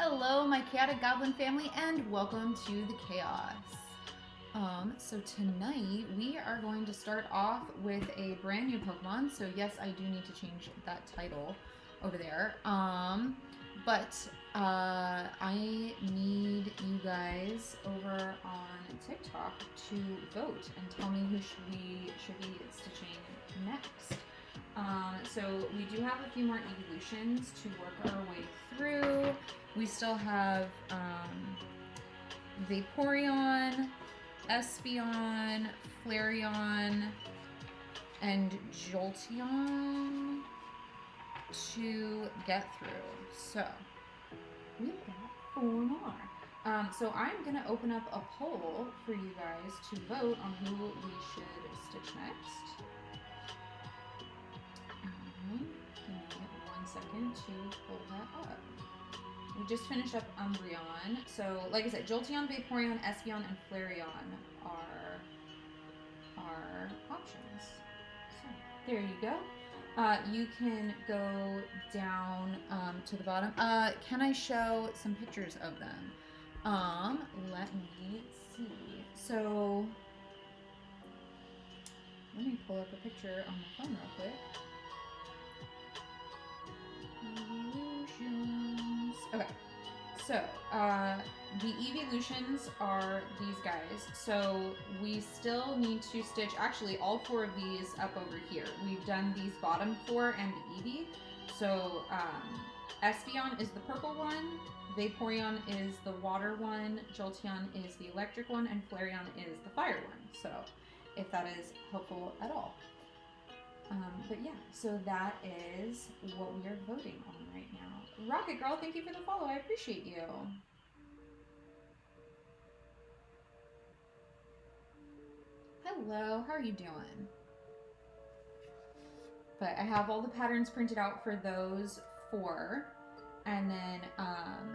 Hello, my chaotic goblin family, and welcome to the chaos. So tonight we are going to start off with a brand new Pokemon. So yes, I do need to change that title over there. I need you guys over on TikTok to vote and tell me who should be stitching next. So we do have a few more evolutions to work our way through. We still have Vaporeon, Espeon, Flareon, and Jolteon to get through. So we've got 4 more. So I'm going to open up a poll for you guys to vote on who we should stitch next. Give me 1 second to pull that up. We just finished up Umbreon. So, like I said, Jolteon, Vaporeon, Espeon, and Flareon are our options. So, there you go. You can go down to the bottom. Can I show some pictures of them? Let me see. So, let me pull up a picture on my phone real quick. Evolutions. Okay, so the evolutions are these guys. So we still need to stitch actually all 4 of these up over here. We've done these bottom 4 and Eevee. So Espeon is the purple one, Vaporeon is the water one, Jolteon is the electric one, and Flareon is the fire one. So if that is helpful at all. But yeah, so that is what we are voting on right now. Rocket Girl, thank you for the follow. I appreciate you. Hello, how are you doing? But I have all the patterns printed out for those 4. And then,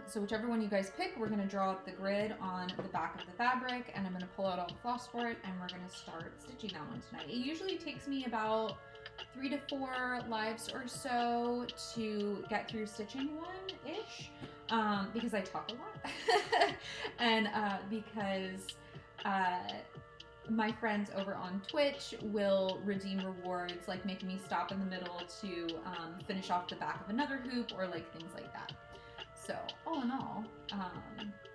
so whichever one you guys pick, we're going to draw up the grid on the back of the fabric, and I'm going to pull out all the floss for it, and we're going to start stitching that one tonight. It usually takes me about 3 to 4 lives or so to get through stitching one-ish, because I talk a lot, and because my friends over on Twitch will redeem rewards, like making me stop in the middle to finish off the back of another hoop or like things like that. So all in all,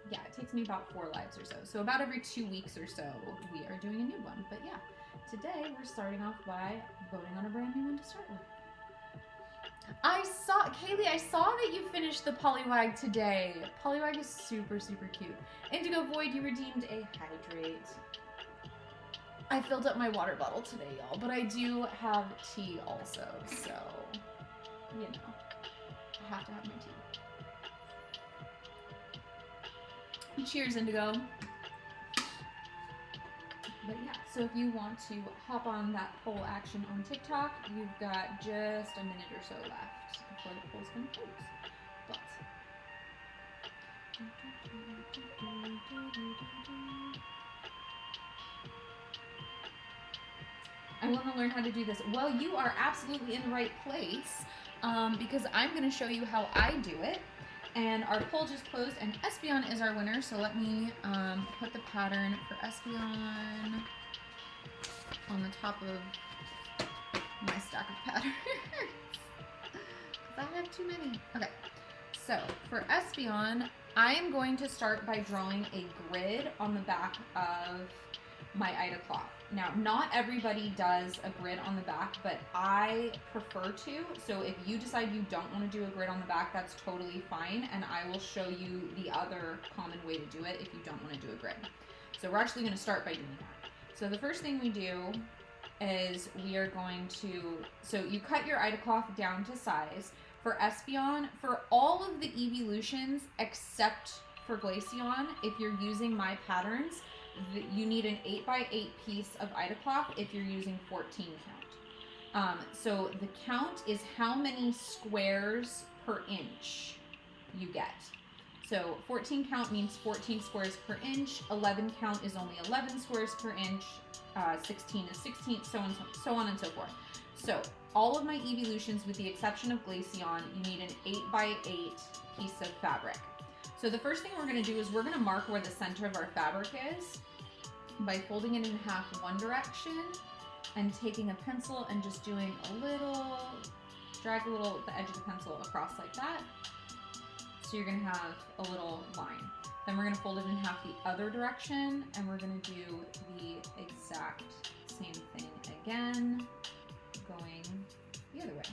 yeah, it takes me about 4 lives or so. So about every 2 weeks or so, we are doing a new one. But yeah, today we're starting off by voting on a brand new one to start with. Kaley, I saw that you finished the Poliwag today. Poliwag is super, super cute. Indigo Void, you redeemed a Hydrate. I filled up my water bottle today, y'all, but I do have tea also, so, you know, I have to have my tea. Cheers, Indigo. But yeah, so if you want to hop on that poll action on TikTok, you've got just a minute or so left before the poll's going to close. But I want to learn how to do this. Well, you are absolutely in the right place, because I'm going to show you how I do it. And our poll just closed, and Espeon is our winner. So let me put the pattern for Espeon on the top of my stack of patterns. Because I have too many. Okay, so for Espeon, I am going to start by drawing a grid on the back of my Ida cloth. Now, not everybody does a grid on the back, but I prefer to. So if you decide you don't want to do a grid on the back, that's totally fine. And I will show you the other common way to do it if you don't want to do a grid. So we're actually going to start by doing that. So the first thing we do is we are going to, so you cut your Ida cloth down to size. For Espeon, for all of the evolutions except for Glaceon, if you're using my patterns, you need an 8x8 piece of Ida cloth if you're using 14 count. So the count is how many squares per inch you get. So 14 count means 14 squares per inch, 11 count is only 11 squares per inch, 16 is 16, so on and so forth. So all of my evolutions, with the exception of Glaceon, you need an 8x8 piece of fabric. So the first thing we're gonna do is we're gonna mark where the center of our fabric is by folding it in half one direction and taking a pencil and just doing a little, drag the edge of the pencil across like that. So you're gonna have a little line. Then we're gonna fold it in half the other direction and we're gonna do the exact same thing again, going the other way.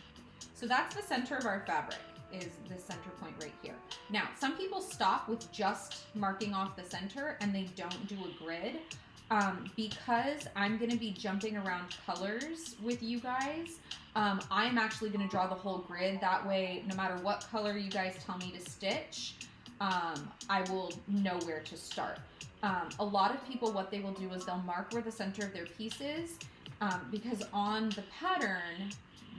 So that's the center of our fabric, is the center point right here. Now, some people stop with just marking off the center and they don't do a grid. Because I'm gonna be jumping around colors with you guys, I'm actually gonna draw the whole grid. That way, no matter what color you guys tell me to stitch, I will know where to start. A lot of people, what they will do is they'll mark where the center of their piece is, because on the pattern,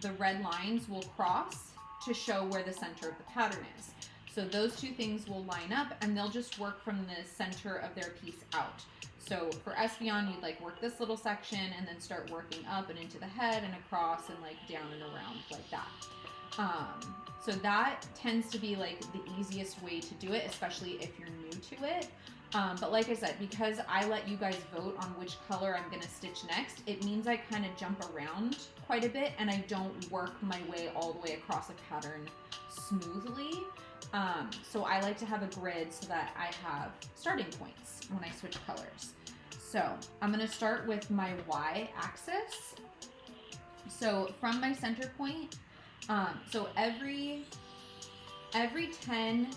the red lines will cross to show where the center of the pattern is. So those two things will line up and they'll just work from the center of their piece out. So for Espeon, you'd like work this little section and then start working up and into the head and across and like down and around like that. So that tends to be like the easiest way to do it, especially if you're new to it. But like I said, because I let you guys vote on which color I'm gonna stitch next, it means I kind of jump around quite a bit and I don't work my way all the way across a pattern smoothly. So I like to have a grid so that I have starting points when I switch colors. So I'm gonna start with my Y axis. So from my center point, so every 10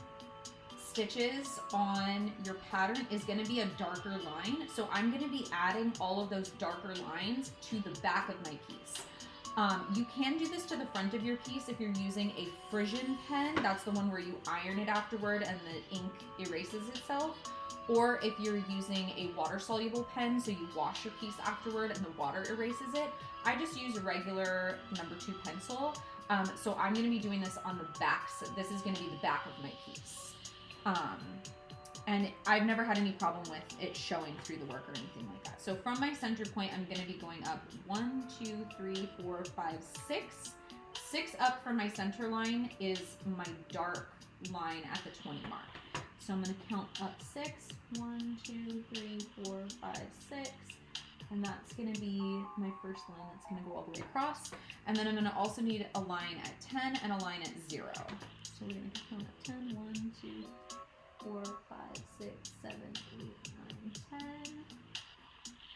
stitches on your pattern is going to be a darker line. So I'm going to be adding all of those darker lines to the back of my piece. You can do this to the front of your piece if you're using a Frisian pen. That's the one where you iron it afterward and the ink erases itself. Or if you're using a water-soluble pen, so you wash your piece afterward and the water erases it. I just use a regular number 2 pencil. So I'm going to be doing this on the back. So this is going to be the back of my piece. And I've never had any problem with it showing through the work or anything like that. So from my center point, I'm going to be going up 1, 2, 3, 4, 5, 6. 6 up from my center line is my dark line at the 20 mark. So I'm going to count up 6. 1, 2, 3, 4, 5, 6. And that's going to be my first line that's going to go all the way across. And then I'm going to also need a line at 10 and a line at 0. So we're going to count up 10. 1, 2, 4, 5, 6, 7, 8, 9,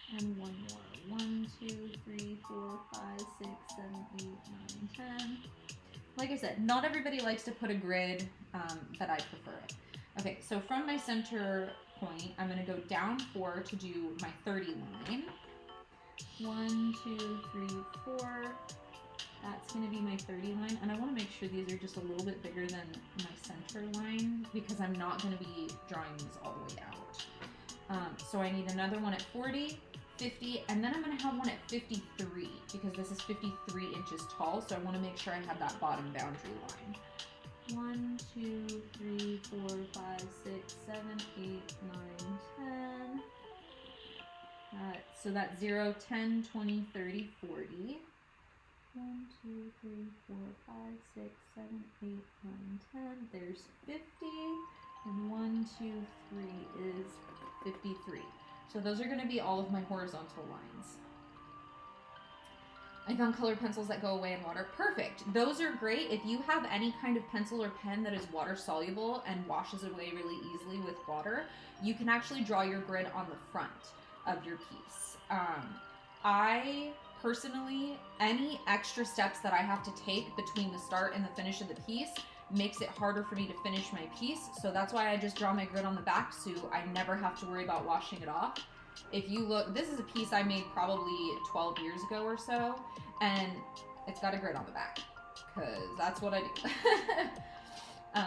10. And one more. 1, 2, 3, 4, 5, 6, 7, 8, 9, 10. Like I said, not everybody likes to put a grid, but I prefer it. Okay, so from my center point, I'm going to go down 4 to do my 30 line. 1, 2, 3, 4. That's going to be my 30 line. And I want to make sure these are just a little bit bigger than my center line because I'm not going to be drawing these all the way out. So I need another one at 40, 50, and then I'm going to have one at 53 because this is 53 inches tall. So I want to make sure I have that bottom boundary line. 1, 2, 3, 4, 5, 6, 7, 8, 9, 10. So that's 0, 10, 20, 30, 40. 1, 2, 3, 4, 5, 6, 7, 8, 9, 10. There's 50. And 1, 2, 3 is 53. So those are going to be all of my horizontal lines. I found colored pencils that go away in water. Perfect. Those are great. If you have any kind of pencil or pen that is water soluble and washes away really easily with water, you can actually draw your grid on the front of your piece. I personally, any extra steps that I have to take between the start and the finish of the piece makes it harder for me to finish my piece. So that's why I just draw my grid on the back so I never have to worry about washing it off. If you look, this is a piece I made probably 12 years ago or so, and it's got a grid on the back because that's what I do.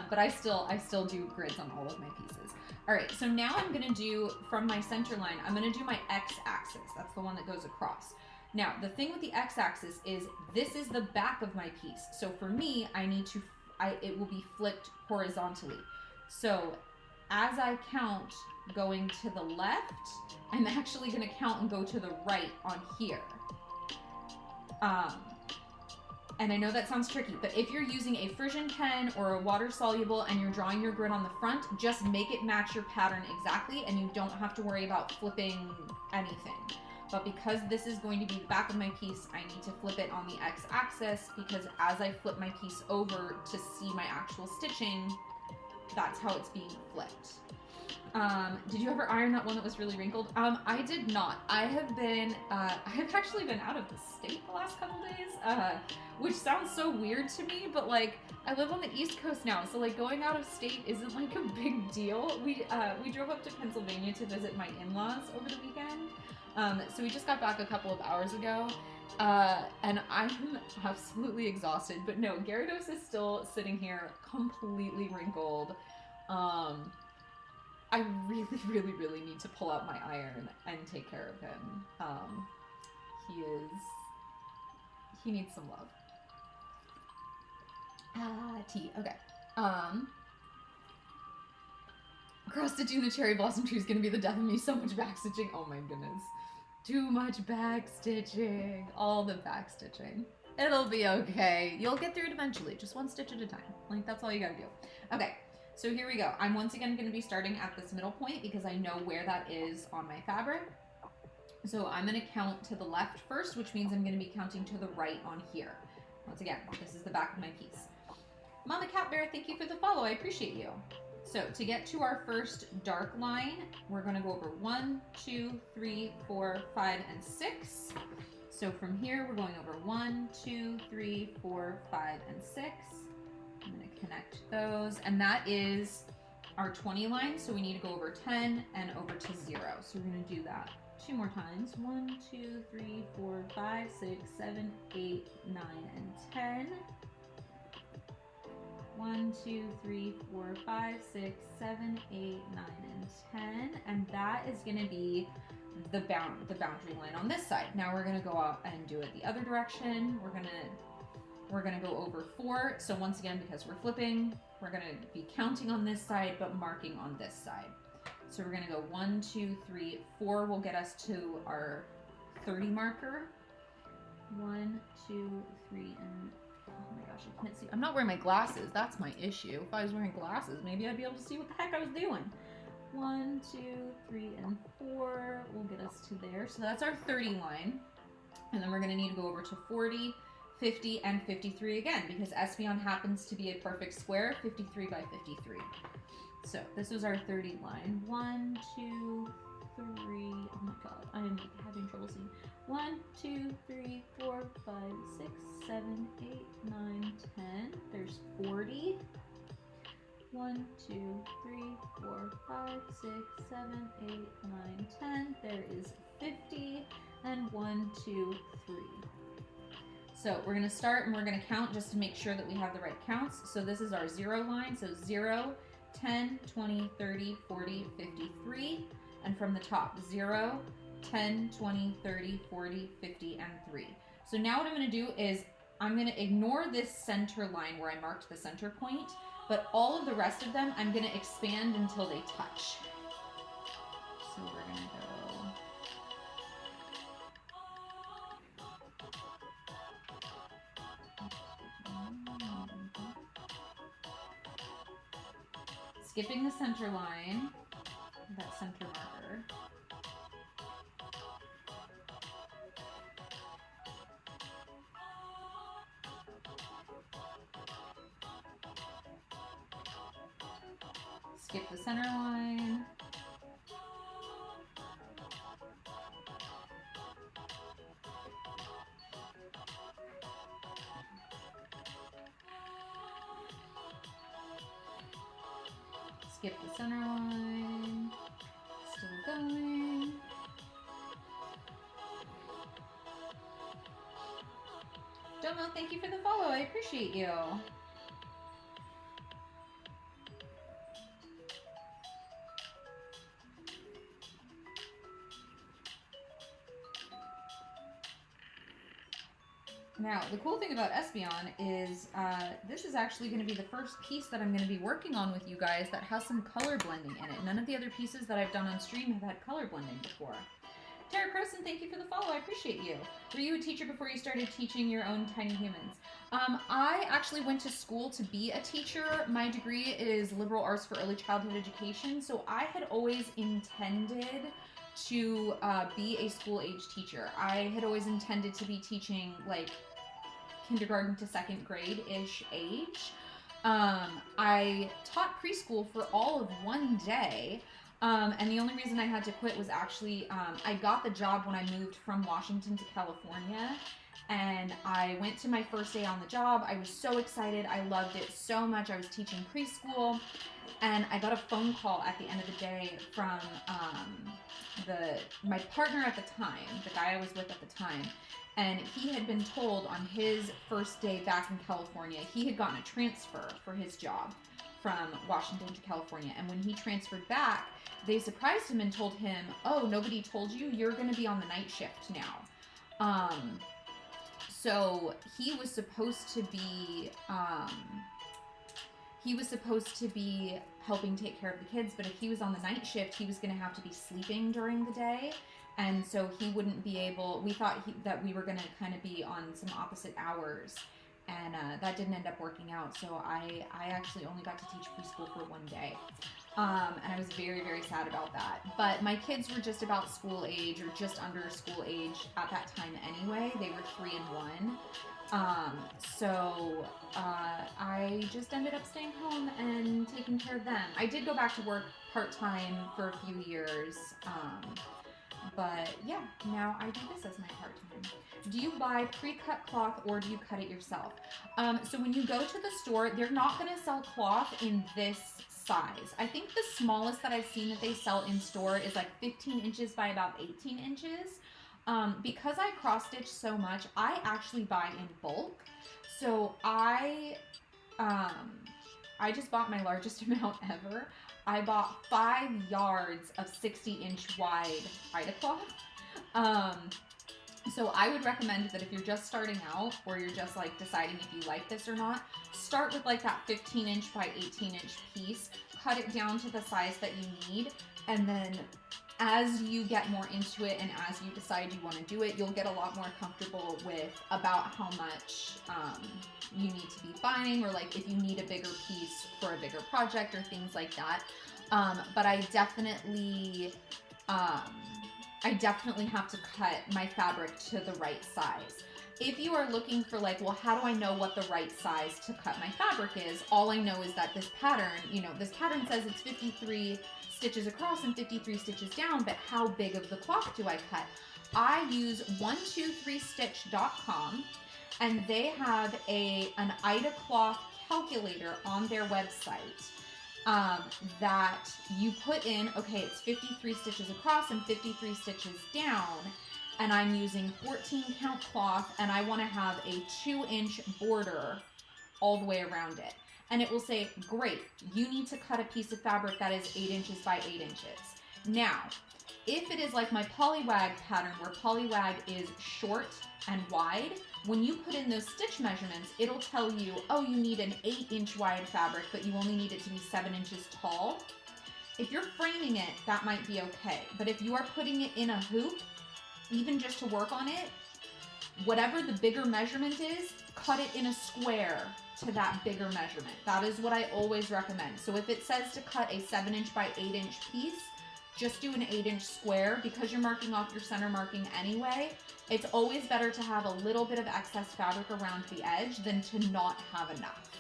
But I still do grids on all of my pieces. All right, so now I'm gonna do, from my center line, I'm gonna do my x-axis. That's the one that goes across. Now, the thing with the x-axis is this is the back of my piece. So for me, it will be flipped horizontally. So as I count going to the left, I'm actually going to count and go to the right on here. and I know that sounds tricky, but if you're using a Frisian pen or a water soluble and you're drawing your grid on the front, just make it match your pattern exactly, and you don't have to worry about flipping anything. But because this is going to be the back of my piece, I need to flip it on the x-axis, because as I flip my piece over to see my actual stitching, that's how it's being flipped. Did you ever iron that one that was really wrinkled? I did not. I have actually been out of the state the last couple days, which sounds so weird to me, but like, I live on the East Coast now, so like going out of state isn't like a big deal. We drove up to Pennsylvania to visit my in-laws over the weekend. So we just got back a couple of hours ago, and I'm absolutely exhausted, but no, Gyarados is still sitting here completely wrinkled. I really need to pull out my iron and take care of him. He needs some love. Tea, okay. Cross-stitching the cherry blossom tree is gonna be the death of me. So much backstitching, oh my goodness. Too much backstitching, all the backstitching. It'll be okay. You'll get through it eventually, just one stitch at a time. Like, that's all you gotta do. Okay. So here we go. I'm once again going to be starting at this middle point because I know where that is on my fabric. So I'm going to count to the left first, which means I'm going to be counting to the right on here. Once again, this is the back of my piece. Mama Cat Bear, thank you for the follow. I appreciate you. So to get to our first dark line, we're going to go over 1, 2, 3, 4, 5, and 6. So from here, we're going over 1, 2, 3, 4, 5, and 6. I'm going to connect those, and that is our 20 line, so we need to go over 10 and over to 0. So we're going to do that 2 more times. 1, 2, 3, 4, 5, 6, 7, 8, 9, and 10. 1, 2, 3, 4, 5, 6, 7, 8, 9, and 10. And that is going to be the boundary line on this side. Now we're going to go out and do it the other direction. We're going to go over 4. So once again, because we're flipping, we're going to be counting on this side, but marking on this side. So we're going to go 1, 2, 3, 4 will get us to our 30 marker. 1, 2, 3, and oh my gosh, I can't see. I'm not wearing my glasses. That's my issue. If I was wearing glasses, maybe I'd be able to see what the heck I was doing. 1, 2, 3, and 4 will get us to there. So that's our 30 line. And then we're going to need to go over to 40, 50, and 53 again, because Espeon happens to be a perfect square, 53 by 53. So this was our 30 line. 1, 2, 3, oh my god, I am having trouble seeing. 1, 2, 3, 4, 5, 6, 7, 8, 9, 10. There's 40. 1, 2, 3, 4, 5, 6, 7, 8, 9, 10. There is 50. And 1, 2, 3. So we're going to start and we're going to count just to make sure that we have the right counts. So this is our 0 line. So 0, 10, 20, 30, 40, 53. And from the top, 0, 10, 20, 30, 40, 50, and 3. So now what I'm going to do is I'm going to ignore this center line where I marked the center point, but all of the rest of them I'm going to expand until they touch. So we're going to go skipping the center line, that center marker. Skip the center line. Skip the center line. Still going. Domo, thank you for the follow. I appreciate you. Now, the cool thing about Espeon is this is actually going to be the first piece that I'm going to be working on with you guys that has some color blending in it. None of the other pieces that I've done on stream have had color blending before. Tara Croson, thank you for the follow. I appreciate you. Were you a teacher before you started teaching your own tiny humans? I actually went to school to be a teacher. My degree is liberal arts for early childhood education, so I had always intended to be a school age teacher. I had always intended to be teaching like kindergarten to second grade ish age. I taught preschool for all of one day. And the only reason I had to quit was actually I got the job when I moved from Washington to California. And I went to my first day on the job. I was so excited. I loved it so much. I was teaching preschool. And I got a phone call at the end of the day from my partner at the time, the guy I was with at the time. And he had been told on his first day back in California, he had gotten a transfer for his job from Washington to California. And when he transferred back, they surprised him and told him, oh, nobody told you, you're going to be on the night shift now. So he was supposed to be helping take care of the kids, but if he was on the night shift, he was going to have to be sleeping during the day. And so he wouldn't be able, we thought that we were going to kind of be on some opposite hours. And that didn't end up working out. So I actually only got to teach preschool for one day. And I was very, very sad about that. But my kids were just about school age or just under school age at that time anyway. They were 3 and 1. So I just ended up staying home and taking care of them. I did go back to work part-time for a few years. But yeah, now I do this as my part-time. Do you buy pre-cut cloth or do you cut it yourself? So when you go to the store, they're not going to sell cloth in this size. I think the smallest that I've seen that they sell in store is like 15 inches by about 18 inches. Because I cross-stitch so much, I actually buy in bulk. So I just bought my largest amount ever. I bought 5 yards of 60-inch wide Ida cloth. So I would recommend that if you're just starting out or you're just like deciding if you like this or not, start with like that 15-inch by 18-inch piece, cut it down to the size that you need, and then as you get more into it and as you decide you want to do it, you'll get a lot more comfortable with about how much you need to be buying, or like if you need a bigger piece for a bigger project or things like that. But I definitely have to cut my fabric to the right size. If you are looking for like, well, how do I know what the right size to cut my fabric is? All I know is that this pattern, this pattern says it's 53 stitches across and 53 stitches down, but how big of the cloth do I cut? I use 123stitch.com, and they have an Ida cloth calculator on their website that you put in, okay, it's 53 stitches across and 53 stitches down, and I'm using 14 count cloth, and I want to have a 2-inch border all the way around it. And it will say, great, you need to cut a piece of fabric that is 8 inches by 8 inches. Now, if it is like my polywag pattern where polywag is short and wide, when you put in those stitch measurements, it'll tell you, oh, you need an 8-inch wide fabric, but you only need it to be 7 inches tall. If you're framing it, that might be okay. But if you are putting it in a hoop, even just to work on it, whatever the bigger measurement is, cut it in a square to that bigger measurement. That is what I always recommend. So if it says to cut a 7-inch by 8-inch piece, just do an 8-inch square, because you're marking off your center marking anyway. It's always better to have a little bit of excess fabric around the edge than to not have enough.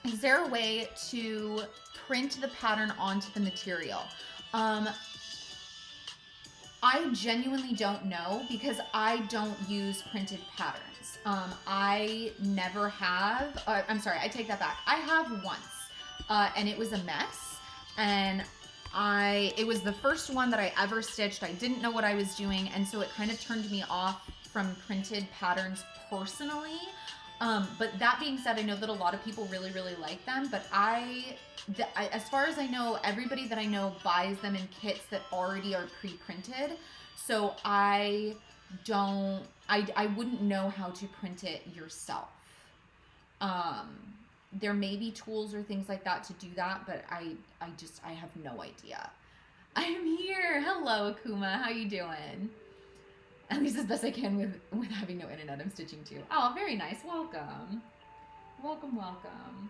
Is there a way to print the pattern onto the material? I genuinely don't know, because I don't use printed patterns. I never have. I'm sorry, I take that back. I have once, and it was a mess. And it was the first one that I ever stitched. I didn't know what I was doing, and so it kind of turned me off from printed patterns personally. But that being said, I know that a lot of people really, really like them. But as far as I know, everybody that I know buys them in kits that already are pre-printed. So I wouldn't know how to print it yourself. There may be tools or things like that to do that, but I have no idea. I'm here. Hello, Akuma. How you doing? At least as best I can with having no internet. I'm stitching too. Oh, very nice. Welcome. Welcome, welcome.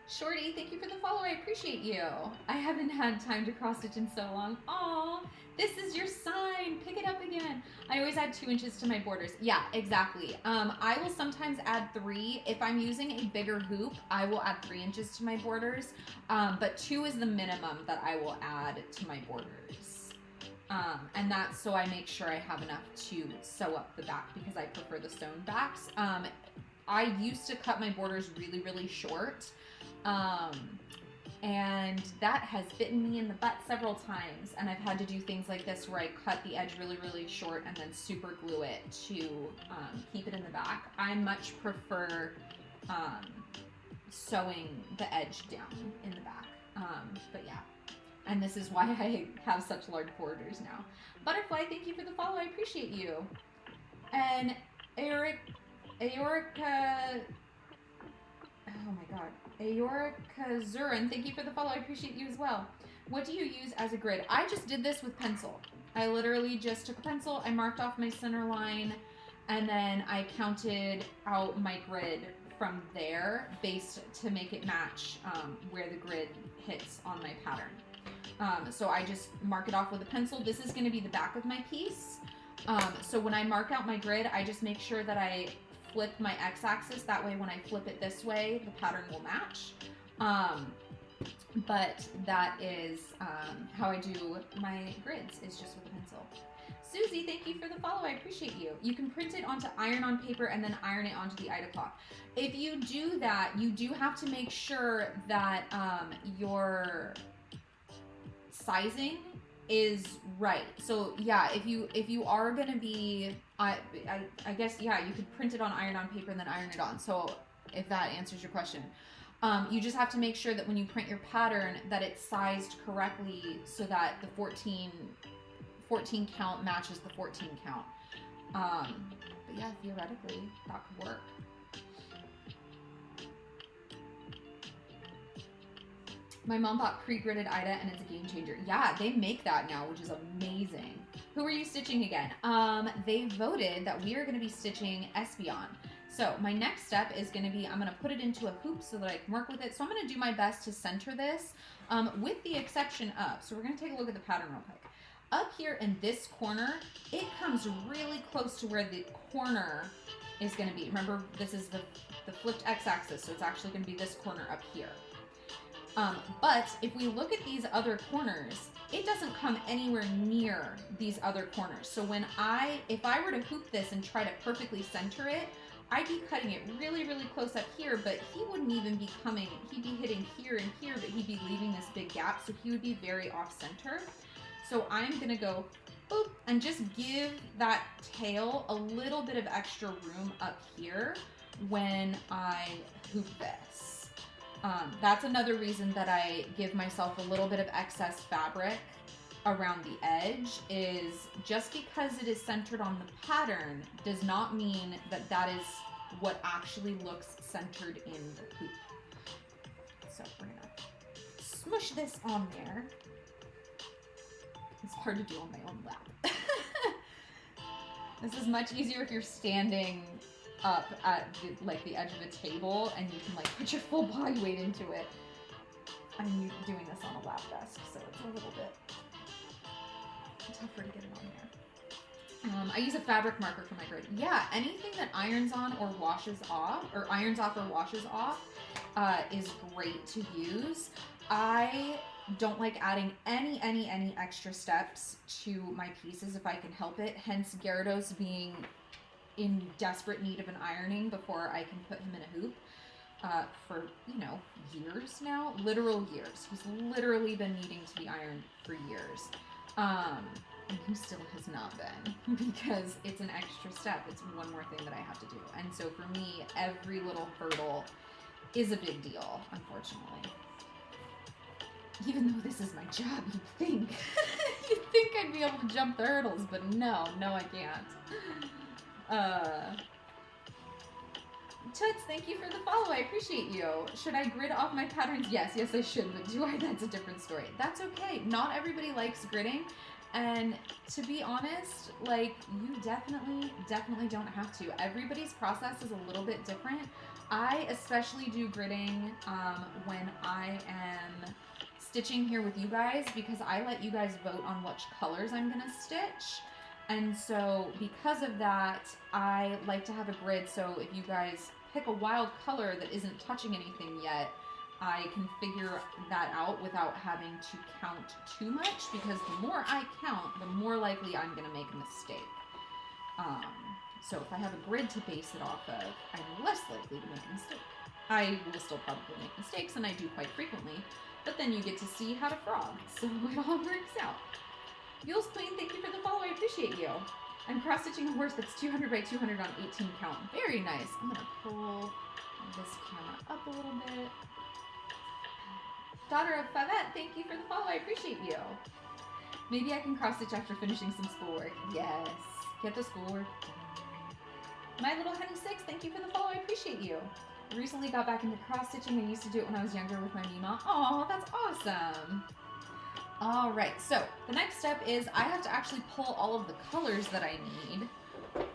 Shorty, thank you for the follow. I appreciate you. I haven't had time to cross stitch in so long. Aw, this is your sign. Pick it up again. I always add 2 inches to my borders. Yeah, exactly. I will sometimes add 3. If I'm using a bigger hoop, I will add 3 inches to my borders. But 2 is the minimum that I will add to my borders. And that's so I make sure I have enough to sew up the back because I prefer the sewn backs. I used to cut my borders really, really short. And that has bitten me in the butt several times, and I've had to do things like this where I cut the edge really, really short and then super glue it to keep it in the back. I much prefer sewing the edge down in the back. But yeah, and this is why I have such large borders now. Butterfly, thank you for the follow. I appreciate you. And Aorica, oh my god. Aorica Zurin, thank you for the follow. I appreciate you as well. What do you use as a grid? I just did this with pencil. I literally just took a pencil, I marked off my center line, and then I counted out my grid from there based to make it match where the grid hits on my pattern. So I just mark it off with a pencil. This is going to be the back of my piece. So when I mark out my grid, I just make sure that I flip my x-axis. That way when I flip it this way, the pattern will match. But that is how I do my grids, is just with a pencil. Susie, thank you for the follow. I appreciate you. You can print it onto iron-on paper and then iron it onto the Ida cloth. If you do that, you do have to make sure that your sizing is right. So yeah, if you are gonna be, I guess, yeah, you could print it on iron-on paper and then iron it on. So if that answers your question. You just have to make sure that when you print your pattern that it's sized correctly so that the 14 count matches the 14 count. But yeah, theoretically, that could work. My mom bought pre-gridded Ida and it's a game changer. Yeah, they make that now, which is amazing. Who are you stitching again? They voted that we are going to be stitching Espeon. So my next step is going to be, I'm going to put it into a hoop so that I can work with it. So I'm going to do my best to center this with the exception of, so we're going to take a look at the pattern real quick. Up here in this corner, it comes really close to where the corner is going to be. Remember, this is the flipped x-axis, so it's actually going to be this corner up here. But if we look at these other corners, it doesn't come anywhere near these other corners. So when if I were to hoop this and try to perfectly center it, I'd be cutting it really, really close up here, but he wouldn't even be coming. He'd be hitting here and here, but he'd be leaving this big gap, so he would be very off center. So I'm gonna go boop and just give that tail a little bit of extra room up here when I hoop this. That's another reason that I give myself a little bit of excess fabric around the edge, is just because it is centered on the pattern does not mean that that is what actually looks centered in the hoop. So we're gonna smush this on there. It's hard to do on my own lap. This is much easier if you're standing up at the edge of a table and you can put your full body weight into it. I'm doing this on a lap desk, so it's a little bit tougher to get it on there. I use a fabric marker for my grid. Yeah, anything that irons on or washes off, or irons off or washes off, is great to use. I don't like adding any extra steps to my pieces if I can help it. Hence Gyarados being in desperate need of an ironing before I can put him in a hoop for, years now. Literal years. He's literally been needing to be ironed for years. And he still has not been, because it's an extra step. It's one more thing that I have to do. And so for me, every little hurdle is a big deal, unfortunately. Even though this is my job, you'd think. You'd think I'd be able to jump the hurdles, but no, I can't. Toots, thank you for the follow. I appreciate you. Should I grid off my patterns? Yes, I should, but do I? That's a different story. That's okay. Not everybody likes gridding. And to be honest, like, you definitely don't have to. Everybody's process is a little bit different. I especially do gridding when I am stitching here with you guys, because I let you guys vote on which colors I'm gonna stitch. And so because of that, I like to have a grid, so if you guys pick a wild color that isn't touching anything yet, I can figure that out without having to count too much, because the more I count, the more likely I'm going to make a mistake. So if I have a grid to base it off of, I'm less likely to make a mistake. I will still probably make mistakes, and I do quite frequently, but then you get to see how to frog, so it all works out. Yule's Queen, thank you for the follow. I appreciate you. I'm cross-stitching a horse that's 200 by 200 on 18 count. Very nice. I'm going to pull this camera up a little bit. Daughter of Favette, thank you for the follow. I appreciate you. Maybe I can cross-stitch after finishing some schoolwork. Yes. Get the schoolwork done. My Little Honey 6, thank you for the follow. I appreciate you. I recently got back into cross-stitching. I used to do it when I was younger with my Mima. Oh, that's awesome. All right, so the next step is I have to actually pull all of the colors that I need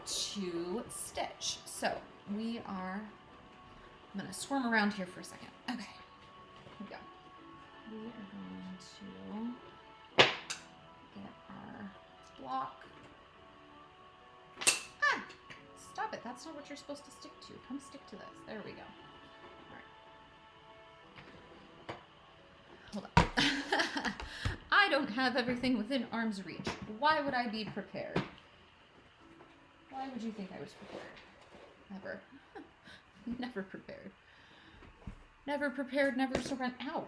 to stitch. So we are, I'm gonna squirm around here for a second. Okay, here we go. We are going to get our block. Ah, stop it, that's not what you're supposed to stick to. Come stick to this, there we go. All right. Hold on. I don't have everything within arm's reach. Why would I be prepared? Why would you think I was prepared? Never. Never prepared. Never prepared, never surrender. Ow!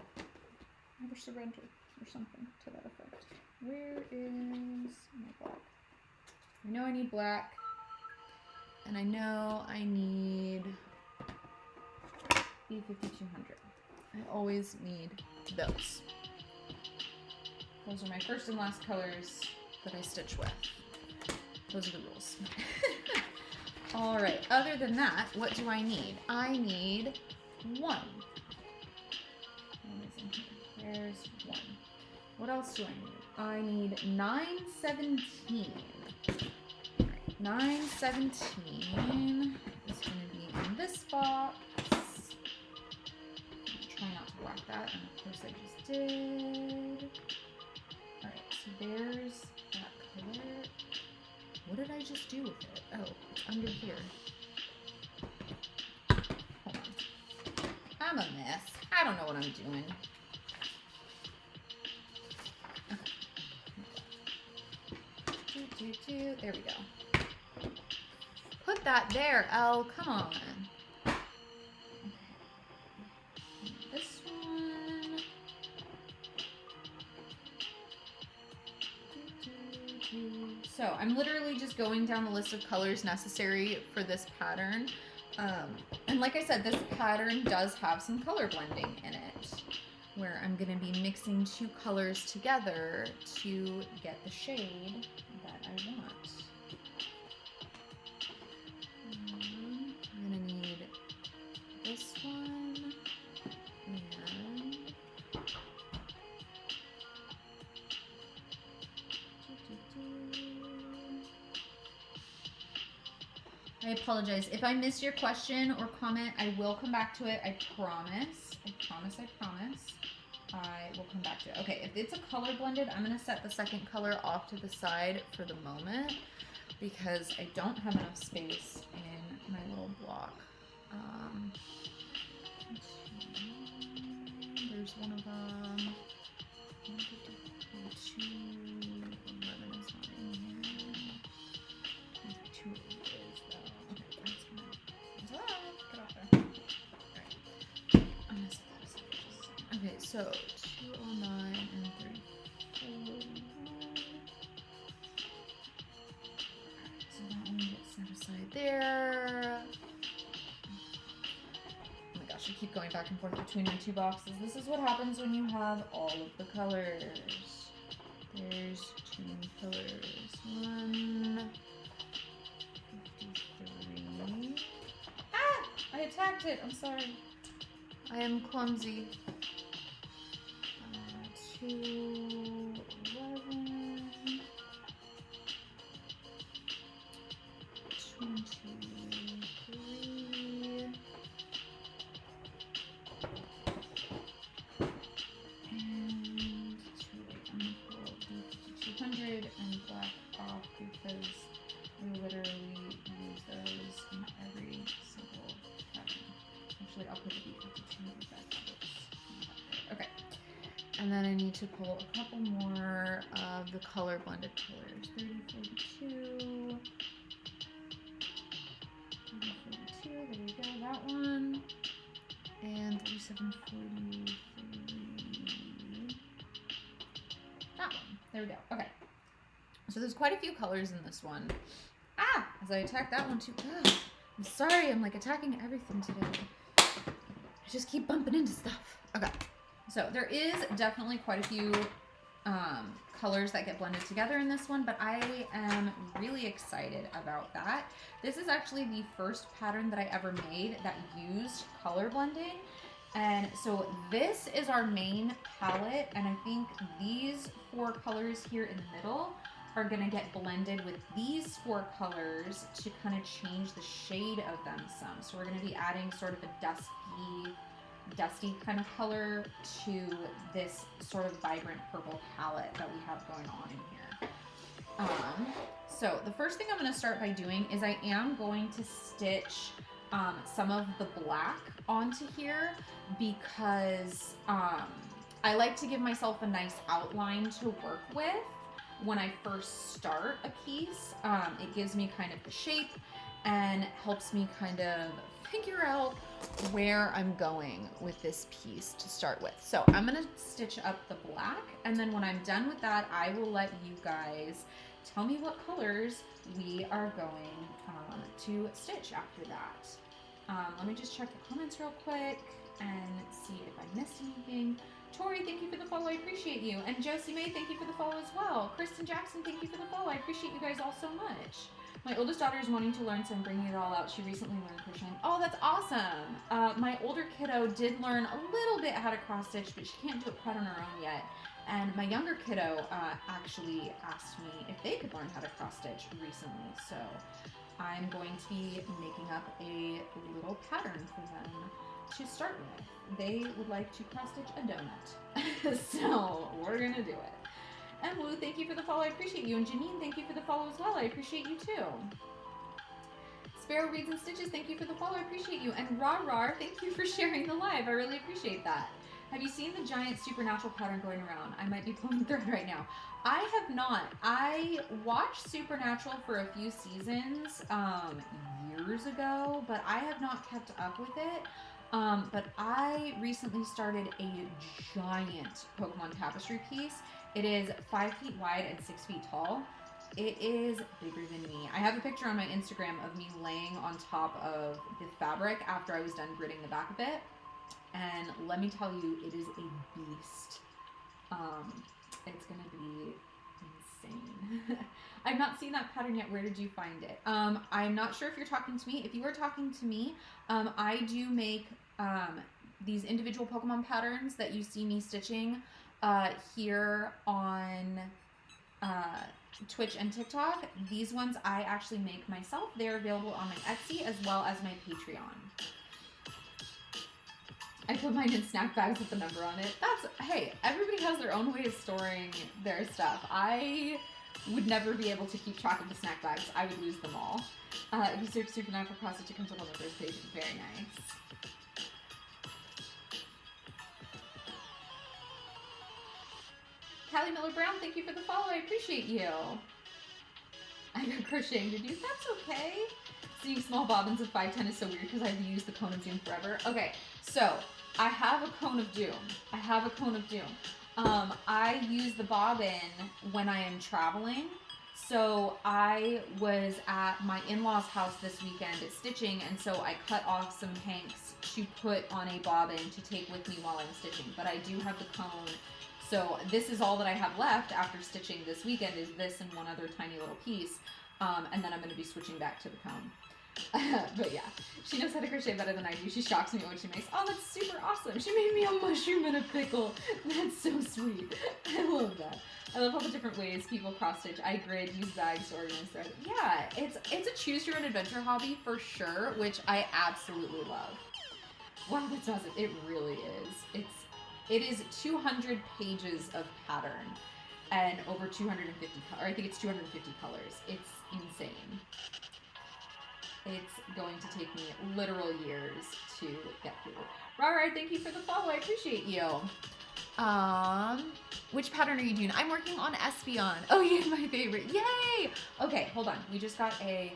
Never surrender, or something to that effect. Where is my black? I know I need black, and I know I need B5200. I always need those. Those are my first and last colors that I stitch with. Those are the rules. All right, other than that, what do I need? I need one. One is in here. There's one. What else do I need? I need 917. All right, 917 is going to be in this box. Try not to block that, and of course I just did. Alright, so there's that color. What did I just do with it? Oh, it's under here. Hold on. I'm a mess. I don't know what I'm doing. Okay. There we go. Put that there, Elle. Come on. This one. So I'm literally just going down the list of colors necessary for this pattern. And like I said, this pattern does have some color blending in it, where I'm going to be mixing two colors together to get the shade that I want. I'm going to need this one and I apologize. If I missed your question or comment, I will come back to it. I promise. I promise. I will come back to it. Okay, if it's a color blended, I'm going to set the second color off to the side for the moment because I don't have enough space in my little block. There's one of them. 2, 11 is not in here. 2 is though. Okay, that's gonna. Get off there. Alright. I'm gonna set that aside. Okay, so 209 and 34. So that one gets set aside there. Oh my gosh, I keep going back and forth between my two boxes. This is what happens when you have all of the colors. There's too many colors. 153. Ah! I attacked it. I'm sorry. I am clumsy. 2, 11. 23. And 200 and black off because we literally use those in every single pattern. Actually, I'll put the B52 back. Okay. And then I need to pull a couple more of the color blended colors. 3042. 3042, there we go, that one. And 3743. That one. There we go. Okay. So there's quite a few colors in this one. Ah! As I attack that one too. Ugh. I'm sorry, I'm like attacking everything today. I just keep bumping into stuff. Okay. So there is definitely quite a few colors that get blended together in this one, but I am really excited about that. This is actually the first pattern that I ever made that used color blending. And so this is our main palette, and I think these 4 colors here in the middle are gonna get blended with these 4 colors to kind of change the shade of them some. So we're gonna be adding sort of a dusty kind of color to this sort of vibrant purple palette that we have going on in here. So the first thing I'm going to start by doing is I am going to stitch some of the black onto here because I like to give myself a nice outline to work with when I first start a piece. It gives me kind of the shape and helps me kind of figure out where I'm going with this piece to start with. So I'm gonna stitch up the black, and then when I'm done with that, I will let you guys tell me what colors we are going to stitch after that. Let me just check the comments real quick and see if I missed anything. Tori, thank you for the follow, I appreciate you. And Josie May, thank you for the follow as well. Kristen Jackson, thank you for the follow, I appreciate you guys all so much. My oldest daughter is wanting to learn, so I'm bringing it all out. She recently learned crocheting. Oh, that's awesome. My older kiddo did learn a little bit how to cross stitch, but she can't do it quite on her own yet. And my younger kiddo actually asked me if they could learn how to cross stitch recently. So I'm going to be making up a little pattern for them to start with. They would like to cross stitch a donut. So we're gonna do it. And Lou, thank you for the follow, I appreciate you. And Janine, thank you for the follow as well, I appreciate you too. Sparrow Reads and Stitches, thank you for the follow, I appreciate you. And Rar, thank you for sharing the live, I really appreciate that. Have you seen the giant supernatural pattern going around? I might be pulling thread right now. I have not. I watched Supernatural for a few seasons years ago, but I have not kept up with it. But I recently started a giant Pokemon tapestry piece. It is 5 feet wide and 6 feet tall. It is bigger than me. I have a picture on my Instagram of me laying on top of the fabric after I was done gridding the back of it. And let me tell you, it is a beast. It's gonna be insane. I've not seen that pattern yet. Where did you find it? I'm not sure if you're talking to me. If you are talking to me, I do make these individual Pokemon patterns that you see me stitching here on Twitch and TikTok. These ones I actually make myself. They're available on my Etsy as well as my Patreon. I put mine in snack bags with the number on it. Hey, everybody has their own way of storing their stuff. I would never be able to keep track of the snack bags. I would lose them all. If you search Supernatural Cross Stitch, it comes up on the first page. Very nice. Callie Miller Brown, thank you for the follow. I appreciate you. I got crocheting to do. That's okay. Seeing small bobbins of 510 is so weird because I've used the Cone of Doom forever. Okay, so I have a Cone of Doom. I use the bobbin when I am traveling. So I was at my in-laws' house this weekend stitching, and so I cut off some hanks to put on a bobbin to take with me while I'm stitching. But I do have the cone. So this is all that I have left after stitching this weekend is this and one other tiny little piece. And then I'm going to be switching back to the cone. But yeah, she knows how to crochet better than I do. She shocks me when she makes. Oh, that's super awesome. She made me a mushroom and a pickle. That's so sweet. I love that. I love all the different ways people cross stitch. I grid, use bags to organize thread. Yeah, it's a choose your own adventure hobby for sure, which I absolutely love. Wow, that's awesome. It really is. It is 200 pages of pattern and over 250 or I think it's 250 colors. It's insane. It's going to take me literal years to get through. Rara, thank you for the follow. I appreciate you. Which pattern are you doing? I'm working on Espeon. Oh yeah, my favorite. Yay! Okay, hold on. We just got a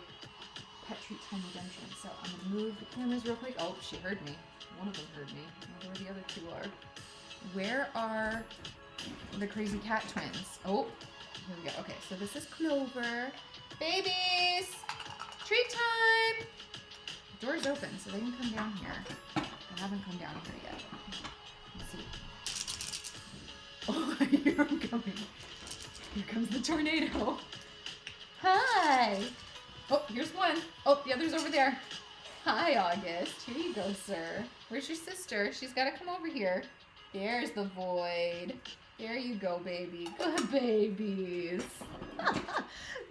pet treat time redemption, so I'm gonna move the cameras real quick. Oh, she heard me. One of them heard me. I wonder where the other two are. Where are the crazy cat twins? Oh, here we go. Okay, so this is Clover. Babies! Treat time! The door's open, so they can come down here. They haven't come down here yet. Let's see. Oh, I hear them coming. Here comes the tornado. Hi! Oh, here's one. Oh, the other's over there. Hi, August. Here you go, sir. Where's your sister? She's got to come over here. There's the void. There you go, baby. Good babies.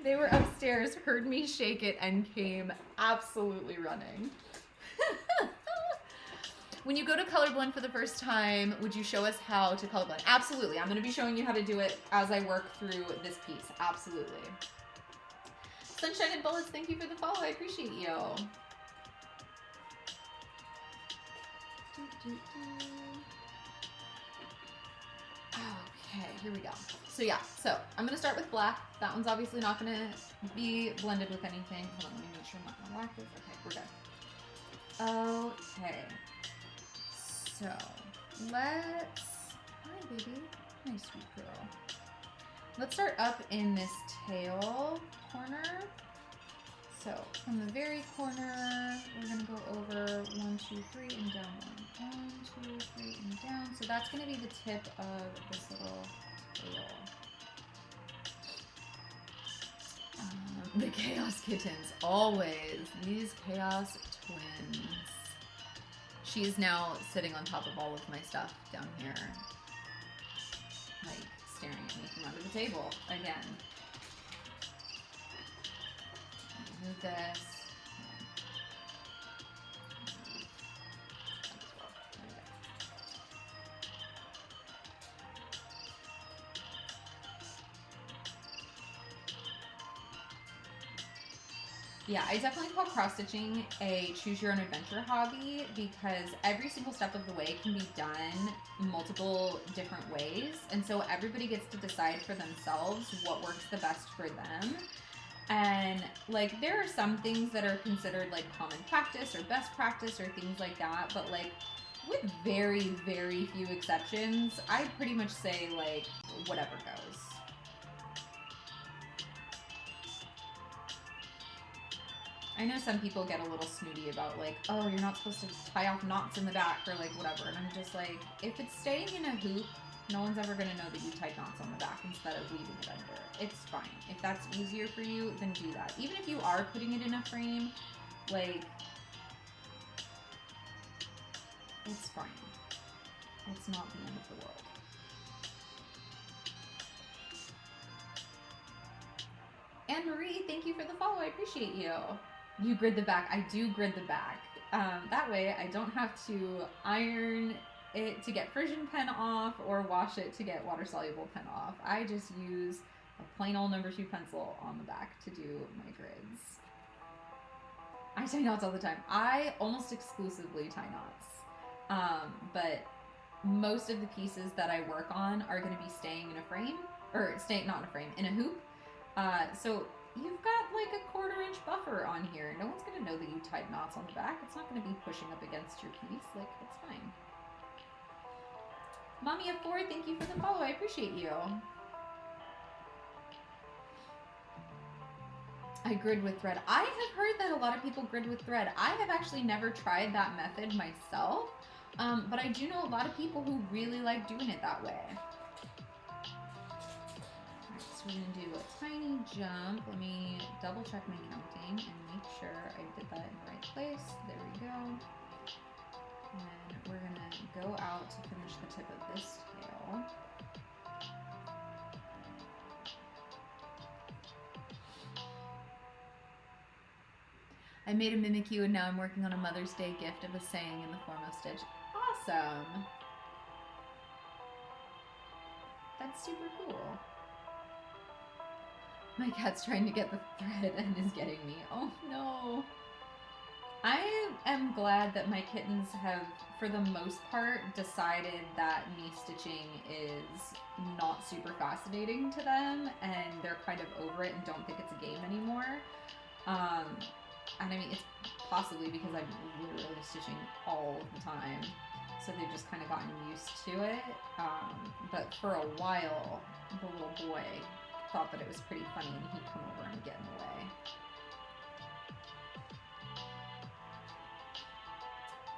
They were upstairs, heard me shake it, and came absolutely running. When you go to colorblind for the first time, would you show us how to colorblind? Absolutely. I'm going to be showing you how to do it as I work through this piece. Absolutely. Sunshine and Bullets, thank you for the follow. I appreciate you. Okay, here we go. So yeah, so I'm gonna start with black. That one's obviously not gonna be blended with anything. Hold on, let me make sure my black is okay. We're good. Okay. So let's. Hi, baby. Nice, sweet girl. Let's start up in this tail corner. So from the very corner, we're gonna go over 1, 2, 3, and down 1. 1, 2, 3, and down. So that's gonna be the tip of this little tail. The Chaos Kittens, always. These Chaos Twins. She's now sitting on top of all of my stuff down here. Like, staring at me from under the table again. Move this. Yeah, I definitely call cross-stitching a choose-your-own-adventure hobby because every single step of the way can be done multiple different ways. And so everybody gets to decide for themselves what works the best for them. And, like, there are some things that are considered, like, common practice or best practice or things like that. But, like, with very, very few exceptions, I pretty much say, like, whatever goes. I know some people get a little snooty about, like, oh, you're not supposed to tie off knots in the back or, like, whatever. And I'm just like, if it's staying in a hoop, no one's ever going to know that you tied knots on the back instead of leaving it under. It's fine. If that's easier for you, then do that. Even if you are putting it in a frame, like, it's fine. It's not the end of the world. Anne Marie, thank you for the follow. I appreciate you. You grid the back. I do grid the back. That way I don't have to iron it to get frizzen pen off or wash it to get water soluble pen off. I just use a plain old number 2 pencil on the back to do my grids. I tie knots all the time. I almost exclusively tie knots. But most of the pieces that I work on are going to be staying in a frame, or staying, not in a frame, in a hoop. So you've got like a 1/4 inch buffer on here. No one's going to know that you tied knots on the back. It's not going to be pushing up against your piece. Like, it's fine. Mommy of 4, thank you for the follow. I appreciate you. I grid with thread. I have heard that a lot of people grid with thread. I have actually never tried that method myself, but I do know a lot of people who really like doing it that way. Alright, so we're going to do a tiny jump. Let me double check my counting and make sure I did that go out to finish the tip of this tail. I made a Mimikyu and now I'm working on a Mother's Day gift of a saying in the form of Stitch. Awesome! That's super cool. My cat's trying to get the thread and is getting me. Oh no! I am glad that my kittens have, for the most part, decided that me stitching is not super fascinating to them, and they're kind of over it and don't think it's a game anymore. And I mean, it's possibly because I'm literally stitching all the time, so they've just kind of gotten used to it. But for a while, the little boy thought that it was pretty funny, and he'd come over and get in the way.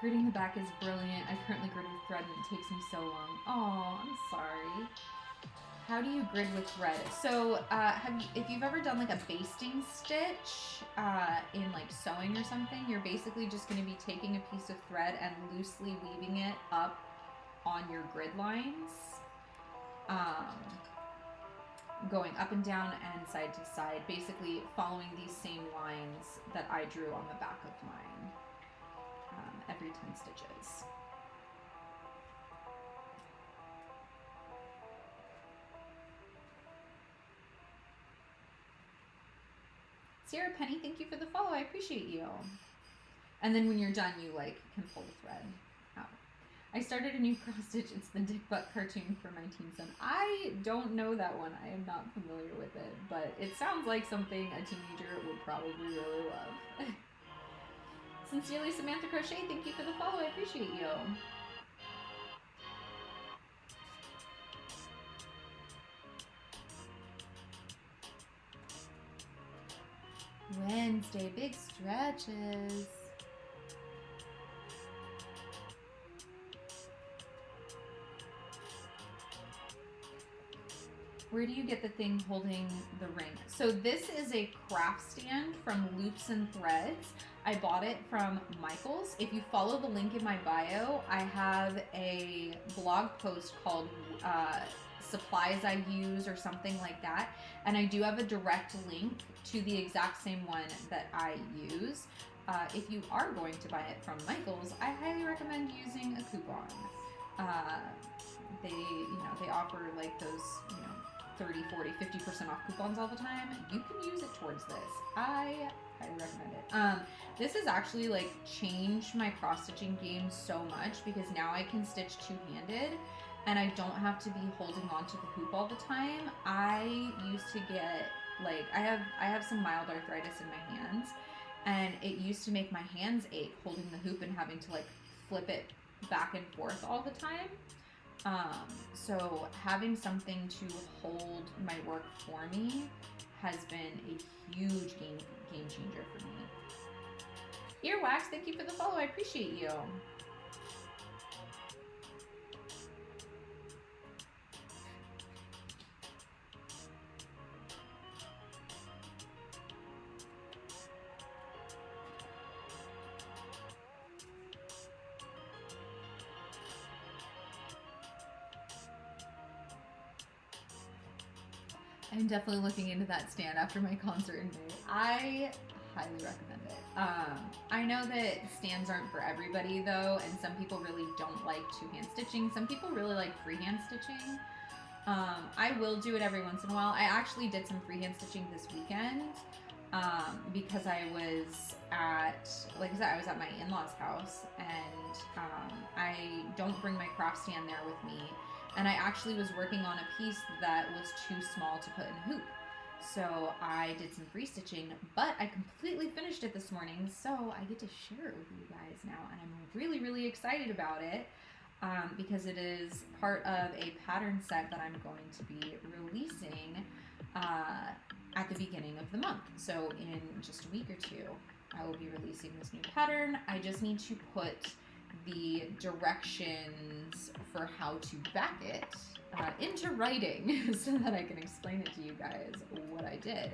Gridding the back is brilliant. I currently grid with thread and it takes me so long. Oh, I'm sorry. How do you grid with thread? So, if you've ever done like a basting stitch in like sewing or something, you're basically just going to be taking a piece of thread and loosely weaving it up on your grid lines, going up and down and side to side, basically following these same lines that I drew on the back of mine. Every 10 stitches. Sarah Penny, thank you for the follow. I appreciate you. And then when you're done, you like can pull the thread out. I started a new cross stitch. It's the Dick Butt cartoon for my teen son. I don't know that one. I am not familiar with it, but it sounds like something a teenager would probably really love. Sincerely, Samantha Crochet, thank you for the follow. I appreciate you. Wednesday, big stretches. Where do you get the thing holding the ring? So this is a craft stand from Loops and Threads. I bought it from Michael's. If you follow the link in my bio, I have a blog post called Supplies I Use or something like that. And I do have a direct link to the exact same one that I use. If you are going to buy it from Michael's, I highly recommend using a coupon. They offer like those, 30, 40, 50% off coupons all the time. You can use it towards this. I highly recommend it. This has actually like changed my cross stitching game so much because now I can stitch two-handed and I don't have to be holding on to the hoop all the time. I used to get like, I have some mild arthritis in my hands, and it used to make my hands ache holding the hoop and having to like flip it back and forth all the time. So having something to hold my work for me has been a huge game changer for me. Earwax, thank you for the follow. I appreciate you. I'm definitely looking into that stand after my concert in May. I highly recommend it. I know that stands aren't for everybody though, and some people really don't like two-hand stitching. Some people really like freehand stitching. I will do it every once in a while. I actually did some freehand stitching this weekend because I was at, like I said, I was at my in-laws' house, and I don't bring my craft stand there with me. And I actually was working on a piece that was too small to put in a hoop. So I did some free stitching, but I completely finished it this morning, so I get to share it with you guys now. And I'm really, really excited about it because it is part of a pattern set that I'm going to be releasing at the beginning of the month. So in just a week or two, I will be releasing this new pattern. I just need to put the directions for how to back it into writing so that I can explain it to you guys what I did.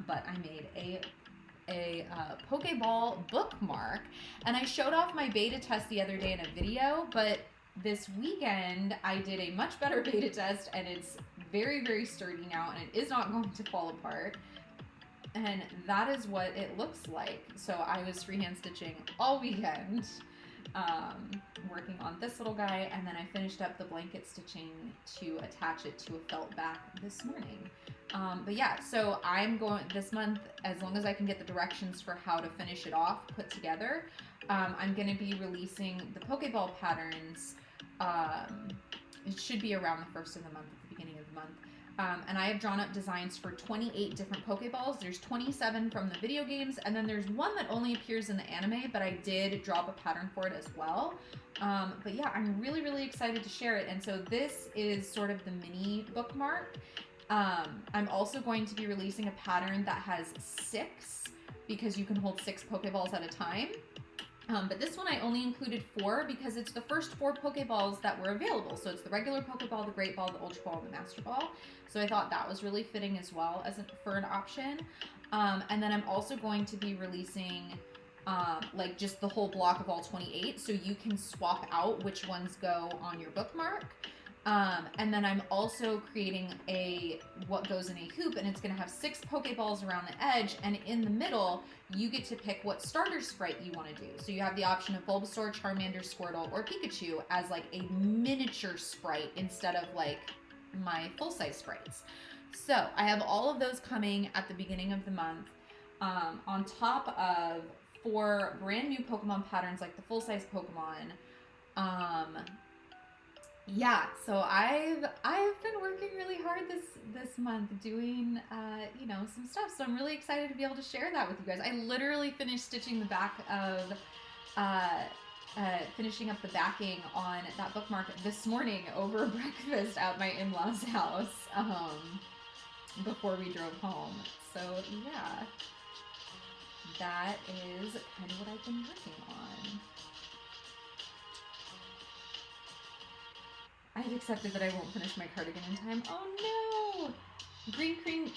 But I made a a Pokeball bookmark, and I showed off my beta test the other day in a video, but this weekend I did a much better beta test, and it's very, very sturdy now, and it is not going to fall apart. And that is what it looks like. So I was freehand stitching all weekend, working on this little guy, and then I finished up the blanket stitching to attach it to a felt back this morning. But yeah, so I'm going this month, as long as I can get the directions for how to finish it off put together, I'm going to be releasing the Pokeball patterns. It should be around the first of the month, at the beginning of the month. And I have drawn up designs for 28 different Pokeballs. There's 27 from the video games, and then there's one that only appears in the anime, but I did draw up a pattern for it as well. But yeah, I'm really, really excited to share it. And so this is sort of the mini bookmark. I'm also going to be releasing a pattern that has 6, because you can hold 6 Pokeballs at a time. But this one I only included 4 because it's the first 4 Pokeballs that were available. So it's the regular Pokeball, the Great Ball, the Ultra Ball, and the Master Ball. So I thought that was really fitting as well as for an option. And then I'm also going to be releasing like just the whole block of all 28, so you can swap out which ones go on your bookmark. And then I'm also creating what goes in a hoop, and it's going to have 6 Pokeballs around the edge, and in the middle you get to pick what starter sprite you want to do. So you have the option of Bulbasaur, Charmander, Squirtle, or Pikachu as like a miniature sprite instead of like my full-size sprites. So I have all of those coming at the beginning of the month, on top of 4 brand new Pokemon patterns like the full-size Pokemon. Yeah, so I've been working really hard this month doing you know, some stuff. So I'm really excited to be able to share that with you guys. I literally finished stitching the back of finishing up the backing on that bookmark this morning over breakfast at my in-laws' house, before we drove home. So yeah, that is kind of what I've been working on. I've accepted that I won't finish my cardigan in time. Oh no! Green Queen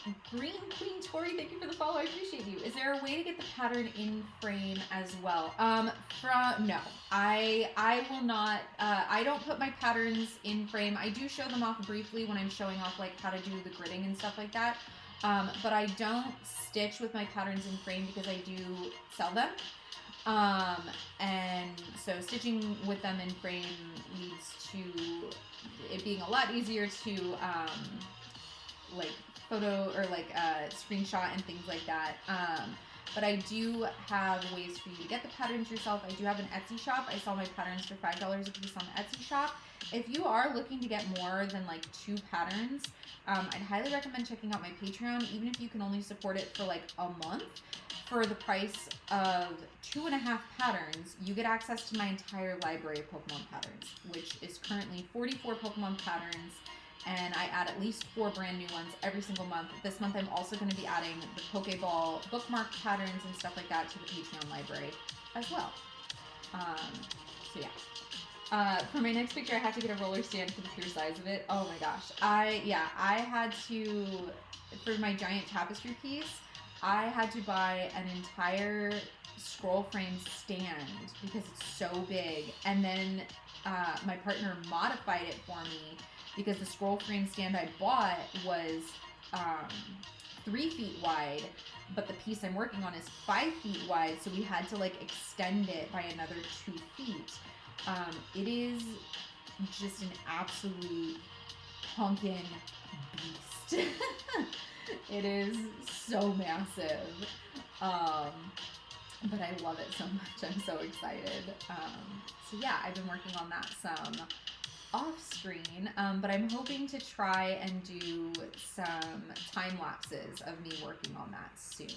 Tori, thank you for the follow. I appreciate you. Is there a way to get the pattern in frame as well? No. I will not. I don't put my patterns in frame. I do show them off briefly when I'm showing off like how to do the gridding and stuff like that. But I don't stitch with my patterns in frame because I do sell them. And so stitching with them in frame leads to it being a lot easier to like photo or like screenshot and things like that. But I do have ways for you to get the patterns yourself. I do have an Etsy shop. I sell my patterns for $5 a piece on the Etsy shop. If you are looking to get more than like 2 patterns, I'd highly recommend checking out my Patreon, even if you can only support it for like a month. For the price of 2.5 patterns, you get access to my entire library of Pokemon patterns, which is currently 44 Pokemon patterns, and I add at least 4 brand new ones every single month. This month I'm also going to be adding the Pokeball bookmark patterns and stuff like that to the Patreon library as well. So yeah. For my next picture, I had to get a roller stand for the pure size of it. Oh my gosh. I had to, for my giant tapestry piece, I had to buy an entire scroll frame stand because it's so big. And then my partner modified it for me because the scroll frame stand I bought was 3 feet wide, but the piece I'm working on is 5 feet wide. So we had to like extend it by another 2 feet. It is just an absolute pumpkin beast. It is so massive, but I love it so much. I'm so excited. So yeah, I've been working on that some off screen, but I'm hoping to try and do some time lapses of me working on that soon.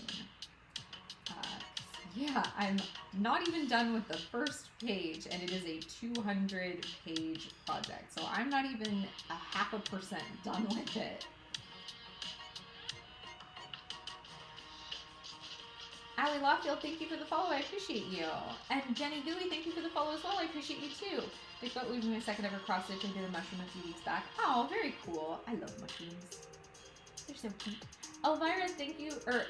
Yeah, I'm not even done with the first page, and it is a 200-page project, so I'm not even 0.5% done with it. Allie Lawfield, thank you for the follow. I appreciate you. And Jenny Gooey, thank you for the follow as well. I appreciate you too. Big Butt leaving my second ever cross stitch. I did a mushroom a few weeks back. Oh, very cool. I love mushrooms. They're so cute. Elvira, thank you, or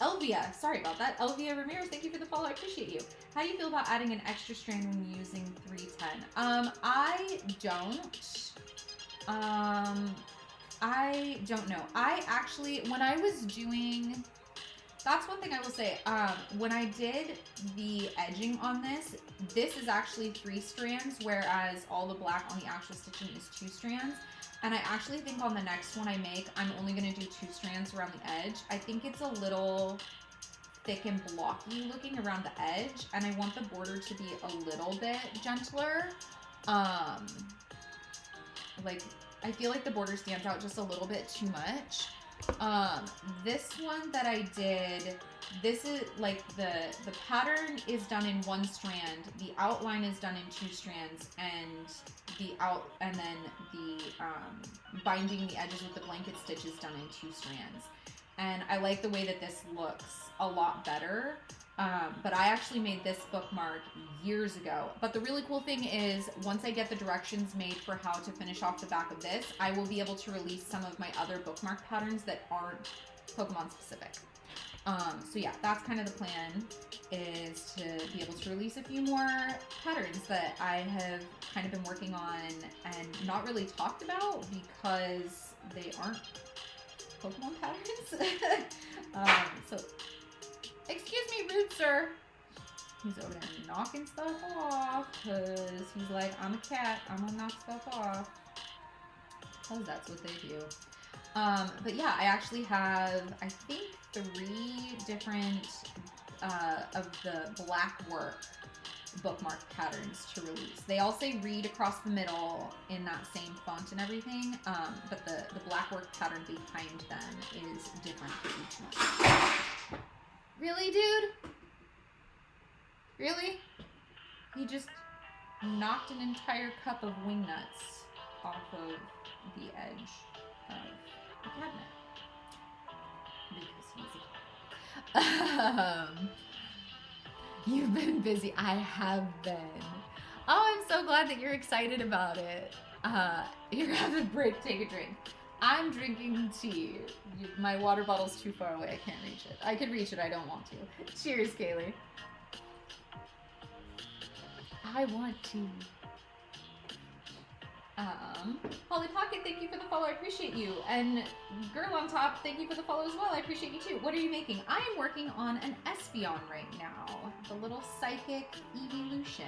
Elvia, sorry about that. Elvia Ramirez, thank you for the follow. I appreciate you. How do you feel about adding an extra strand when using 310? I don't know. I actually, when I was doing, that's one thing I will say. When I did the edging on this is actually 3 strands, whereas all the black on the actual stitching is 2 strands. And I actually think on the next one I make, I'm only going to do 2 strands around the edge. I think it's a little thick and blocky looking around the edge, and I want the border to be a little bit gentler. Like, I feel like the border stands out just a little bit too much. This one that I did, this is like the pattern is done in 1 strand, the outline is done in 2 strands, and then the binding the edges with the blanket stitch is done in 2 strands. And I like the way that this looks a lot better. But I actually made this bookmark years ago. But the really cool thing is, once I get the directions made for how to finish off the back of this, I will be able to release some of my other bookmark patterns that aren't Pokemon specific. So yeah, that's kind of the plan, is to be able to release a few more patterns that I have kind of been working on and not really talked about because they aren't Pokemon patterns. So, excuse me, rude sir. He's over there knocking stuff off because he's like, I'm a cat, I'm gonna knock stuff off. Because that's what they do. But yeah, I actually have, I think, 3 different of the black work bookmark patterns to release. They all say read across the middle in that same font and everything, but the black work pattern behind them is different for each one. Really, dude? Really? He just knocked an entire cup of wing nuts off of the edge of the cabinet. Because he's a You've been busy. I have been. Oh, I'm so glad that you're excited about it. You're having a break. Take a drink. I'm drinking tea. My water bottle's too far away. I can't reach it. I could reach it. I don't want to. Cheers, Kaley. I want to. Holly Pocket, thank you for the follow. I appreciate you. And Girl on Top, thank you for the follow as well. I appreciate you too. What are you making? I am working on an Espeon right now. The little psychic evolution.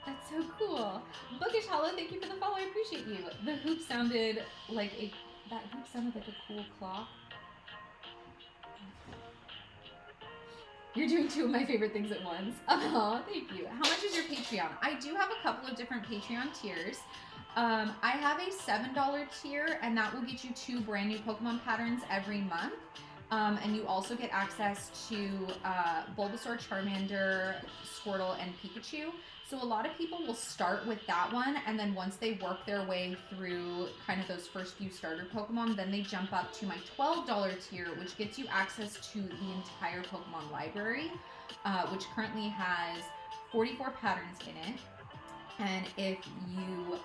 That's so cool. Bookish Hollow, thank you for the follow. I appreciate you. The hoop sounded like that hoop sounded like a cool clock. You're doing 2 of my favorite things at once. Oh, thank you. How much is your Patreon? I do have a couple of different Patreon tiers. I have a $7 tier, and that will get you 2 brand new Pokemon patterns every month. And you also get access to Bulbasaur, Charmander, Squirtle, and Pikachu. So a lot of people will start with that one, and then once they work their way through kind of those first few starter Pokemon, then they jump up to my $12 tier, which gets you access to the entire Pokemon library, which currently has 44 patterns in it. And if you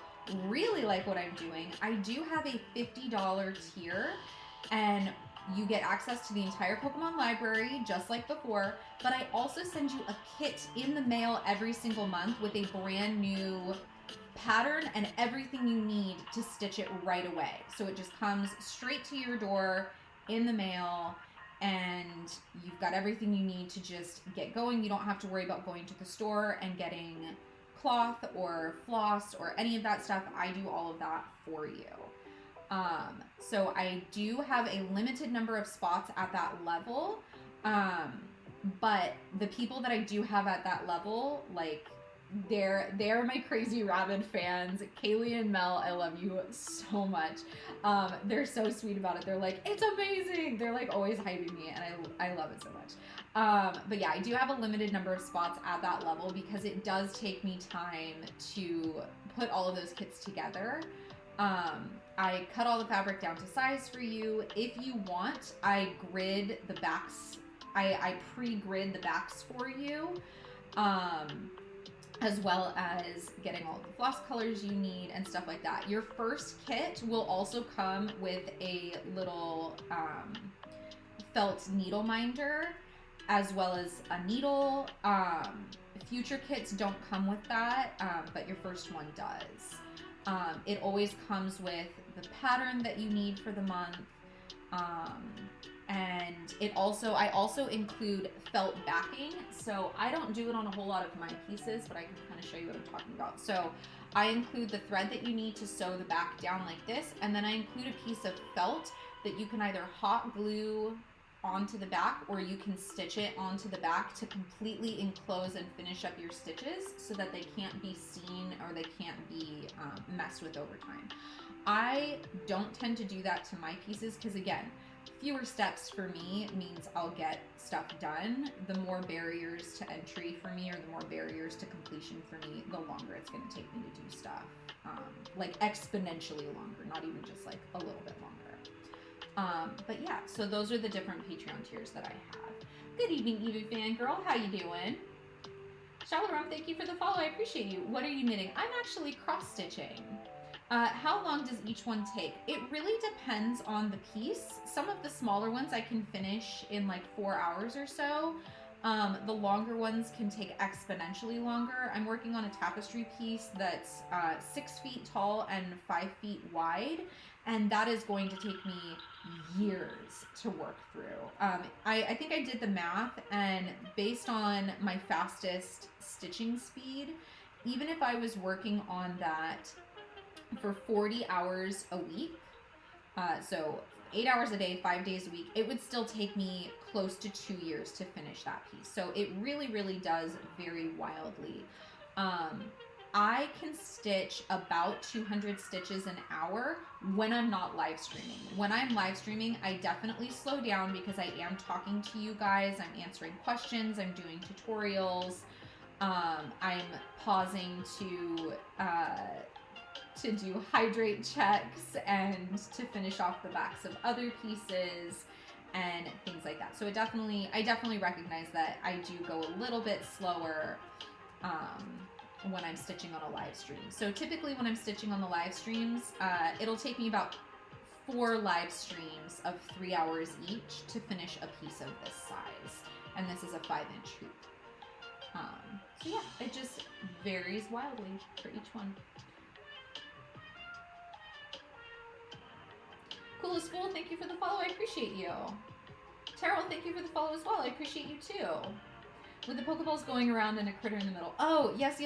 really like what I'm doing, I do have a $50 tier, and you get access to the entire Pokemon library, just like before, but I also send you a kit in the mail every single month with a brand new pattern and everything you need to stitch it right away. So it just comes straight to your door in the mail, and you've got everything you need to just get going. You don't have to worry about going to the store and getting cloth or floss or any of that stuff. I do all of that for you. So I do have a limited number of spots at that level, but the people that I do have at that level, like, they're my crazy rabid fans. Kaley and Mel, I love you so much. They're so sweet about it. They're like, it's amazing. They're like always hyping me, and I love it so much. But yeah, I do have a limited number of spots at that level because it does take me time to put all of those kits together. I cut all the fabric down to size for you. If you want, I grid the backs. I pre-grid the backs for you. as well as getting all the floss colors you need and stuff like that. Your first kit will also come with a little felt needle minder, as well as a needle. Future kits don't come with that, but your first one does. It always comes with the pattern that you need for the month. And I also include felt backing. So I don't do it on a whole lot of my pieces, but I can kind of show you what I'm talking about. So I include the thread that you need to sew the back down like this. And then I include a piece of felt that you can either hot glue onto the back, or you can stitch it onto the back to completely enclose and finish up your stitches so that they can't be seen or they can't be messed with over time. I don't tend to do that to my pieces because, again, fewer steps for me means I'll get stuff done. The more barriers to entry for me, or the more barriers to completion for me, the longer it's going to take me to do stuff. Like exponentially longer, not even just like a little bit longer. But yeah, so those are the different Patreon tiers that I have. Good evening, Evie Fangirl. How you doing? Shalom, thank you for the follow. I appreciate you. What are you knitting? I'm actually cross-stitching. How long does each one take? It really depends on the piece. Some of the smaller ones I can finish in like 4 hours or so. The longer ones can take exponentially longer. I'm working on a tapestry piece that's 6 feet tall and 5 feet wide, and that is going to take me years to work through. I think I did the math, and based on my fastest stitching speed, even if I was working on that for 40 hours a week, so 8 hours a day, 5 days a week, it would still take me close to 2 years to finish that piece. So it really, really does vary wildly. I can stitch about 200 stitches an hour when I'm not live streaming. When I'm live streaming, I definitely slow down because I am talking to you guys, I'm answering questions, I'm doing tutorials, I'm pausing to do hydrate checks and to finish off the backs of other pieces and things like that. So I definitely recognize that I do go a little bit slower when I'm stitching on a live stream. So typically when I'm stitching on the live streams, it'll take me about 4 live streams of 3 hours each to finish a piece of this size. And this is a 5-inch hoop. So yeah, it just varies wildly for each one. Coolest Fool, thank you for the follow. I appreciate you. Terrell, thank you for the follow as well. I appreciate you too. With the Pokeballs going around and a critter in the middle. Oh, yes.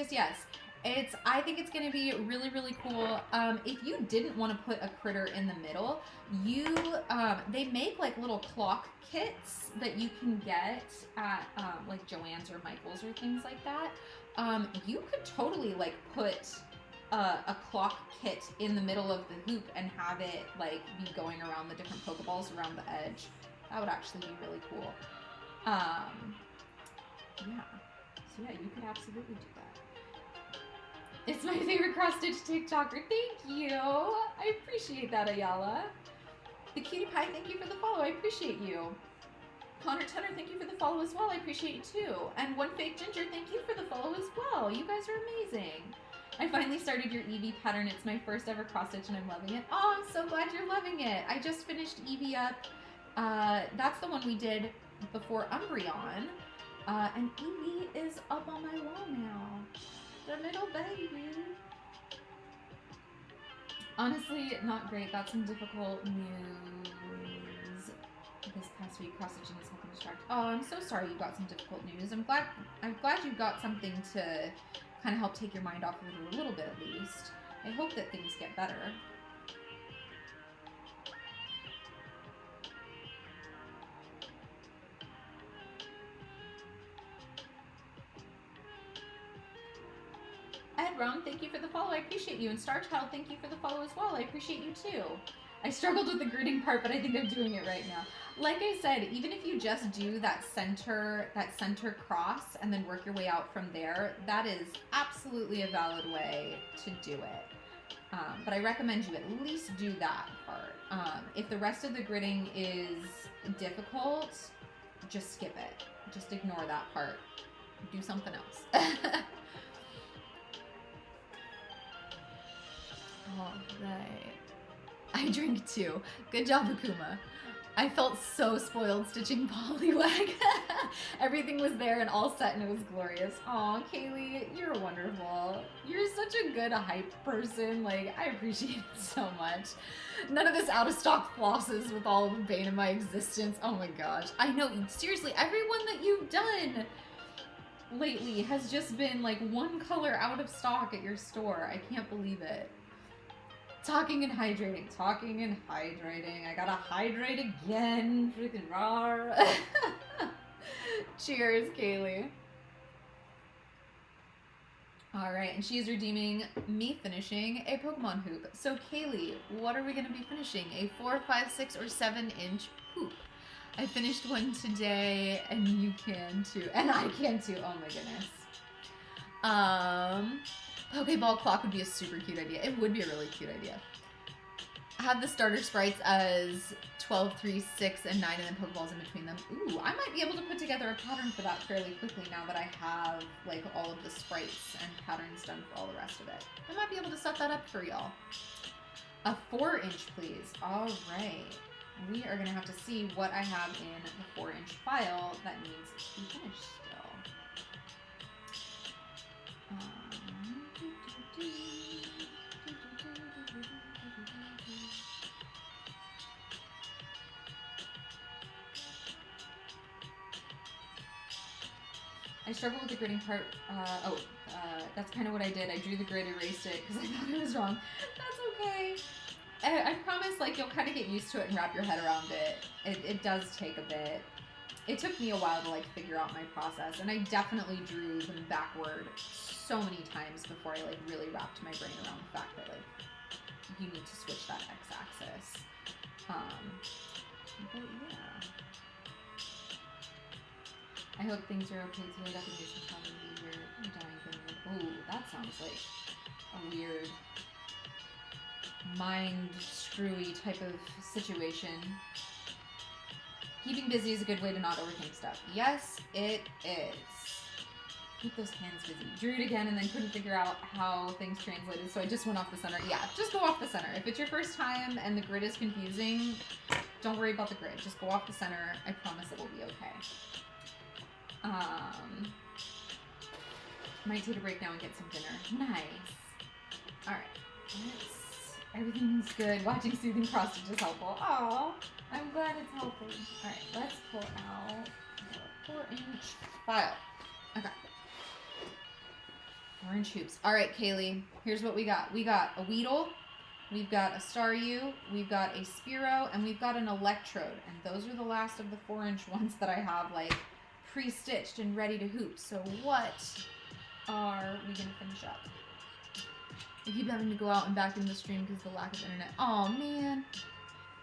I think it's going to be really, really cool. If you didn't want to put a critter in the middle, they make like little clock kits that you can get at like Joann's or Michael's or things like that. You could totally like put a clock kit in the middle of the hoop and have it like be going around the different Pokeballs around the edge. That would actually be really cool. Yeah. So yeah, you could absolutely do that. It's my favorite cross-stitch TikToker. Thank you. I appreciate that, Ayala. The Cutie Pie, thank you for the follow. I appreciate you. Connor Tenner, thank you for the follow as well. I appreciate you too. And One Fake Ginger, thank you for the follow as well. You guys are amazing. I finally started your Eevee pattern. It's my first ever cross-stitch and I'm loving it. Oh, I'm so glad you're loving it. I just finished Eevee up. That's the one we did before Umbreon. And Eevee is up on my wall now. The little baby. Honestly, not great. Got some difficult news this past week. Cross-stitching is helping distract. Oh, I'm so sorry you got some difficult news. I'm glad you got something to kind of help take your mind off of it a little bit at least. I hope that things get better. Ed Brown, thank you for the follow. I appreciate you. And Star Child, thank you for the follow as well. I appreciate you too. I struggled with the gridding part, but I think I'm doing it right now. Like I said, even if you just do that center cross and then work your way out from there, that is absolutely a valid way to do it. But I recommend you at least do that part. If the rest of the gridding is difficult, just skip it. Just ignore that part. do something else. All right. I drink too. Good job, Akuma. I felt so spoiled stitching Poliwag. Everything was there and all set and it was glorious. Aw, Kaley, you're wonderful. You're such a good hype person. Like, I appreciate it so much. None of this out of stock flosses with all of the bane of my existence. Oh my gosh. I know, seriously, everyone that you've done lately has just been like one color out of stock at your store. I can't believe it. Talking and hydrating, talking and hydrating. I gotta hydrate again. Freaking rar. Cheers, Kaley. All right, and she is redeeming me finishing a Pokemon hoop. So, Kaley, what are we gonna be finishing? A 4, 5, 6, or 7-inch hoop. I finished one today, and you can too, and I can too. Oh my goodness. Pokeball clock would be a super cute idea. It would be a really cute idea. I have the starter sprites as 12, 3, 6, and 9, and then Pokeballs in between them. Ooh, I might be able to put together a pattern for that fairly quickly now that I have like all of the sprites and patterns done for all the rest of it. I might be able to set that up for y'all. A 4-inch, please. All right. We are gonna have to see what I have in the 4-inch file that needs to be finished still. I struggle with the gridding part. That's kind of what I did. I drew the grid, erased it because I thought it was wrong. That's okay. I promise, like, you'll kind of get used to it and wrap your head around it. It does take a bit. It took me a while to, like, figure out my process, and I definitely drew them backward so many times before I, like, really wrapped my brain around the fact that, like, you need to switch that x-axis. But yeah. I hope things are okay today. That could be some fun to be here. Oh, that sounds like a weird, mind-screwy type of situation. Keeping busy is a good way to not overthink stuff. Yes, it is. Keep those hands busy. Drew it again and then couldn't figure out how things translated, so I just went off the center. Yeah, just go off the center. If it's your first time and the grid is confusing, don't worry about the grid. Just go off the center. I promise it will be okay. Might take a break now and get some dinner. Nice. Alright. Everything's good. Watching soothing cross stitch is helpful. Aw, I'm glad it's helping. Alright, let's pull out the 4-inch file. Okay. 4-inch hoops. Alright, Kaley, here's what we got. We got a Weedle, we've got a Staryu, we've got a Spearow, and we've got an Electrode. And those are the last of the 4-inch ones that I have, like, pre-stitched and ready to hoop. So what are we going to finish up? I keep having to go out and back in the stream because of the lack of internet. Oh man,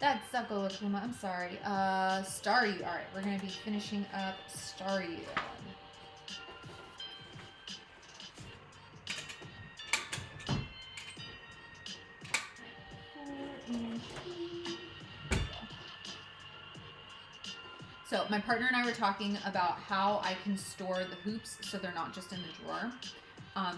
that sucko, Akuma. I'm sorry. Staryu. All right, we're going to be finishing up Staryu. So my partner and I were talking about how I can store the hoops so they're not just in the drawer.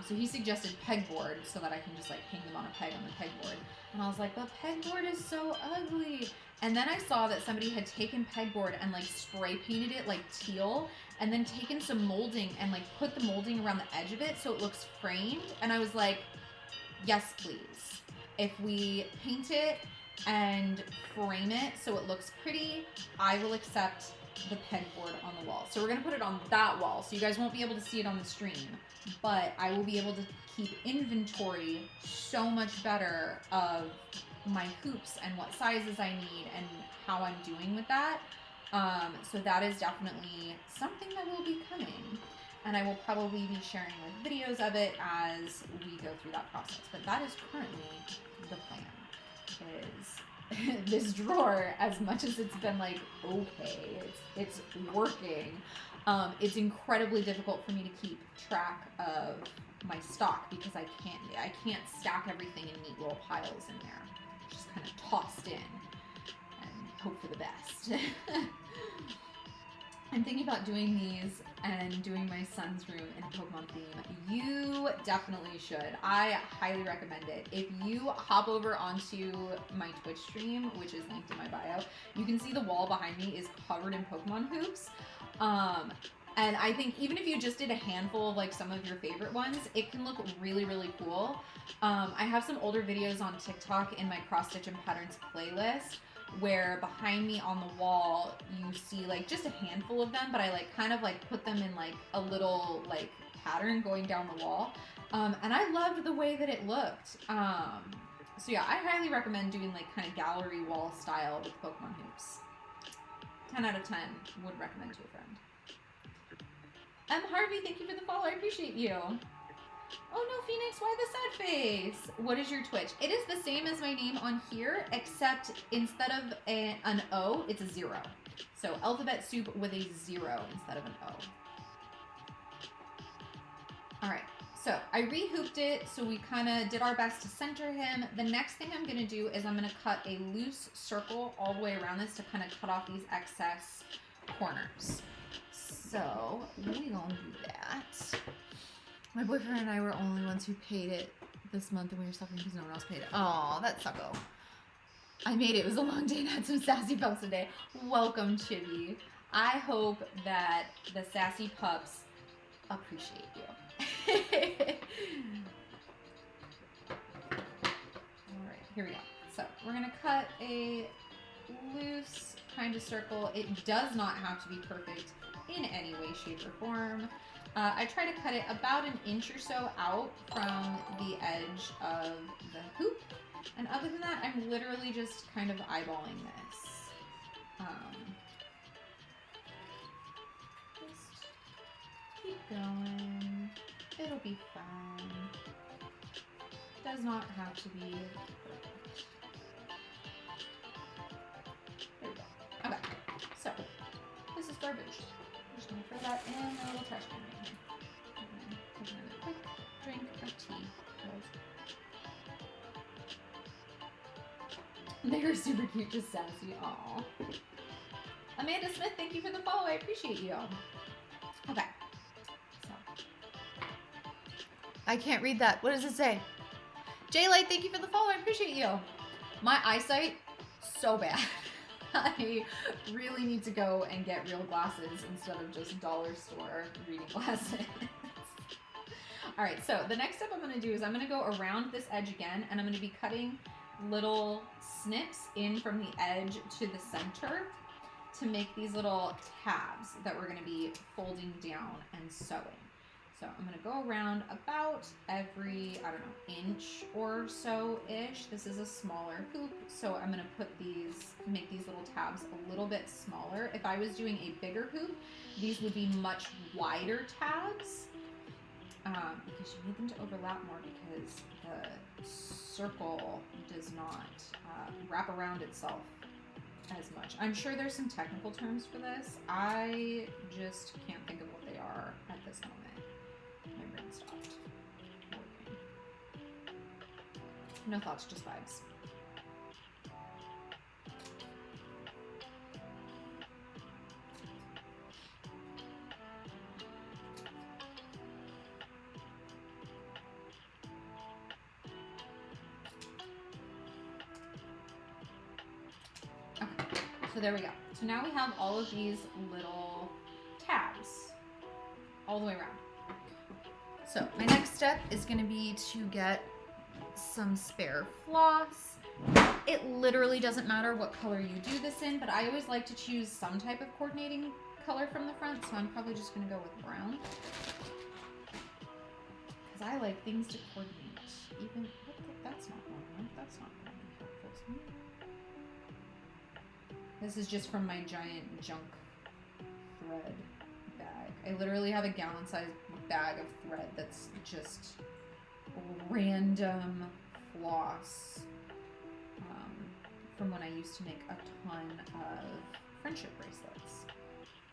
So he suggested pegboard so that I can just like hang them on a peg on the pegboard. And I was like, but pegboard is so ugly. And then I saw that somebody had taken pegboard and like spray painted it like teal and then taken some molding and like put the molding around the edge of it so it looks framed. And I was like, yes, please. If we paint it and frame it so it looks pretty, I will accept the pegboard on the wall. So we're gonna put it on that wall, so you guys won't be able to see it on the stream, but I will be able to keep inventory so much better of my hoops and what sizes I need and how I'm doing with that. So that is definitely something that will be coming, and I will probably be sharing like videos of it as we go through that process. But that is currently the plan. Is this drawer, as much as it's been like, okay, it's working, it's incredibly difficult for me to keep track of my stock because I can't stack everything in neat little piles in there. It's just kind of tossed in and hope for the best. I'm thinking about doing these and doing my son's room in Pokemon theme. You definitely should. I highly recommend it. If you hop over onto my Twitch stream, which is linked in my bio, you can see the wall behind me is covered in Pokemon hoops. And I think even if you just did a handful of like some of your favorite ones, it can look really, really cool. I have some older videos on TikTok in my Cross Stitch and Patterns playlist where behind me on the wall you see like just a handful of them, but I like kind of like put them in like a little like pattern going down the wall. And I loved the way that it looked. So yeah, I highly recommend doing like kind of gallery wall style with Pokemon hoops. 10 out of 10 would recommend to a friend. Harvey, thank you for the follow. I appreciate you. Oh no, Phoenix, why the sad face? What is your Twitch? It is the same as my name on here, except instead of an O, it's a 0. So alphabet soup with a 0 instead of an O. All right, so I re-hooped it, so we kind of did our best to center him. The next thing I'm gonna do is I'm gonna cut a loose circle all the way around this to kind of cut off these excess corners. So we gonna do that. My boyfriend and I were only ones who paid it this month, and we were suffering because no one else paid it. Oh, that sucko. I made it. It was a long day and had some sassy pups today. Welcome, Chibi. I hope that the sassy pups appreciate you. All right, here we go. So we're gonna cut a loose kind of circle. It does not have to be perfect in any way, shape, or form. I try to cut it about an inch or so out from the edge of the hoop. And other than that, I'm literally just kind of eyeballing this. Just keep going. It'll be fine. Does not have to be perfect. There we go. Okay, so this is garbage. I'm just gonna throw that in a little trash can right here. And then take another quick drink of tea. They are super cute, just sassy. Aww. Amanda Smith, thank you for the follow. I appreciate you. Okay. So. I can't read that. What does it say? J-Light, thank you for the follow. I appreciate you. My eyesight, so bad. I really need to go and get real glasses instead of just dollar store reading glasses. All right, so the next step I'm going to do is I'm going to go around this edge again, and I'm going to be cutting little snips in from the edge to the center to make these little tabs that we're going to be folding down and sewing. So I'm going to go around about every, I don't know, inch or so-ish. This is a smaller hoop, so I'm going to put these, make these little tabs a little bit smaller. If I was doing a bigger hoop, these would be much wider tabs because you need them to overlap more because the circle does not wrap around itself as much. I'm sure there's some technical terms for this. I just can't think of what they are at this moment. My brain stopped working. No thoughts, just vibes. Okay, so there we go. So now we have all of these little tabs all the way around. So my next step is going to be to get some spare floss. It literally doesn't matter what color you do this in, but I always like to choose some type of coordinating color from the front, so I'm probably just going to go with brown. Because I like things to coordinate. Even, that's not one. That's not going to be helpful to me. This is just from my giant junk thread bag. I literally have a gallon-sized bag of thread that's just random floss from when I used to make a ton of friendship bracelets.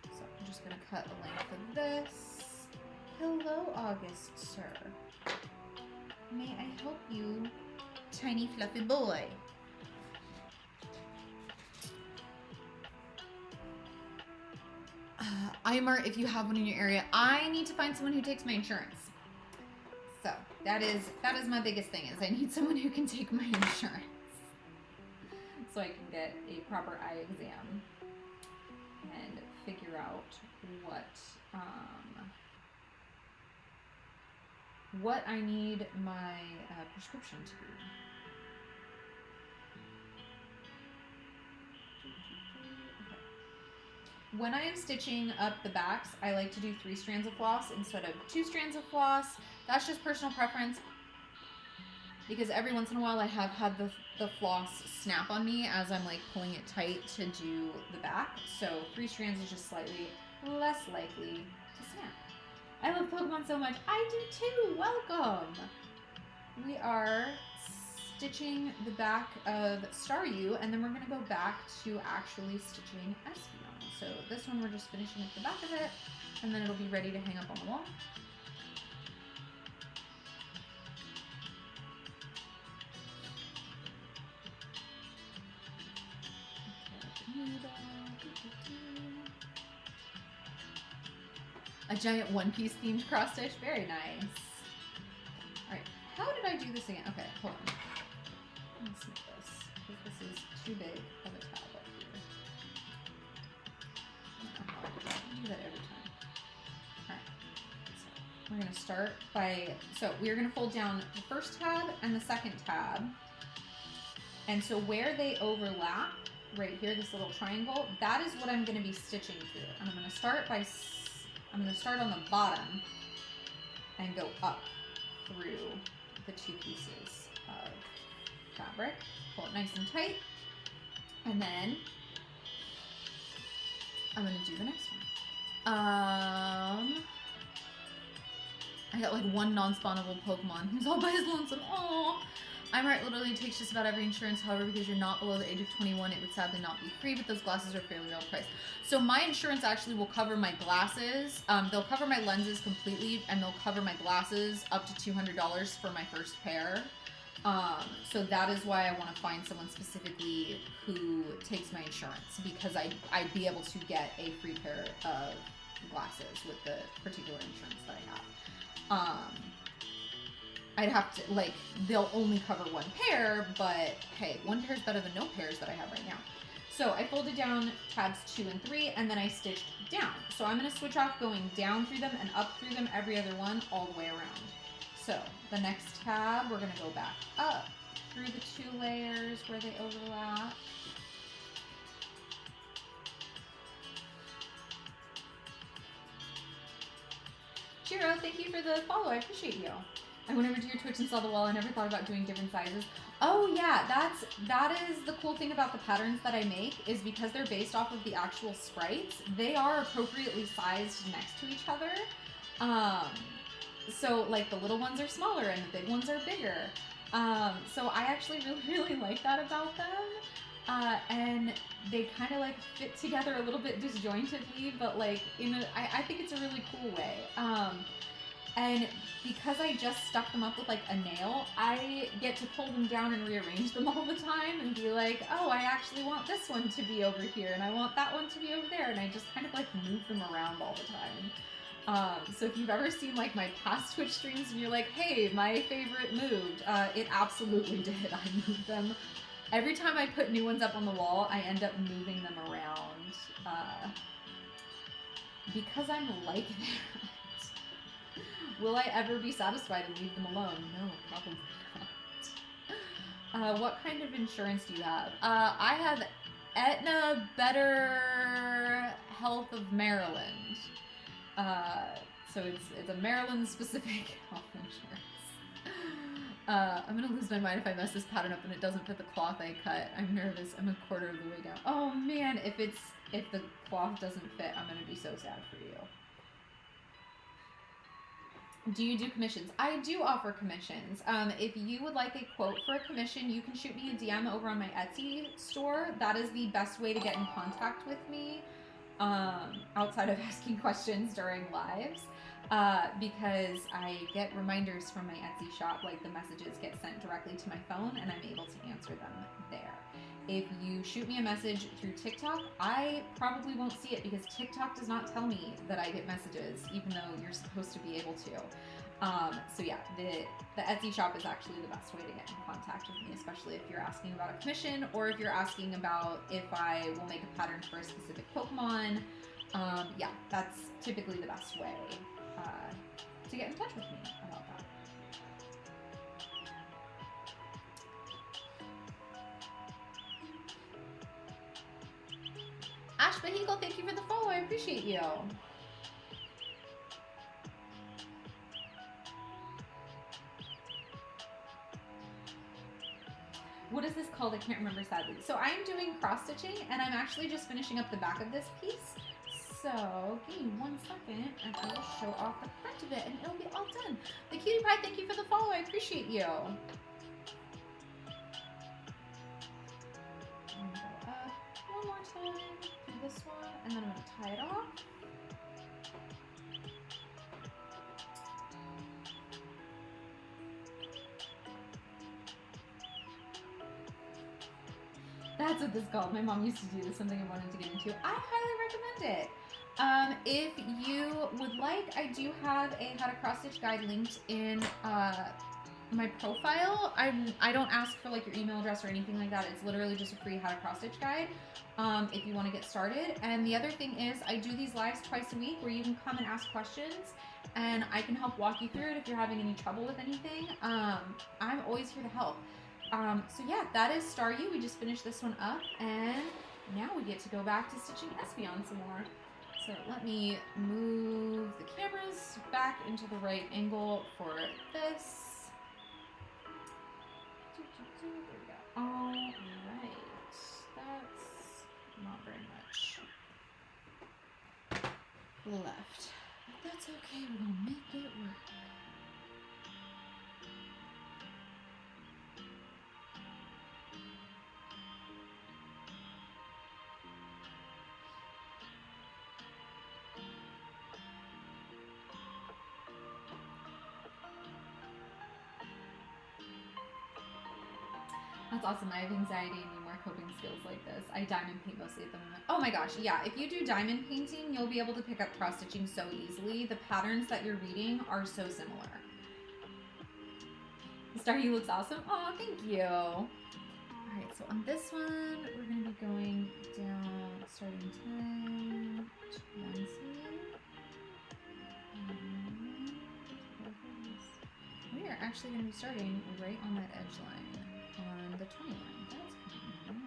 So I'm just going to cut the length of this. Hello, August, sir. May I help you, tiny fluffy boy? Imar, if you have one in your area, I need to find someone who takes my insurance. So that is my biggest thing, is I need someone who can take my insurance so I can get a proper eye exam and figure out what I need my prescription to be. Okay. When I am stitching up the backs, I like to do 3 strands of floss instead of 2 strands of floss. That's just personal preference, because every once in a while I have had the floss snap on me as I'm like pulling it tight to do the back. So 3 strands is just slightly less likely to snap. I love Pokemon so much. I do too. Welcome. We are stitching the back of Staryu, and then we're going to go back to actually stitching Espeon. So this one we're just finishing up the back of it, and then it'll be ready to hang up on the wall. A giant One Piece themed cross stitch. Very nice. Alright, how did I do this again? Okay, hold on. Let me snip this, because this is too big of a tab up here. I don't know how I do that. I do that every time. Alright, so we're going to start by, so we're going to fold down the first tab and the second tab. And so where they overlap, right here, this little triangle, that is what I'm going to be stitching through. And I'm going to start by, I'm going to start on the bottom and go up through the 2 pieces of fabric. Pull it nice and tight. And then I'm going to do the next one. I got like one non-spawnable Pokemon who's all by his lonesome. Aww. I'm right, literally takes just about every insurance. However, because you're not below the age of 21, it would sadly not be free, but those glasses are fairly well priced. So my insurance actually will cover my glasses. They'll cover my lenses completely, and they'll cover my glasses up to $200 for my first pair. So that is why I want to find someone specifically who takes my insurance, because I'd be able to get a free pair of glasses with the particular insurance that I have. I'd have to, like, they'll only cover 1 pair, but hey, 1 pair is better than no pairs that I have right now. So I folded down tabs 2 and 3, and then I stitched down. So I'm going to switch off going down through them and up through them every other one all the way around. So the next tab, we're going to go back up through the 2 layers where they overlap. Shiro, thank you for the follow. I appreciate you. I went over to your Twitch and saw the wall. I never thought about doing different sizes. Oh yeah, that is the cool thing about the patterns that I make, is because they're based off of the actual sprites, they are appropriately sized next to each other. So like the little ones are smaller and the big ones are bigger. So I actually really like that about them. And they kind of like fit together a little bit disjointedly, but like I think it's a really cool way. And because I just stuck them up with like a nail, I get to pull them down and rearrange them all the time and be like, oh, I actually want this one to be over here and I want that one to be over there. And I just kind of like move them around all the time. So if you've ever seen like my past Twitch streams and you're like, hey, my favorite moved, it absolutely did. I moved them. Every time I put new ones up on the wall, I end up moving them around because I'm like that. Will I ever be satisfied and leave them alone? No, probably not. What kind of insurance do you have? I have Aetna Better Health of Maryland. So it's a Maryland specific health insurance. I'm gonna lose my mind if I mess this pattern up and it doesn't fit the cloth I cut. I'm nervous. I'm a quarter of the way down. Oh man, if the cloth doesn't fit, I'm gonna be so sad for you. Do you do commissions? I do offer commissions. If you would like a quote for a commission, you can shoot me a DM over on my Etsy store. That is the best way to get in contact with me, outside of asking questions during lives, because I get reminders from my Etsy shop, like the messages get sent directly to my phone and I'm able to answer them there. If you shoot me a message through TikTok, I probably won't see it because TikTok does not tell me that I get messages, even though you're supposed to be able to. So yeah, the Etsy shop is actually the best way to get in contact with me, especially if you're asking about a commission or if you're asking about if I will make a pattern for a specific Pokemon. Yeah, that's typically the best way to get in touch with me about that. Ash Bahegel, thank you for the follow. I appreciate you. What is this called? I can't remember, sadly. So I'm doing cross stitching, and I'm actually just finishing up the back of this piece. So give me 1 second, and I will show off the front of it, and it'll be all done. The Cutie Pie, thank you for the follow. I appreciate you. I'm gonna go up 1 more time, do this one, and then I'm gonna tie it off. That's what this is called. My mom used to do this, something I wanted to get into. I highly recommend it. If you would like, I do have a how to cross stitch guide linked in my profile. I don't ask for like your email address or anything like that. It's literally just a free how to cross stitch guide if you want to get started. And the other thing is I do these lives twice a week where you can come and ask questions and I can help walk you through it if you're having any trouble with anything. I'm always here to help. So yeah, that is Staryu. We just finished this one up, and now we get to go back to stitching Espeon some more. So let me move the cameras back into the right angle for this. There we go. All right, that's not very much left. But that's okay, we're gonna make it work. That's awesome. I have anxiety and need more coping skills like this. I diamond paint mostly at the moment. Oh my gosh, yeah. If you do diamond painting, you'll be able to pick up cross stitching so easily. The patterns that you're reading are so similar. Staryu looks awesome. Oh, thank you. All right, so on this one, we're going to be going down starting 10, 20. We are actually going to be starting right on that edge line. On the 20 line. That's convenient.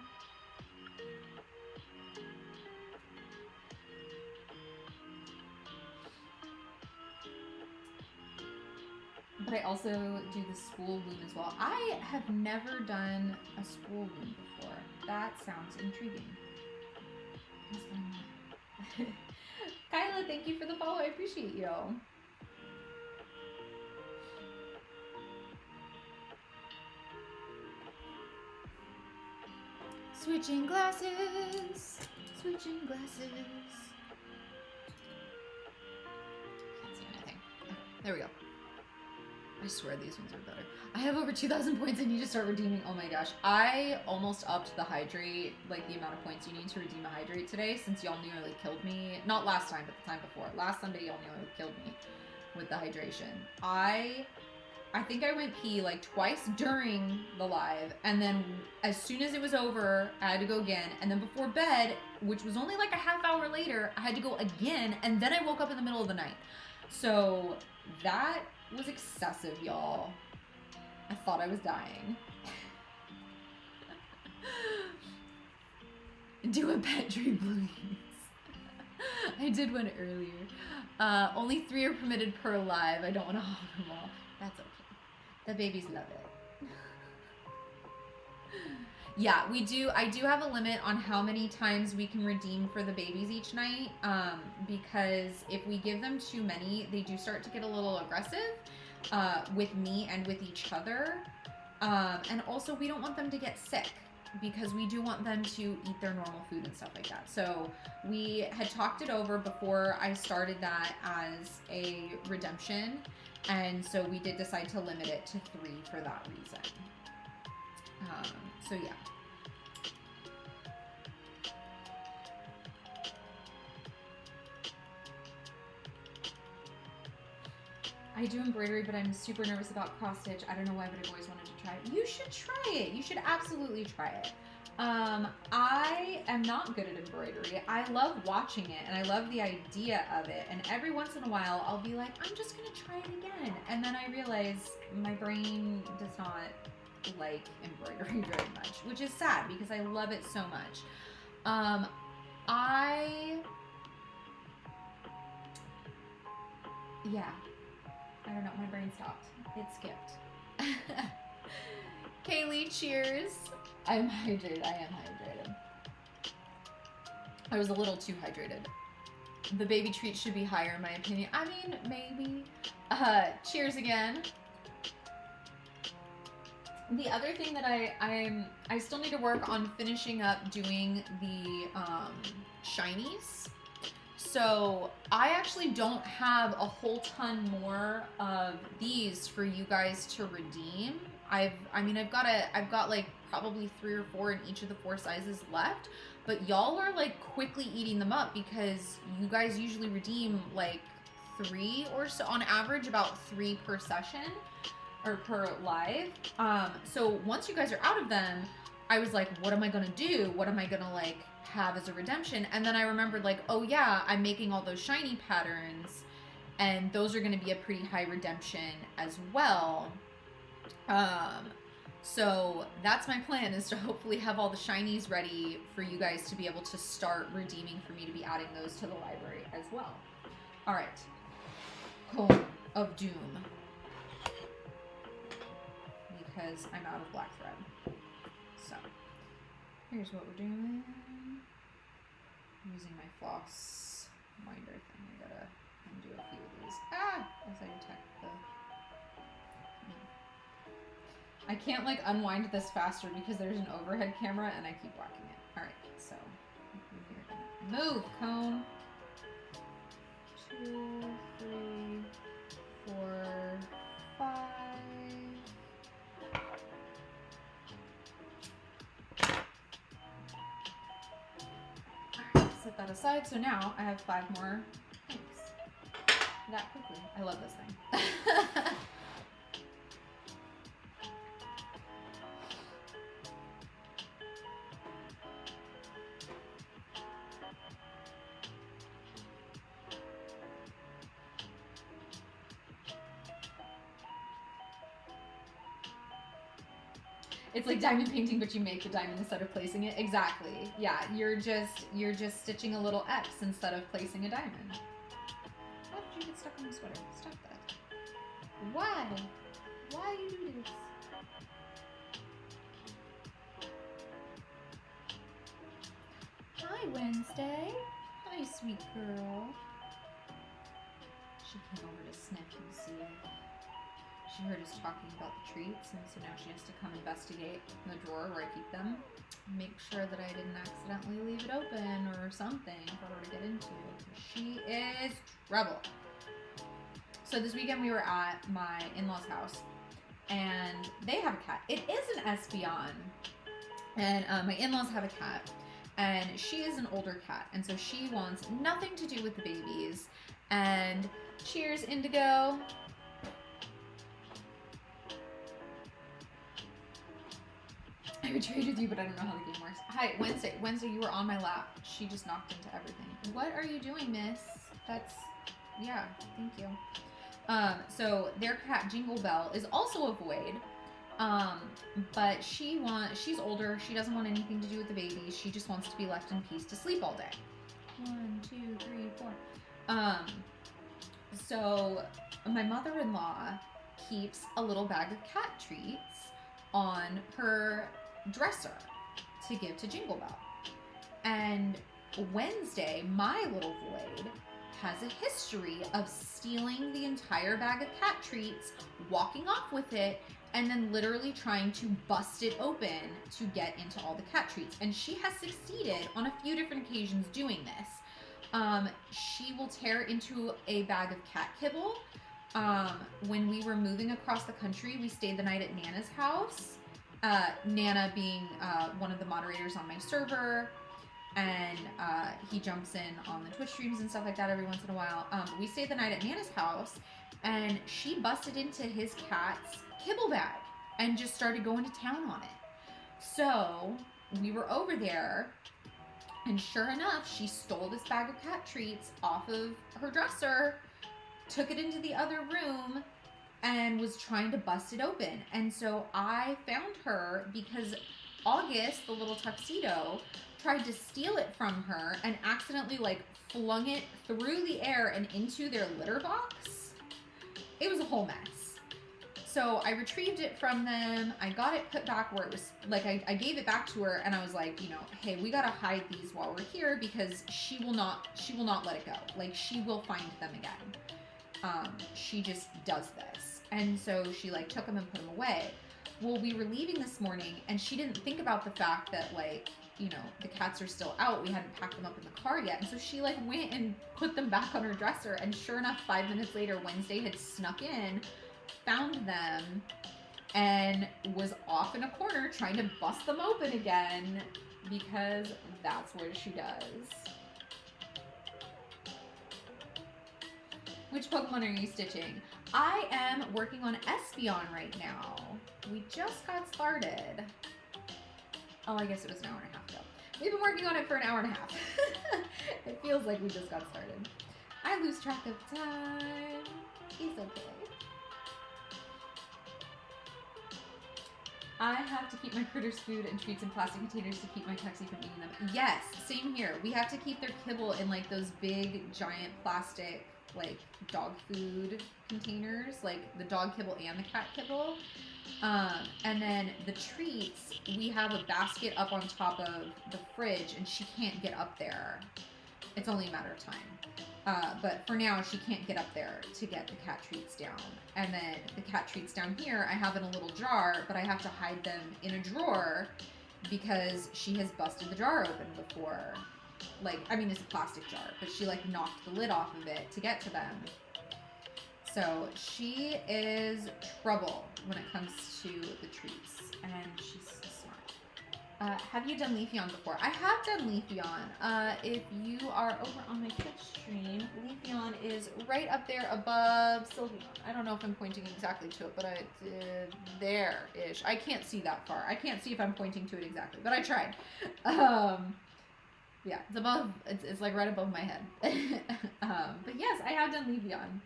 But I also do the spool loom as well. I have never done a spool loom before. That sounds intriguing. Kyla, thank you for the follow. I appreciate you. Switching glasses, switching glasses. Can't see anything. Okay, there we go. I swear these ones are better. I have over 2,000 points. I need to start redeeming. Oh my gosh. I almost upped the hydrate, like the amount of points you need to redeem a hydrate today since y'all nearly killed me. Not last time, but the time before. Last Sunday, y'all nearly killed me with the hydration. I think I went pee like twice during the live, and then as soon as it was over, I had to go again, and then before bed, which was only like a half hour later, I had to go again, and then I woke up in the middle of the night. So that was excessive, y'all. I thought I was dying. Do a pet dream, please. I did one earlier. Only 3 are permitted per live. I don't want to hog them all. That's okay. The babies love it. Yeah, we do. I do have a limit on how many times we can redeem for the babies each night, because if we give them too many, they do start to get a little aggressive with me and with each other. And also, we don't want them to get sick because we do want them to eat their normal food and stuff like that. So we had talked it over before I started that as a redemption. And so we did decide to limit it to 3 for that reason. So yeah. I do embroidery, but I'm super nervous about cross stitch. I don't know why, but I've always wanted to try it. You should try it. You should absolutely try it. I am not good at embroidery. I love watching it and I love the idea of it. And every once in a while, I'll be like, I'm just gonna try it again. And then I realize my brain does not like embroidery very much, which is sad because I love it so much. Yeah, I don't know, my brain stopped. It skipped. Kaley, cheers. I'm hydrated. I am hydrated. I was a little too hydrated. The baby treat should be higher in my opinion. I mean, maybe. Cheers again. The other thing that I still need to work on finishing up doing the shinies. So I actually don't have a whole ton more of these for you guys to redeem. I've got like probably 3 or 4 in each of the 4 sizes left, but y'all are like quickly eating them up because you guys usually redeem like 3 or so, on average about 3 per session or per live. So once you guys are out of them, I was like, what am I gonna do? What am I gonna like have as a redemption? And then I remembered like, oh yeah, I'm making all those shiny patterns and those are gonna be a pretty high redemption as well. So that's my plan, is to hopefully have all the shinies ready for you guys to be able to start redeeming, for me to be adding those to the library as well. All right, Comb of Doom, because I'm out of black thread. So here's what we're doing. I'm using my floss winder thing. I gotta undo a few of these. As I detect the... I can't like unwind this faster because there's an overhead camera and I keep blocking it. Alright, so we're gonna move, Cone. 2, 3, 4, 5. Alright, set that aside. So now I have 5 more things. That quickly. I love this thing. It's like diamond painting, but you make the diamond instead of placing it. Exactly. Yeah, you're just stitching a little X instead of placing a diamond. How did you get stuck on the sweater? Stop that. Why? Why you do this? Hi, Wednesday. Hi, sweet girl. She came over to sniff and see it. She heard us talking about the treats, and so now she has to come investigate the drawer where I keep them. Make sure that I didn't accidentally leave it open or something for her to get into. She is trouble. So this weekend we were at my in-laws' house, and they have a cat. It is an Espeon, and my in-laws have a cat, and she is an older cat, and so she wants nothing to do with the babies. And cheers, Indigo. I would trade with you, but I don't know how the game works. Hi, Wednesday. Wednesday, you were on my lap. She just knocked into everything. What are you doing, miss? That's, yeah, thank you. So their cat, Jingle Bell, is also a void. But she's older. She doesn't want anything to do with the baby. She just wants to be left in peace to sleep all day. 1, 2, 3, 4. So my mother-in-law keeps a little bag of cat treats on her dresser to give to Jingle Bell. And Wednesday, my little void, has a history of stealing the entire bag of cat treats, walking off with it, and then literally trying to bust it open to get into all the cat treats. And she has succeeded on a few different occasions doing this. She will tear into a bag of cat kibble. When we were moving across the country, we stayed the night at Nana's house. Nana being one of the moderators on my server. and he jumps in on the Twitch streams and stuff like that every once in a while. We stayed the night at Nana's house, and she busted into his cat's kibble bag and just started going to town on it. So we were over there, and sure enough, she stole this bag of cat treats off of her dresser, took it into the other room, and was trying to bust it open. And so I found her because August, the little tuxedo, tried to steal it from her and accidentally like flung it through the air and into their litter box. It was a whole mess. So I retrieved it from them. I got it put back where it was, like I gave it back to her, and I was like, you know, hey, we gotta hide these while we're here because she will not let it go. Like, she will find them again. She just does this. And so she like took them and put them away. Well, we were leaving this morning, and she didn't think about the fact that, like, you know, the cats are still out. We hadn't packed them up in the car yet. And so she like went and put them back on her dresser. And sure enough, 5 minutes later, Wednesday had snuck in, found them, and was off in a corner trying to bust them open again because that's what she does. Which Pokemon are you stitching? I am working on Espeon right now. We just got started. Oh, I guess it was an hour and a half ago. We've been working on it for an hour and a half. It feels like we just got started. I lose track of time. It's okay. I have to keep my critters' food and treats in plastic containers to keep my taxi from eating them. Yes, same here. We have to keep their kibble in like those big, giant plastic, like dog food containers, like the dog kibble and the cat kibble. And then the treats, we have a basket up on top of the fridge, and she can't get up there. It's only a matter of time. But for now, she can't get up there to get the cat treats down. And then the cat treats down here, I have in a little jar, but I have to hide them in a drawer because she has busted the jar open before. Like, I mean, it's a plastic jar, but she like knocked the lid off of it to get to them. So she is trouble when it comes to the treats, and she's smart. Have you done Leafeon before? I have done Leafeon. If you are over on my Twitch stream, Leafeon is right up there above Sylveon. I don't know if I'm pointing exactly to it, but there-ish. I can't see that far. I can't see if I'm pointing to it exactly, but I tried. Yeah, it's above. It's like right above my head. But yes, I have done Leafeon.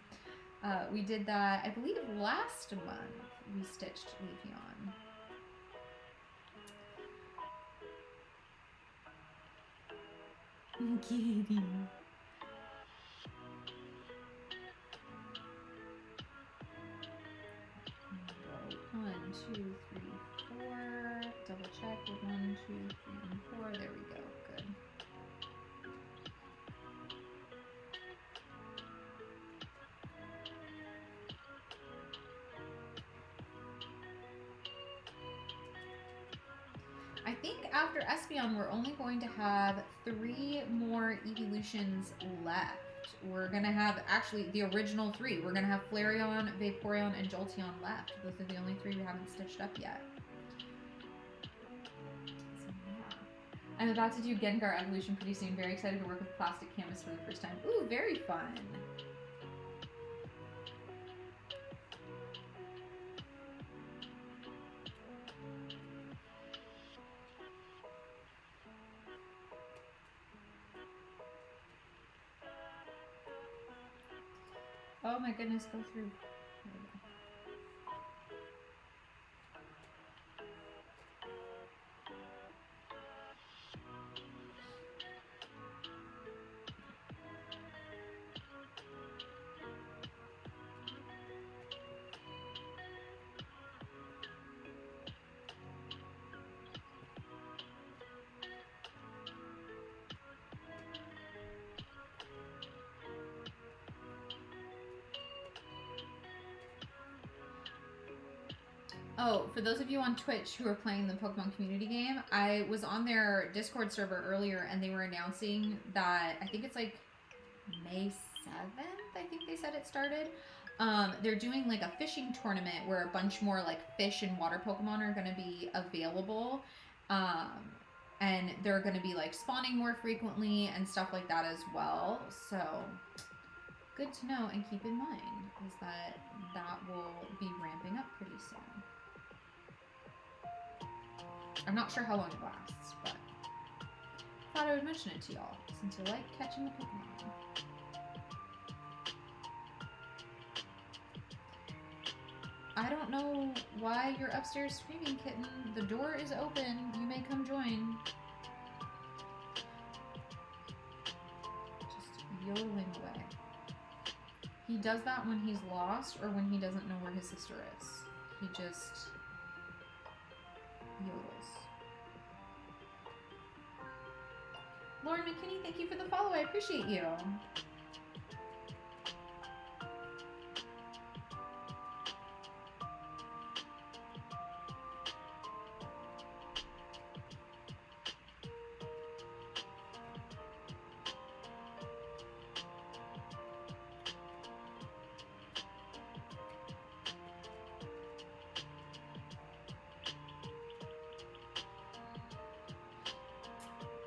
We did that, I believe, last month. We stitched Leafeon. Kitty. 1, 2, 3, 4. Double check with 1, 2, 3, and 4. There we go. Good. I think after Espeon, we're only going to have 3 more evolutions left. We're going to have, actually, the original 3. We're going to have Flareon, Vaporeon, and Jolteon left. Those are the only 3 we haven't stitched up yet. So, yeah. I'm about to do Gengar evolution pretty soon. Very excited to work with plastic canvas for the first time. Ooh, very fun. Oh my goodness, go through. There we go. Oh, for those of you on Twitch who are playing the Pokemon community game, I was on their Discord server earlier, and they were announcing that, I think it's like May 7th, I think they said it started. They're doing like a fishing tournament where a bunch more like fish and water Pokemon are going to be available. and they're going to be like spawning more frequently and stuff like that as well. So good to know and keep in mind is that that will be ramping up pretty soon. I'm not sure how long it lasts, but thought I would mention it to y'all since you like catching the Pokemon. I don't know why you're upstairs screaming, kitten. The door is open. You may come join. Just yodeling away. He does that when he's lost or when he doesn't know where his sister is. He just yodels. Lauren McKinney, thank you for the follow. I appreciate you.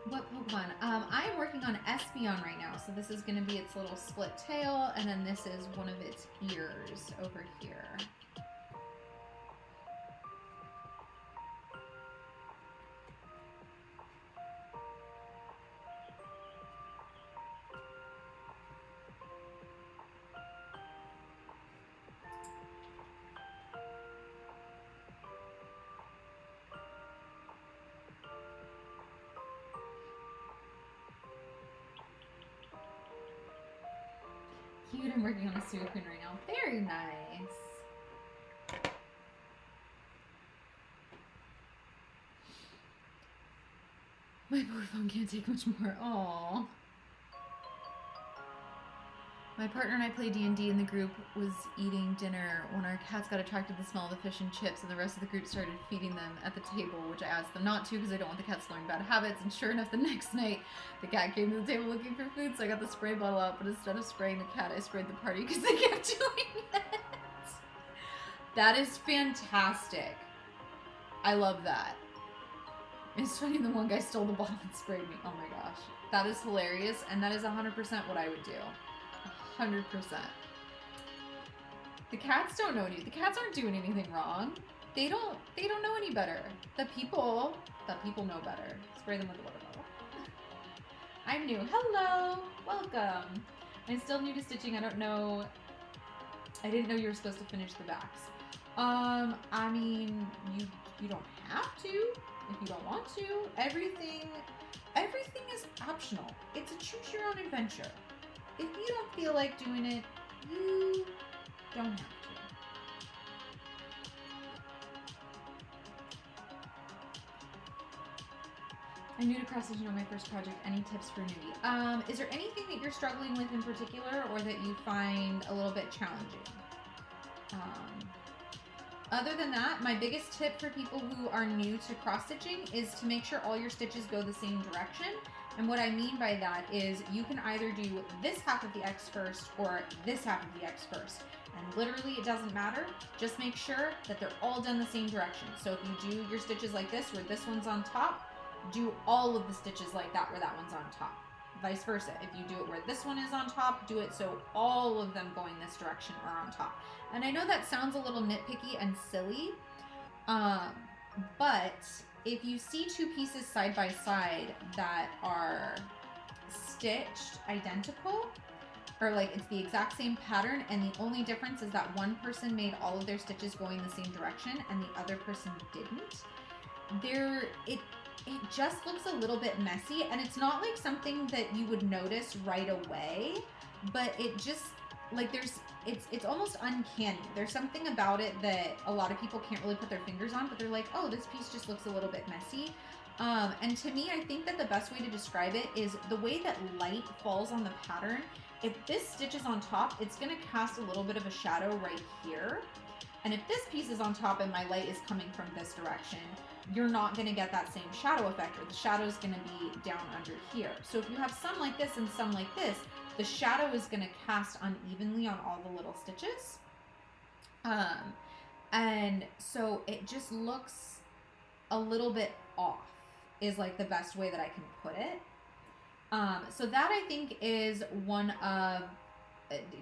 What Pokemon? I am working on Espeon right now, so this is going to be its little split tail, and then this is one of its ears over here. Cute, I'm working on a Suicune right now. Very nice. My poor phone can't take much more. Aww. My partner and I played D&D and the group was eating dinner when our cats got attracted to the smell of the fish and chips, and the rest of the group started feeding them at the table, which I asked them not to because I don't want the cats to learn bad habits. And sure enough, the next night, the cat came to the table looking for food, so I got the spray bottle out, but instead of spraying the cat, I sprayed the party because they kept doing it. That is fantastic. I love that. It's funny, the one guy stole the bottle and sprayed me. Oh my gosh. That is hilarious, and that is 100% what I would do. 100%. The cats don't know any. The cats aren't doing anything wrong. They don't know any better. The people know better. Spray them with a water bottle. I'm new. Hello. Welcome. I'm still new to stitching. I don't know. I didn't know you were supposed to finish the backs. I mean, you don't have to if you don't want to. Everything is optional. It's a choose your own adventure. If you don't feel like doing it, you don't have to. I'm new to cross-stitching on my first project. Any tips for a newbie? Is there anything that you're struggling with in particular or that you find a little bit challenging? Other than that, my biggest tip for people who are new to cross-stitching is to make sure all your stitches go the same direction. And what I mean by that is you can either do this half of the X first or this half of the X first. And literally it doesn't matter. Just make sure that they're all done the same direction. So if you do your stitches like this where this one's on top, do all of the stitches like that where that one's on top. Vice versa. If you do it where this one is on top, do it so all of them going this direction are on top. And I know that sounds a little nitpicky and silly, but if you see two pieces side by side that are stitched identical, or like it's the exact same pattern and the only difference is that one person made all of their stitches going the same direction and the other person didn't, it just looks a little bit messy, and it's not like something that you would notice right away, but it just like it's almost uncanny. There's something about it that a lot of people can't really put their fingers on, but they're like, oh, this piece just looks a little bit messy. And to me, I think that the best way to describe it is the way that light falls on the pattern. If this stitch is on top, it's going to cast a little bit of a shadow right here. And if this piece is on top and my light is coming from this direction, you're not going to get that same shadow effect, or the shadow is going to be down under here. So if you have some like this and some like this, the shadow is going to cast unevenly on all the little stitches. And so it just looks a little bit off. is like the best way that I can put it. So that I think is one of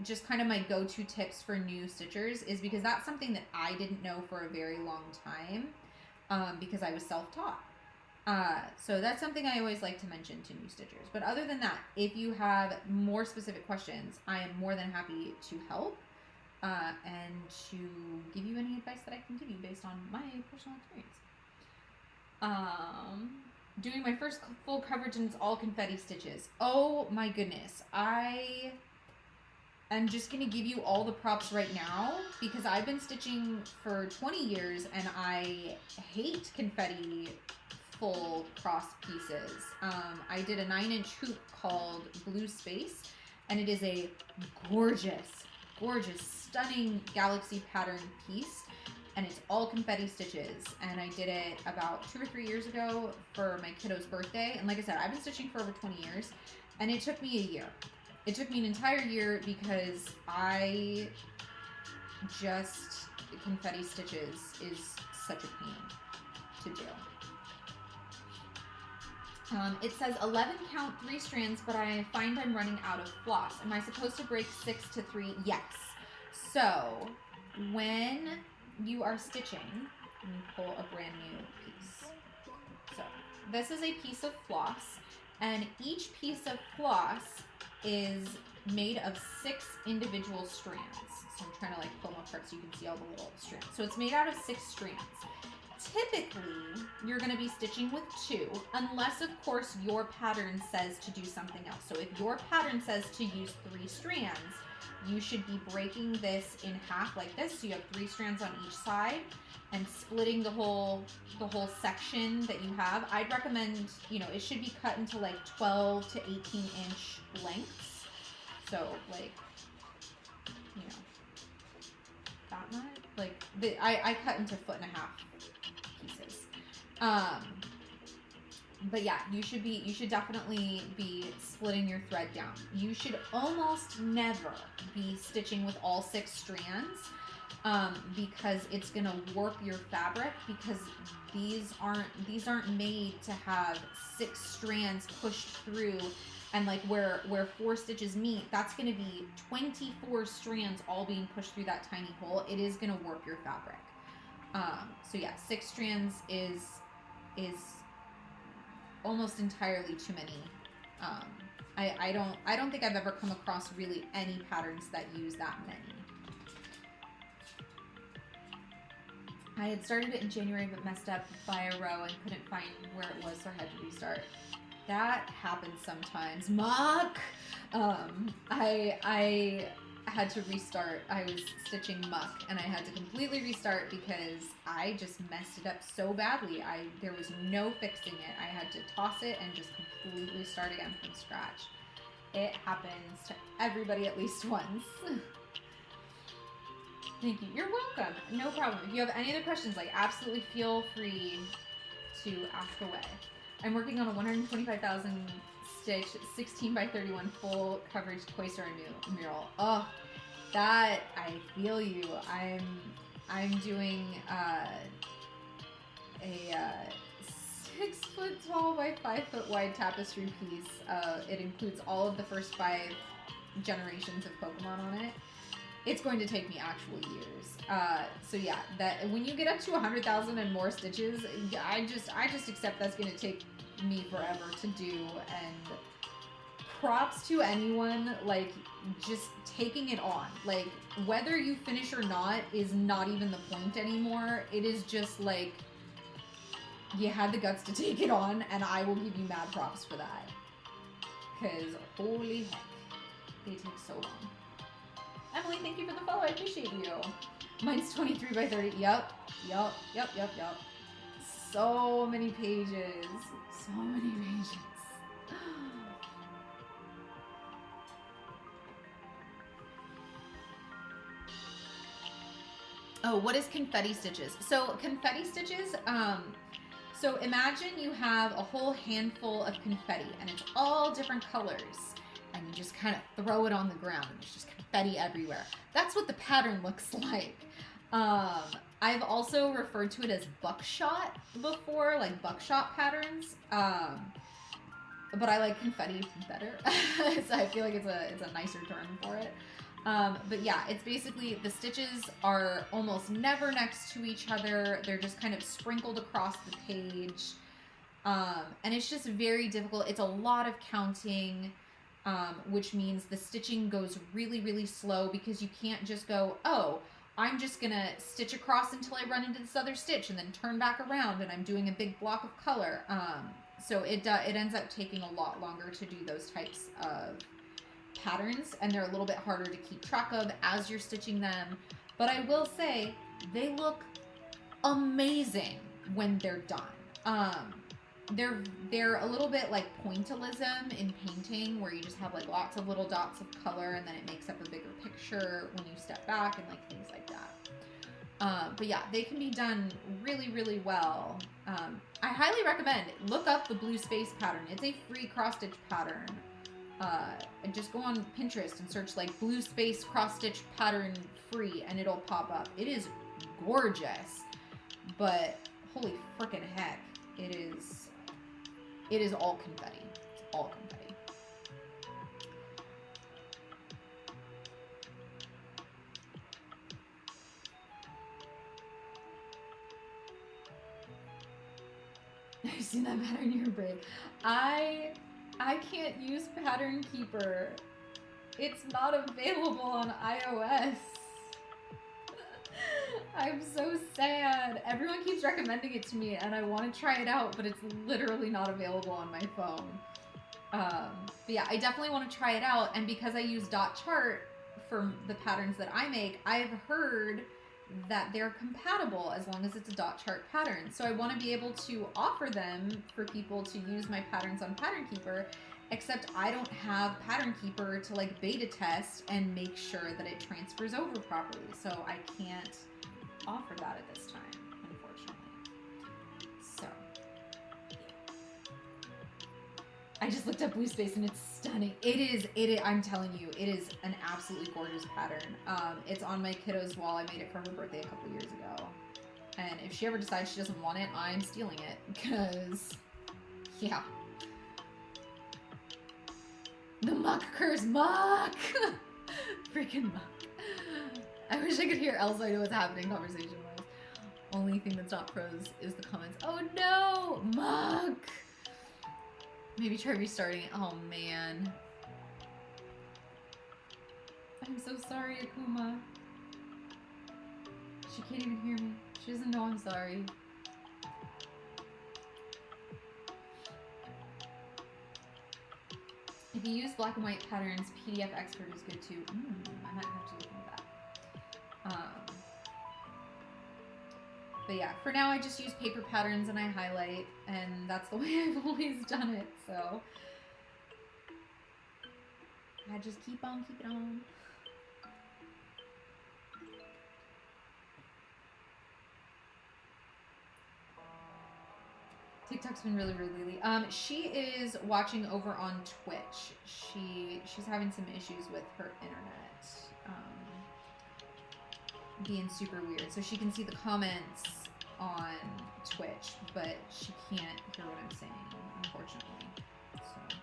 just kind of my go-to tips for new stitchers, is because that's something that I didn't know for a very long time, because I was self-taught. So that's something I always like to mention to new stitchers. But other than that, if you have more specific questions, I am more than happy to help, and to give you any advice that I can give you based on my personal experience. Doing my first full coverage and it's all confetti stitches. Oh my goodness. I am just going to give you all the props right now because I've been stitching for 20 years and I hate confetti full cross pieces. I did a 9-inch hoop called Blue Space, and it is a gorgeous, stunning galaxy pattern piece, and it's all confetti stitches, and I did it about 2 or 3 years ago for my kiddo's birthday. And like I said, I've been stitching for over 20 years, and it took me a year. It took me an entire year because confetti stitches is such a pain to do. It says 11 count 3 strands, but I find I'm running out of floss. Am I supposed to break 6 to 3? Yes. So when you are stitching, let me pull a brand new piece. So this is a piece of floss, and each piece of floss is made of 6 individual strands. So I'm trying to like pull them apart so you can see all the little strands. So it's made out of 6 strands. Typically, you're going to be stitching with 2, unless of course your pattern says to do something else. So if your pattern says to use 3 strands, you should be breaking this in half like this. So you have 3 strands on each side and splitting the whole section that you have. I'd recommend, it should be cut into like 12 to 18-inch lengths. So like, that much. Like I cut into 1.5 pieces. But yeah, you should definitely be splitting your thread down. You should almost never be stitching with all 6 strands, because it's gonna warp your fabric, because these aren't made to have 6 strands pushed through, and like where 4 stitches meet, that's gonna be 24 strands all being pushed through that tiny hole. It is gonna warp your fabric. So yeah, 6 strands is almost entirely too many. I don't think I've ever come across really any patterns that use that many. I had started it in January but messed up by a row and couldn't find where it was, so I had to restart. That happens sometimes. Muck! I had to restart. I was stitching muck and I had to completely restart because I just messed it up so badly. There was no fixing it. I had to toss it and just completely start again from scratch. It happens to everybody at least once. Thank you. You're welcome. No problem. If you have any other questions, like absolutely feel free to ask away. I'm working on a 125,000 stitch 16 by 31 full coverage Cloister mural. Oh, that I feel you. I'm doing a 6 foot tall by 5 foot wide tapestry piece. It includes all of the first 5 generations of Pokemon on it. It's going to take me actual years. So yeah, that when you get up to 100,000 and more stitches, I just accept that's going to take me forever to do. And props to anyone like just taking it on. Like whether you finish or not is not even the point anymore. It is just like you had the guts to take it on, and I will give you mad props for that. Because holy heck, they take so long. Emily, thank you for the follow. I appreciate you. Mine's 23 by 30. Yep. So many pages. So many pages. Oh, what is confetti stitches? So confetti stitches, so imagine you have a whole handful of confetti and it's all different colors, and you just kind of throw it on the ground and there's just confetti everywhere. That's what the pattern looks like. I've also referred to it as buckshot before, like buckshot patterns. But I like confetti better, so I feel like it's a nicer term for it. But yeah, it's basically the stitches are almost never next to each other. They're just kind of sprinkled across the page. And it's just very difficult. It's a lot of counting, which means the stitching goes really, really slow because you can't just go, oh, I'm just gonna stitch across until I run into this other stitch and then turn back around and I'm doing a big block of color. So it ends up taking a lot longer to do those types of patterns, and they're a little bit harder to keep track of as you're stitching them. But I will say they look amazing when they're done. They're a little bit like pointillism in painting, where you just have like lots of little dots of color and then it makes up a bigger picture when you step back and like things like that. But yeah, they can be done really, really well. I highly recommend look up the blue space pattern. It's a free cross stitch pattern. And just go on Pinterest and search like blue space cross stitch pattern free and it'll pop up. It is gorgeous, but holy frickin' heck, it is all confetti. It's all confetti. I've seen that pattern in your break. I can't use Pattern Keeper. It's not available on iOS. I'm so sad. Everyone keeps recommending it to me and I want to try it out, but it's literally not available on my phone. But yeah, I definitely want to try it out, and because I use dot chart for the patterns that I make, I've heard that they're compatible as long as it's a dot chart pattern. So I want to be able to offer them for people to use my patterns on Pattern Keeper, except I don't have Pattern Keeper to like beta test and make sure that it transfers over properly. So I can't offer that at this time, unfortunately. So I just looked up blue space and it's stunning. It is, I'm telling you, it is an absolutely gorgeous pattern. It's on my kiddo's wall. I made it for her birthday a couple years ago. And if she ever decides she doesn't want it, I'm stealing it. Because, yeah. The muck curse, muck! Freaking muck. I wish I could hear Elsa. I know what's happening conversation-wise. Only thing that's not froze is the comments. Oh no! Muck! Maybe try restarting it. Oh man. I'm so sorry, Akuma. She can't even hear me. She doesn't know I'm sorry. If you use black and white patterns, PDF Expert is good too. I might have to look into that. But yeah, for now I just use paper patterns and I highlight, and that's the way I've always done it, so I just keep on keeping on. TikTok's been really, really lately. She is watching over on Twitch. She's having some issues with her internet. Being super weird. So she can see the comments on Twitch, but she can't hear what I'm saying, unfortunately. So.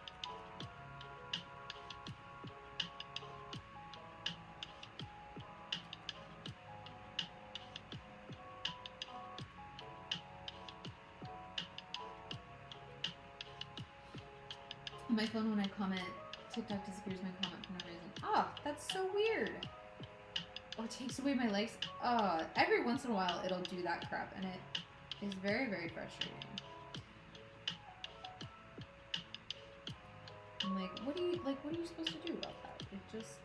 On my phone, when I comment, TikTok disappears my comment for no reason. Oh, that's so weird. Oh, it takes away my likes. Every once in a while it'll do that crap, and it is very, very frustrating. I'm like, what are you supposed to do about that? It just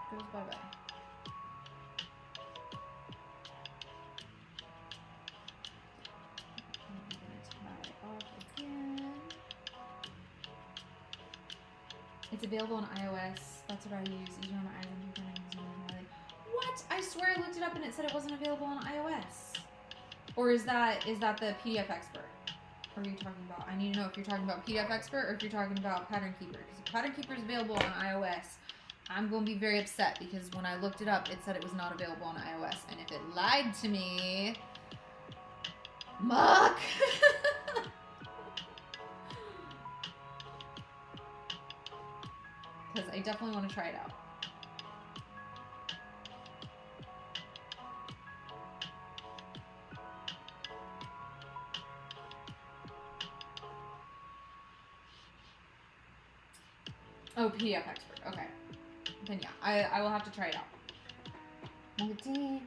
goes bye-bye. I'm gonna tie off again. It's available on iOS. That's what I use. Easier on iPhone. What? I swear I looked it up and it said it wasn't available on iOS. Or is that the PDF Expert? Or are you talking about? I need to know if you're talking about PDF Expert or if you're talking about Pattern Keeper. Because if Pattern Keeper is available on iOS, I'm going to be very upset because when I looked it up, it said it was not available on iOS. And if it lied to me, muck! Because I definitely want to try it out. Oh, PDF expert. Okay. Then yeah, I will have to try it out. Number T.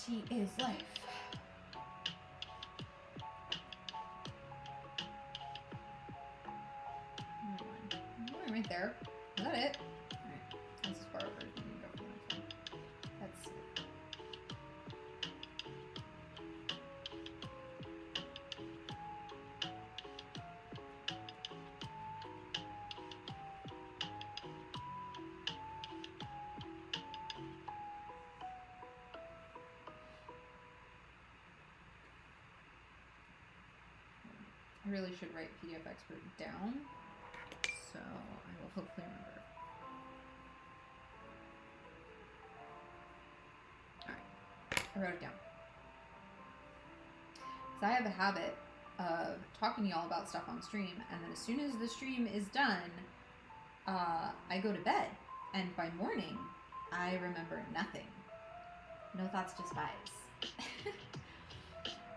Tea is life. Right there. Is that it? Alright. This is far over. We can go for the next one. That's it. I really should write PDF expert down, so I will hopefully remember. Alright, I wrote it down. So I have a habit of talking to y'all about stuff on stream, and then as soon as the stream is done, I go to bed, and by morning, I remember nothing. No thoughts, just vibes.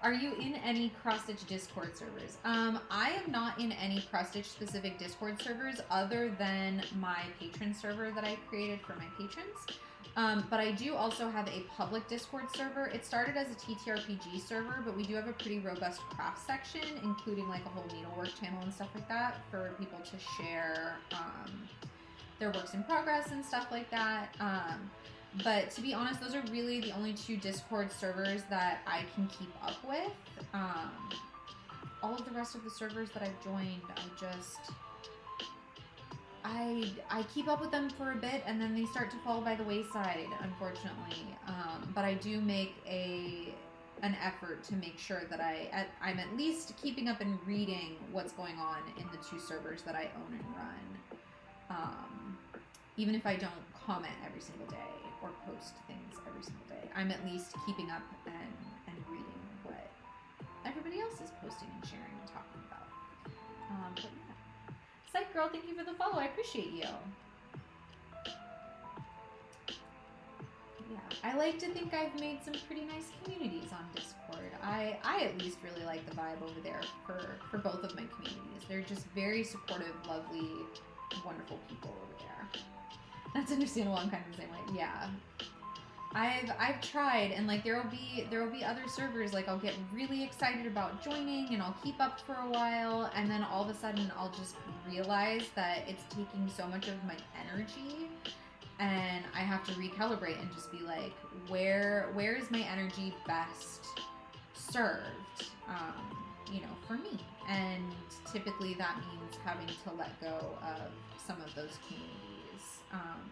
Are you in any cross-stitch Discord servers? I am not in any cross-stitch specific Discord servers other than my patron server that I created for my patrons. But I do also have a public Discord server. It started as a TTRPG server, but we do have a pretty robust craft section, including like a whole needlework channel and stuff like that for people to share their works in progress and stuff like that. But to be honest, those are really the only two Discord servers that I can keep up with. All of the rest of the servers that I've joined, I keep up with them for a bit and then they start to fall by the wayside, unfortunately. But I do make an effort to make sure that I'm at least keeping up and reading what's going on in the two servers that I own and run. Even if I don't comment every single day or post things every single day, I'm at least keeping up and reading what everybody else is posting and sharing and talking about. But yeah. Psych Girl, thank you for the follow. I appreciate you. Yeah, I like to think I've made some pretty nice communities on Discord. I at least really like the vibe over there for both of my communities. They're just very supportive, lovely, wonderful people over there. That's understandable. I'm kind of the same way. Yeah. I've tried, and like there will be other servers like I'll get really excited about joining and I'll keep up for a while, and then all of a sudden I'll just realize that it's taking so much of my energy and I have to recalibrate and just be like, where is my energy best served, for me? And typically that means having to let go of some of those communities.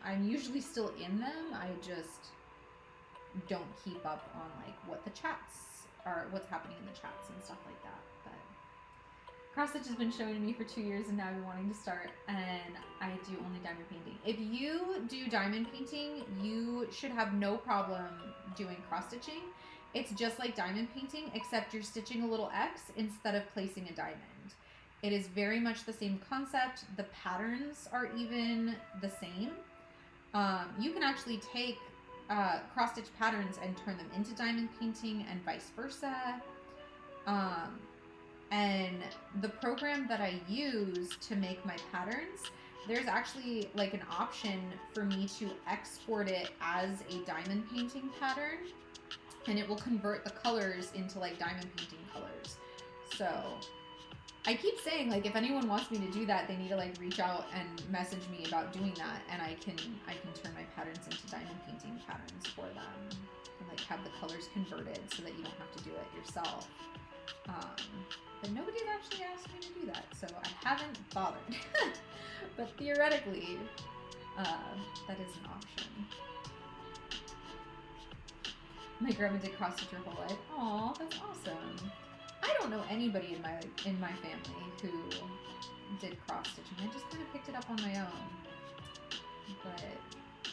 I'm usually still in them. I just don't keep up on like what the chats are, what's happening in the chats and stuff like that. But cross-stitch has been showing to me for 2 years and now you're wanting to start, and I do only diamond painting. If you do diamond painting, you should have no problem doing cross-stitching. It's just like diamond painting, except you're stitching a little X instead of placing a diamond. It is very much the same concept. The patterns are even the same. You can actually take cross-stitch patterns and turn them into diamond painting and vice versa. And the program that I use to make my patterns, there's actually like an option for me to export it as a diamond painting pattern, and it will convert the colors into like diamond painting colors. So I keep saying, like, if anyone wants me to do that, they need to like reach out and message me about doing that, and I can turn my patterns into diamond painting patterns for them, and like have the colors converted so that you don't have to do it yourself. But nobody's actually asked me to do that, so I haven't bothered. But theoretically, that is an option. My grandma did cross stitch her whole life. Aw, that's awesome. I don't know anybody in my family who did cross stitching. I just kind of picked it up on my own. But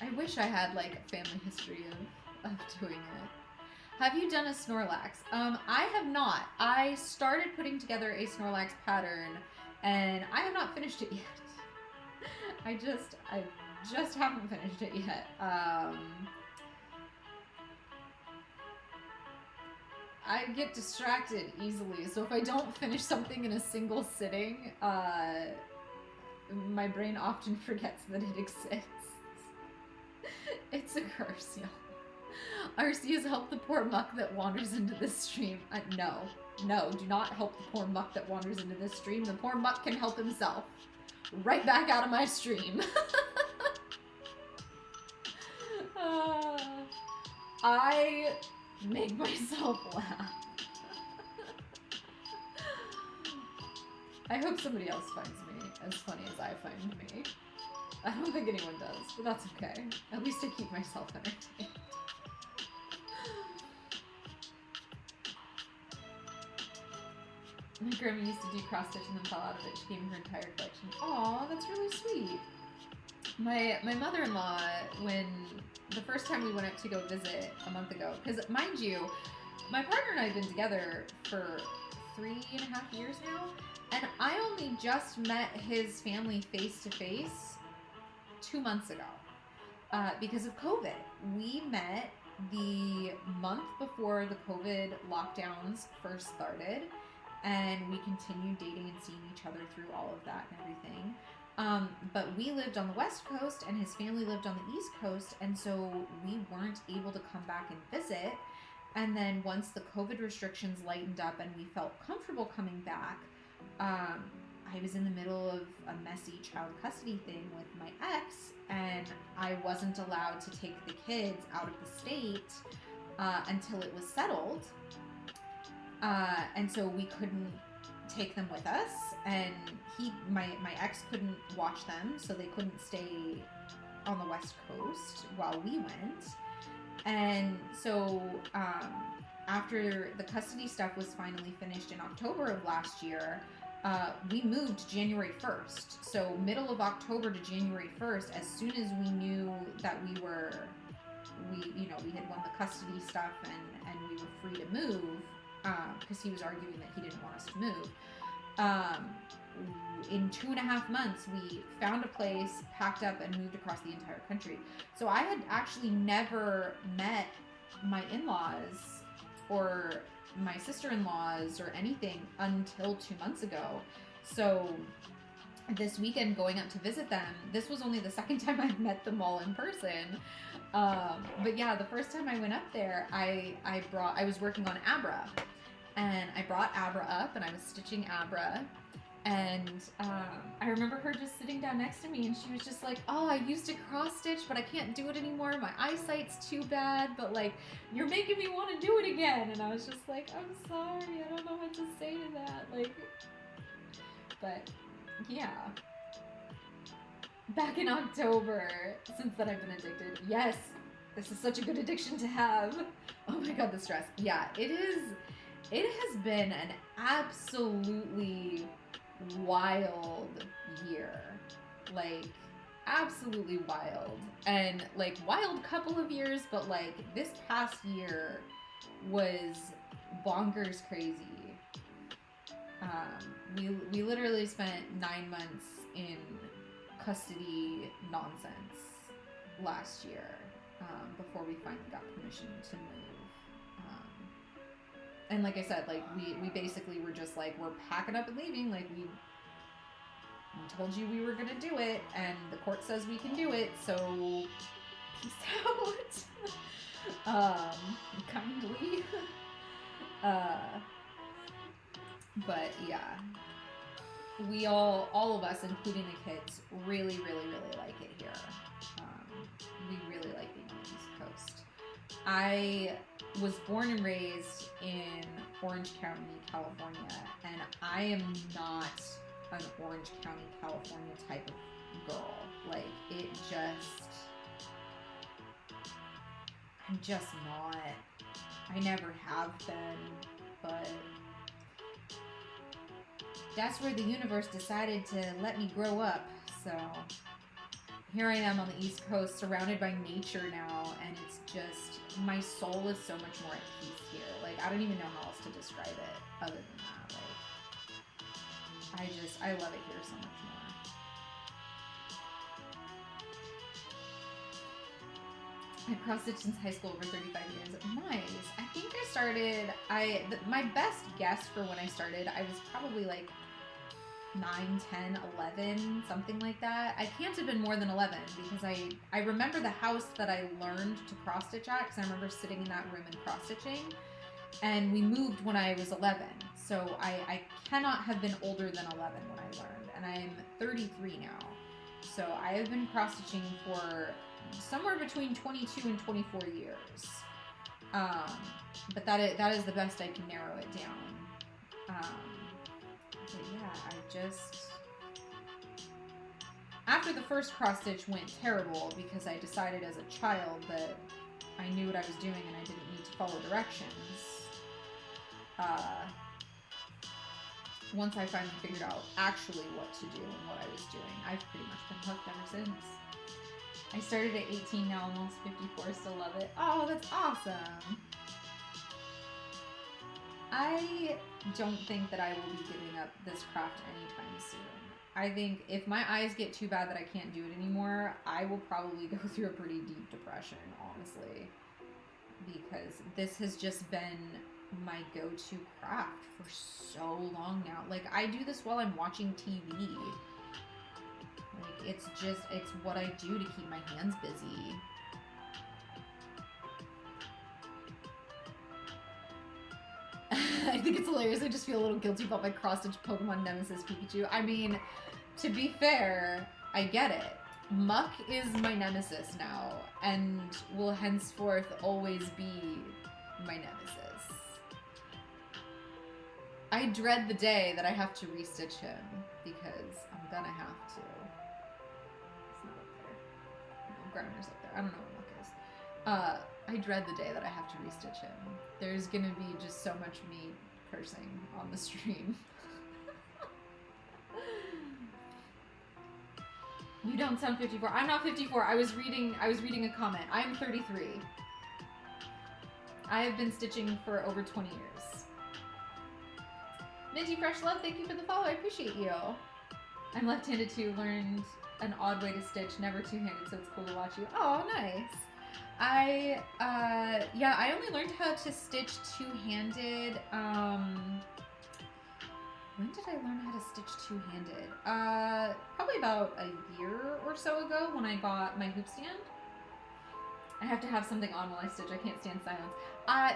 I wish I had like a family history of doing it. Have you done a Snorlax? I have not. I started putting together a Snorlax pattern, and I have not finished it yet. I just haven't finished it yet. I get distracted easily, so if I don't finish something in a single sitting, my brain often forgets that it exists. It's a curse, y'all. RC has helped the poor muck that wanders into this stream. No, do not help the poor muck that wanders into this stream. The poor muck can help himself. Right back out of my stream. I make myself laugh. I hope somebody else finds me as funny as I find me. I don't think anyone does, but that's okay. At least I keep myself entertained. My grandma used to do cross stitch and then fell out of it. She gave me her entire collection. Aw, that's really sweet. My mother-in-law, when the first time we went up to go visit a month ago, because mind you, my partner and I have been together for 3.5 years now, and I only just met his family face to face 2 months ago because of COVID. We met the month before the COVID lockdowns first started, and we continued dating and seeing each other through all of that and everything. But we lived on the West Coast and his family lived on the East Coast, and so we weren't able to come back and visit. And then once the COVID restrictions lightened up and we felt comfortable coming back, I was in the middle of a messy child custody thing with my ex, and I wasn't allowed to take the kids out of the state until it was settled. And so we couldn't take them with us, and my ex couldn't watch them, so they couldn't stay on the West Coast while we went. And so after the custody stuff was finally finished in October of last year, we moved January 1st. So middle of October to January 1st, as soon as we knew that we had won the custody stuff and we were free to move, because he was arguing that he didn't want us to move. In 2.5 months, we found a place, packed up, and moved across the entire country. So I had actually never met my in-laws or my sister-in-laws or anything until 2 months ago. So this weekend going up to visit them, this was only the second time I've met them all in person. But yeah, the first time I went up there, I was working on Abra, and I brought Abra up and I was stitching Abra. And I remember her just sitting down next to me, and she was just like, oh, I used to cross stitch, but I can't do it anymore. My eyesight's too bad, but like, you're making me want to do it again. And I was just like, I'm sorry, I don't know what to say to that. Like, but yeah. Back in October, since then I've been addicted. Yes, this is such a good addiction to have. Oh my God, the stress. Yeah, it has been an absolutely wild year. Like, absolutely wild. And like, wild couple of years, but like, this past year was bonkers crazy. We literally spent 9 months in custody nonsense last year, before we finally got permission to move. And like I said, like we basically were just like, we're packing up and leaving. Like we told you we were gonna do it, and the court says we can do it, so peace out. Kindly. But yeah, we all of us, including the kids, really, really, really like it here. We really like being on the East Coast. I was born and raised in Orange County, California, and I am not an Orange County, California type of girl. Like, it just, I'm just not. I never have been, but that's where the universe decided to let me grow up. So here I am on the East Coast, surrounded by nature now, and it's just, my soul is so much more at peace here. Like, I don't even know how else to describe it other than that. Like, I love it here so much more. I've cross-stitched since high school, over 35 years. Nice. I think I started, my best guess for when I started, I was probably like 9, 10, 11, something like that. I can't have been more than 11 because I remember the house that I learned to cross-stitch at, because I remember sitting in that room and cross-stitching, and we moved when I was 11. So I cannot have been older than 11 when I learned, and I'm 33 now. So I have been cross-stitching for somewhere between 22 and 24 years. But that is the best I can narrow it down. But yeah, after the first cross stitch went terrible because I decided as a child that I knew what I was doing and I didn't need to follow directions. Once I finally figured out actually what to do and what I was doing, I've pretty much been hooked ever since. I started at 18, now almost 54, still love it. Oh, that's awesome. I don't think that I will be giving up this craft anytime soon. I think if my eyes get too bad that I can't do it anymore, I will probably go through a pretty deep depression, honestly. Because this has just been my go-to craft for so long now. Like, I do this while I'm watching TV. Like, it's what I do to keep my hands busy. I think it's hilarious. I just feel a little guilty about my cross-stitch Pokemon Nemesis Pikachu. I mean, to be fair, I get it. Muck is my nemesis now, and will henceforth always be my nemesis. I dread the day that I have to restitch him, because I'm gonna have to. It's not up there. No, Grouner's up there. I don't know what Muck is. I dread the day that I have to restitch him. There's gonna be just so much me cursing on the stream. You don't sound 54. I'm not 54. I was reading a comment. I'm 33. I have been stitching for over 20 years. Minty Fresh Love, thank you for the follow. I appreciate you. I'm left-handed too. Learned an odd way to stitch. Never two-handed, so it's cool to watch you. Oh, nice. I only learned how to stitch two-handed. When did I learn how to stitch two-handed? Probably about a year or so ago when I got my hoop stand. I have to have something on while I stitch. I can't stand silence.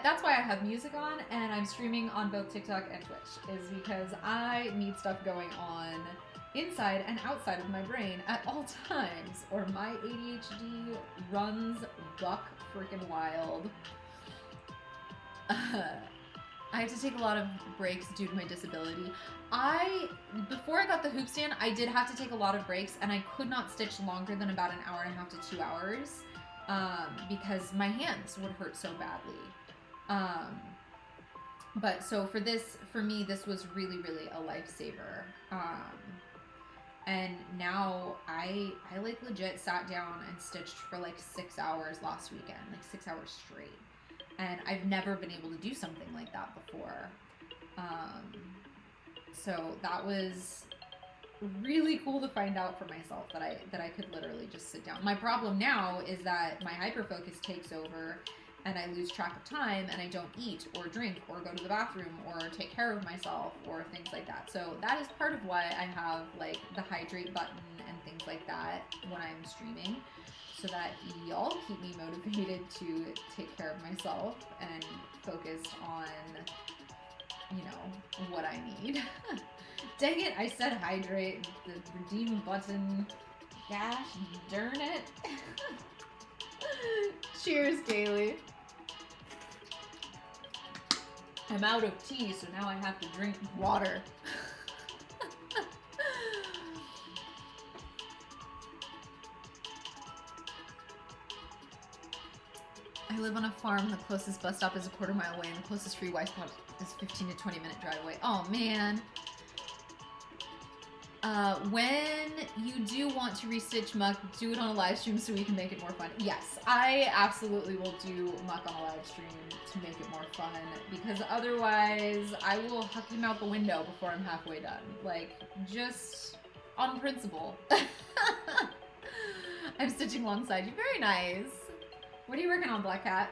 That's why I have music on, and I'm streaming on both TikTok and Twitch, is because I need stuff going on inside and outside of my brain at all times, or my ADHD runs buck freaking wild. I have to take a lot of breaks due to my disability. Before I got the hoop stand, I did have to take a lot of breaks, and I could not stitch longer than about an hour and a half to 2 hours, because my hands would hurt so badly. But so for me, this was really, really a lifesaver. And now I like legit sat down and stitched for like 6 hours last weekend, like 6 hours straight. And I've never been able to do something like that before. So that was really cool to find out for myself that I could literally just sit down. My problem now is that my hyperfocus takes over and I lose track of time and I don't eat or drink or go to the bathroom or take care of myself or things like that. So that is part of why I have like the hydrate button and things like that when I'm streaming, so that y'all keep me motivated to take care of myself and focus on, you know, what I need. Dang it, I said hydrate, the redeem button. Gosh darn it. Cheers, Kaley. I'm out of tea, so now I have to drink water. I live on a farm. The closest bus stop is a quarter-mile away, and the closest free Wi spot is 15 to 20-minute drive away. Oh, man. When you do want to restitch Muck, do it on a live stream so we can make it more fun. Yes, I absolutely will do Muck on a live stream to make it more fun, because otherwise I will huck him out the window before I'm halfway done. Like, just on principle. I'm stitching alongside you. Very nice. What are you working on, Black Cat?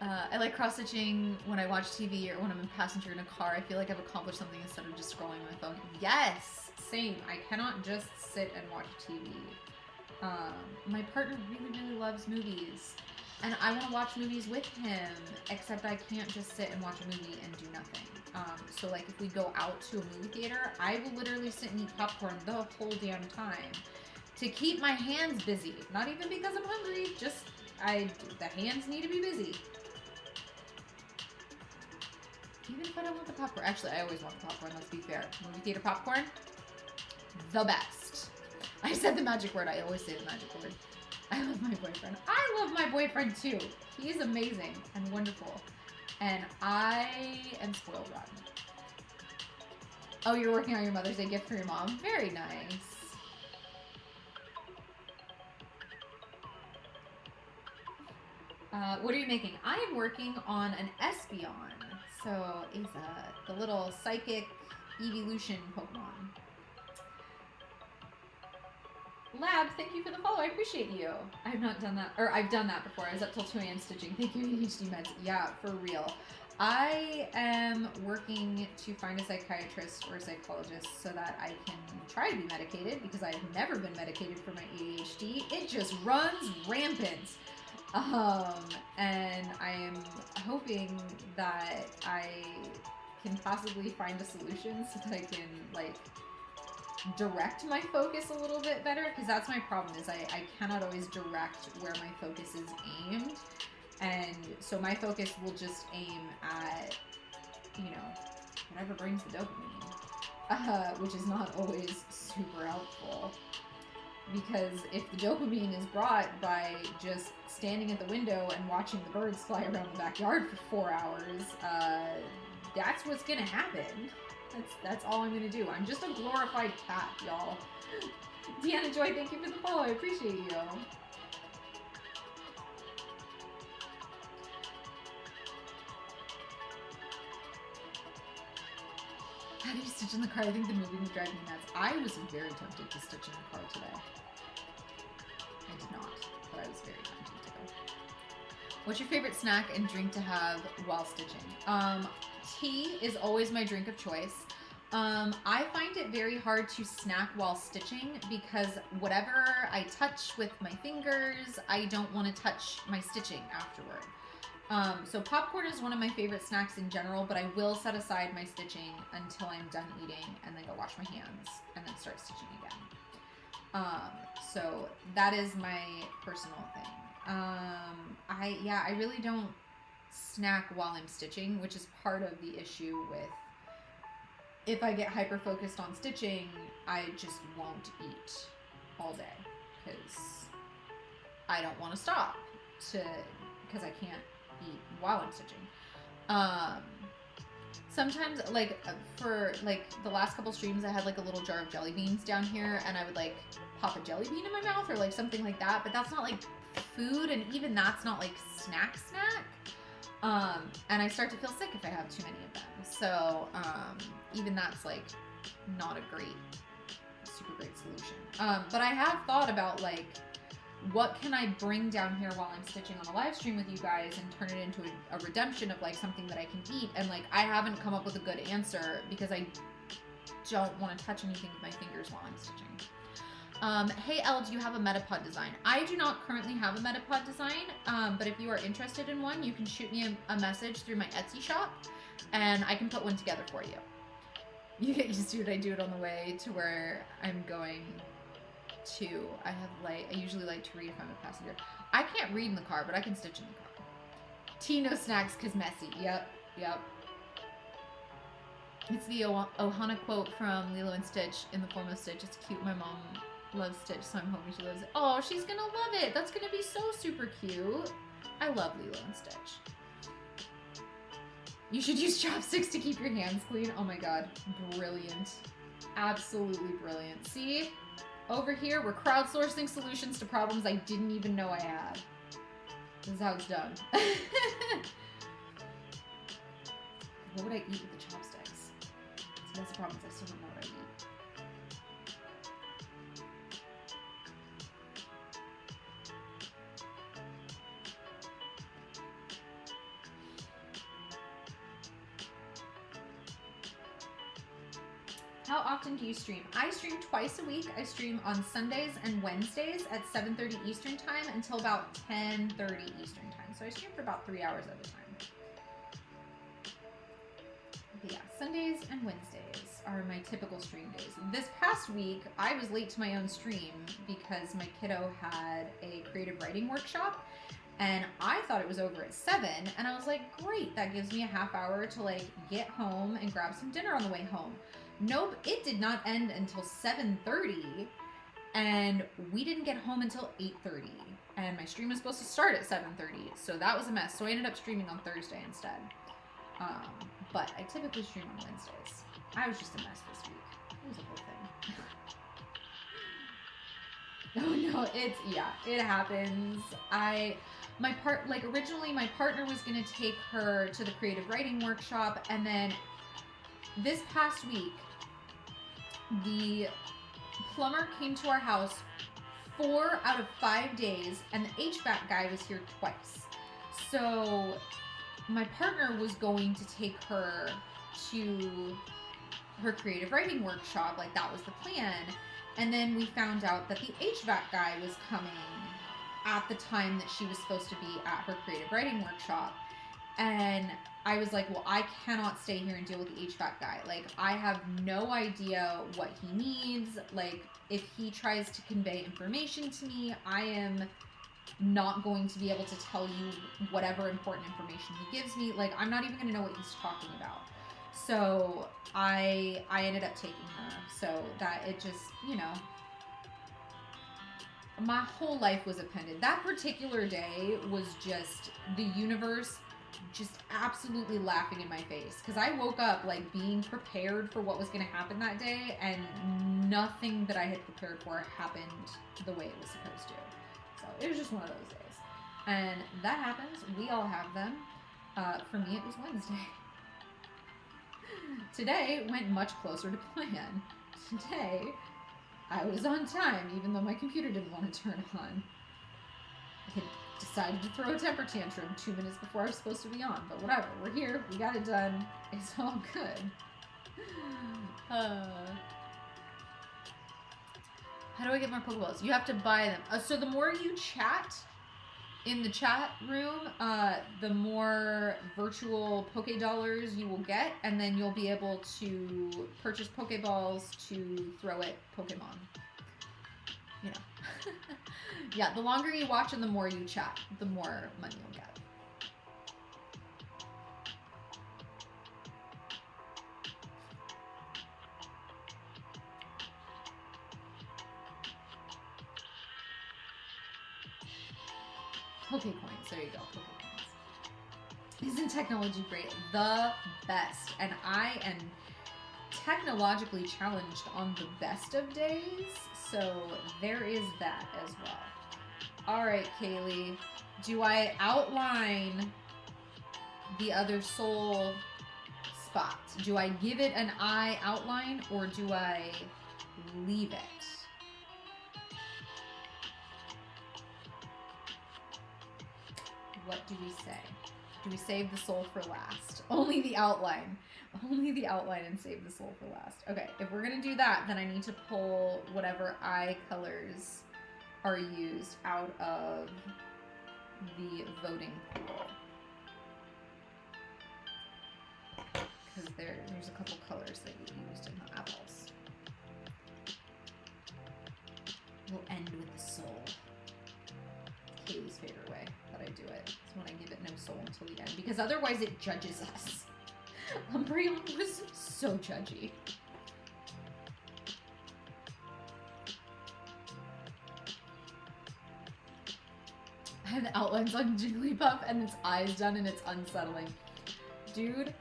I like cross-stitching when I watch TV or when I'm a passenger in a car. I feel like I've accomplished something instead of just scrolling on my phone. Yes! Same. I cannot just sit and watch TV. My partner really, really loves movies. And I want to watch movies with him, except I can't just sit and watch a movie and do nothing. So like if we go out to a movie theater, I will literally sit and eat popcorn the whole damn time to keep my hands busy. Not even because I'm hungry, just the hands need to be busy. Even if I don't want the popcorn. Actually, I always want the popcorn, let's be fair. Movie theater popcorn, the best. I said the magic word. I always say the magic word. I love my boyfriend. I love my boyfriend too. He's amazing and wonderful. And I am spoiled rotten. Oh, you're working on your Mother's Day gift for your mom? Very nice. What are you making? I am working on an Espeon. So is the little psychic evolution Pokemon. Lab, thank you for the follow. I appreciate you. I have not done that, or I've done that before. I was up till 2 a.m. stitching. Thank you, ADHD meds. Yeah, for real. I am working to find a psychiatrist or a psychologist so that I can try to be medicated, because I've never been medicated for my ADHD. It just runs rampant. And I am hoping that I can possibly find a solution so that I can, like, direct my focus a little bit better, because that's my problem, is I cannot always direct where my focus is aimed. And so my focus will just aim at, you know, whatever brings the dopamine, which is not always super helpful. Because if the dopamine is brought by just standing at the window and watching the birds fly around the backyard for 4 hours, that's what's gonna happen. That's all I'm gonna do. I'm just a glorified cat, y'all. Deanna Joy, thank you for the follow. I appreciate you. How do you stitch in the car? I think the movie would drive me nuts. I was very tempted to stitch in the car today. I did not, but I was very tempted to. What's your favorite snack and drink to have while stitching? Tea is always my drink of choice. I find it very hard to snack while stitching because whatever I touch with my fingers, I don't want to touch my stitching afterward. So popcorn is one of my favorite snacks in general, but I will set aside my stitching until I'm done eating and then go wash my hands and then start stitching again. So that is my personal thing. I really don't snack while I'm stitching, which is part of the issue with, if I get hyper focused on stitching, I just won't eat all day because I don't want to stop because I can't eat while I'm stitching. Sometimes, like, for, like, the last couple streams, I had, like, a little jar of jelly beans down here, and I would, like, pop a jelly bean in my mouth or, like, something like that, but that's not, like, food, and even that's not, like, snack. And I start to feel sick if I have too many of them. So, even that's, like, not a super great solution. But I have thought about, like, what can I bring down here while I'm stitching on a live stream with you guys and turn it into a redemption of, like, something that I can eat. And, like, I haven't come up with a good answer because I don't want to touch anything with my fingers while I'm stitching. Hey Elle, do you have a Metapod design? I do not currently have a Metapod design, but if you are interested in one, you can shoot me a message through my Etsy shop, and I can put one together for you. You get used to it. I do it on the way to where I'm going to. I usually like to read if I'm a passenger. I can't read in the car, but I can stitch in the car. Tea, no snacks, 'cause messy. Yep. It's the Ohana quote from Lilo and Stitch in the form of Stitch. It's cute. My mom loves Stitch, so I'm hoping she loves it. Oh, she's gonna love it. That's gonna be so super cute. I love Lilo and Stitch. You should use chopsticks to keep your hands clean. Oh my god, brilliant. Absolutely brilliant. See? Over here, we're crowdsourcing solutions to problems I didn't even know I had. This is how it's done. What would I eat with the chopsticks? See, that's the problem, is I still don't know what I eat. How often do you stream? I stream twice a week. I stream on Sundays and Wednesdays at 7:30 Eastern time until about 10:30 Eastern time. So I stream for about 3 hours at a time. But yeah, Sundays and Wednesdays are my typical stream days. This past week, I was late to my own stream because my kiddo had a creative writing workshop. And I thought it was over at 7, and I was like, great, that gives me a half hour to like get home and grab some dinner on the way home. Nope, it did not end until 7:30, and we didn't get home until 8:30, and my stream was supposed to start at 7:30, so that was a mess. So I ended up streaming on Thursday instead. But I typically stream on Wednesdays. I was just a mess this week. It was a whole thing. Oh no, it happens. Originally my partner was gonna take her to the creative writing workshop, and then this past week, the plumber came to our house 4 out of 5 days, and the HVAC guy was here twice. So my partner was going to take her to her creative writing workshop, like that was the plan. And then we found out that the HVAC guy was coming at the time that she was supposed to be at her creative writing workshop. And I was like, well, I cannot stay here and deal with the HVAC guy. Like, I have no idea what he needs. Like, if he tries to convey information to me, I am not going to be able to tell you whatever important information he gives me. Like, I'm not even going to know what he's talking about. So I ended up taking her. So that it just, my whole life was appended. That particular day was just the universe just absolutely laughing in my face, because I woke up like being prepared for what was going to happen that day, and nothing that I had prepared for happened the way it was supposed to. So it was just one of those days, and that happens. We all have them. For me, it was Wednesday. Today went much closer to plan. Today, I was on time, even though my computer didn't want to turn on. It decided to throw a temper tantrum 2 minutes before I was supposed to be on, but whatever, we're here, we got it done, it's all good. How do I get more Pokeballs? You have to buy them. So the more you chat in the chat room, the more virtual Poké Dollars you will get, and then you'll be able to purchase Pokeballs to throw at Pokemon. Yeah, the longer you watch and the more you chat, the more money you'll get. Pokecoins, there you go, Pokecoins. Isn't technology great? The best. And I am technologically challenged on the best of days, so there is that as well. All right, Kaley, do I outline the other soul spot? Do I give it an eye outline, or do I leave it? What do we say? Do we save the soul for last? Only the outline. Only the outline and save the soul for last. Okay, if we're gonna do that, then I need to pull whatever eye colors are used out of the voting pool. Because there's a couple colors that you used in the apples. We'll end with the soul. Kaley's favorite way that I do it is when I give it no soul until the end, because otherwise it judges us. Umbreon was so judgy. have the outlines on Jigglypuff and its eyes done and it's unsettling. Dude,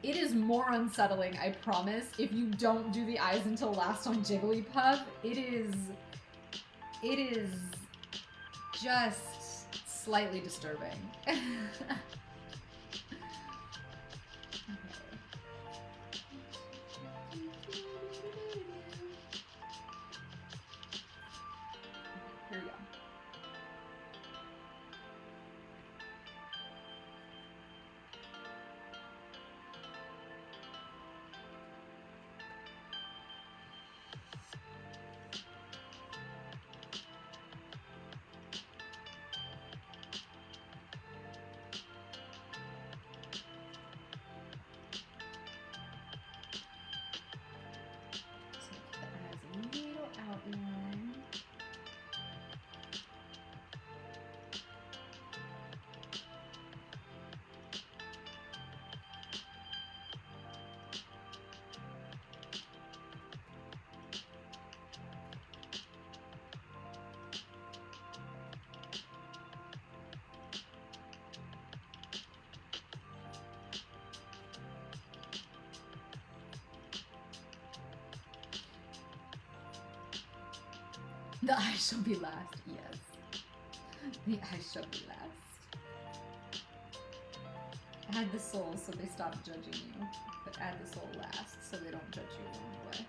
it is more unsettling, I promise, if you don't do the eyes until last on Jigglypuff. It is just slightly disturbing. Here we go. The eyes shall be last, yes. The eyes shall be last. Add the soul so they stop judging you, but add the soul last so they don't judge you along the way.